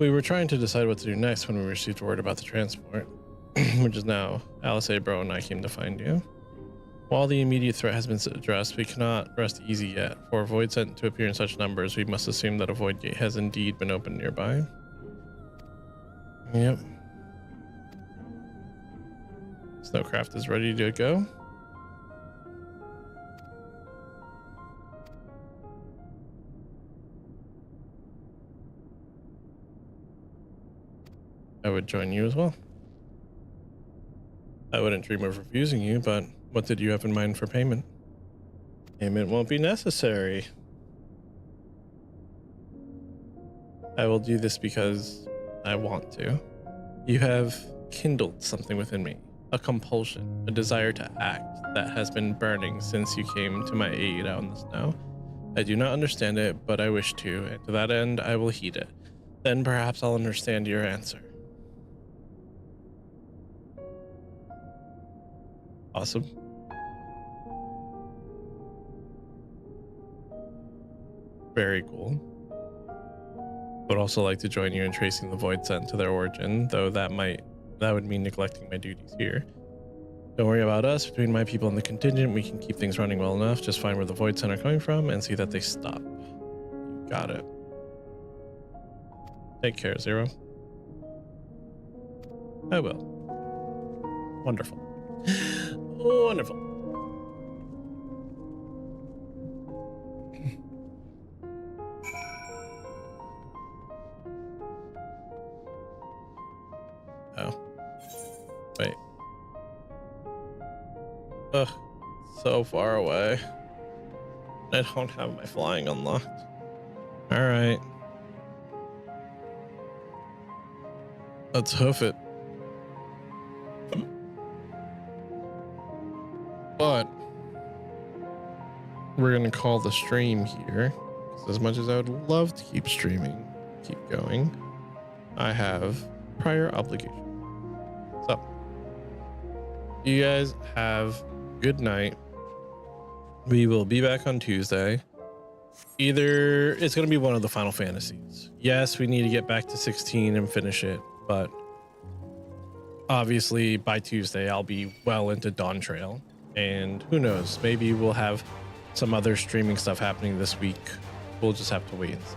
We were trying to decide what to do next when we received word about the transport, which is now Alice, Bro, and I came to find you. While the immediate threat has been addressed, we cannot rest easy yet. For a void scent to appear in such numbers, we must assume that a void gate has indeed been opened nearby. Yep. Snowcraft is ready to go. I would join you as well. I wouldn't dream of refusing you, but what did you have in mind for payment? Payment won't be necessary. I will do this because I want to. You have kindled something within me, a compulsion, a desire to act that has been burning since you came to my aid out in the snow. I do not understand it, but I wish to, and to that end, I will heed it. Then perhaps I'll understand your answer. Awesome. Very cool. Would also like to join you in tracing the Void Scent to their origin, though that would mean neglecting my duties here. Don't worry about us. Between my people and the contingent, we can keep things running well enough. Just find where the Void Scent are coming from and see that they stop. You got it. Take care, Zero. I will. Wonderful. Wonderful. Oh. Wait. Ugh. So far away. I don't have my flying unlocked. Alright. Let's hoof it. But we're gonna call the stream here, because as much as I would love to keep streaming, keep going, I have prior obligation. So you guys have good night. We will be back on Tuesday. Either it's going to be one of the Final Fantasies. Yes, we need to get back to 16 and finish it, but obviously by Tuesday I'll be well into Dawn Trail, and who knows, maybe we'll have some other streaming stuff happening this week. We'll just have to wait and see.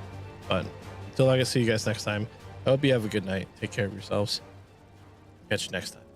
But until I can see you guys next time, I hope you have a good night. Take care of yourselves. Catch you next time.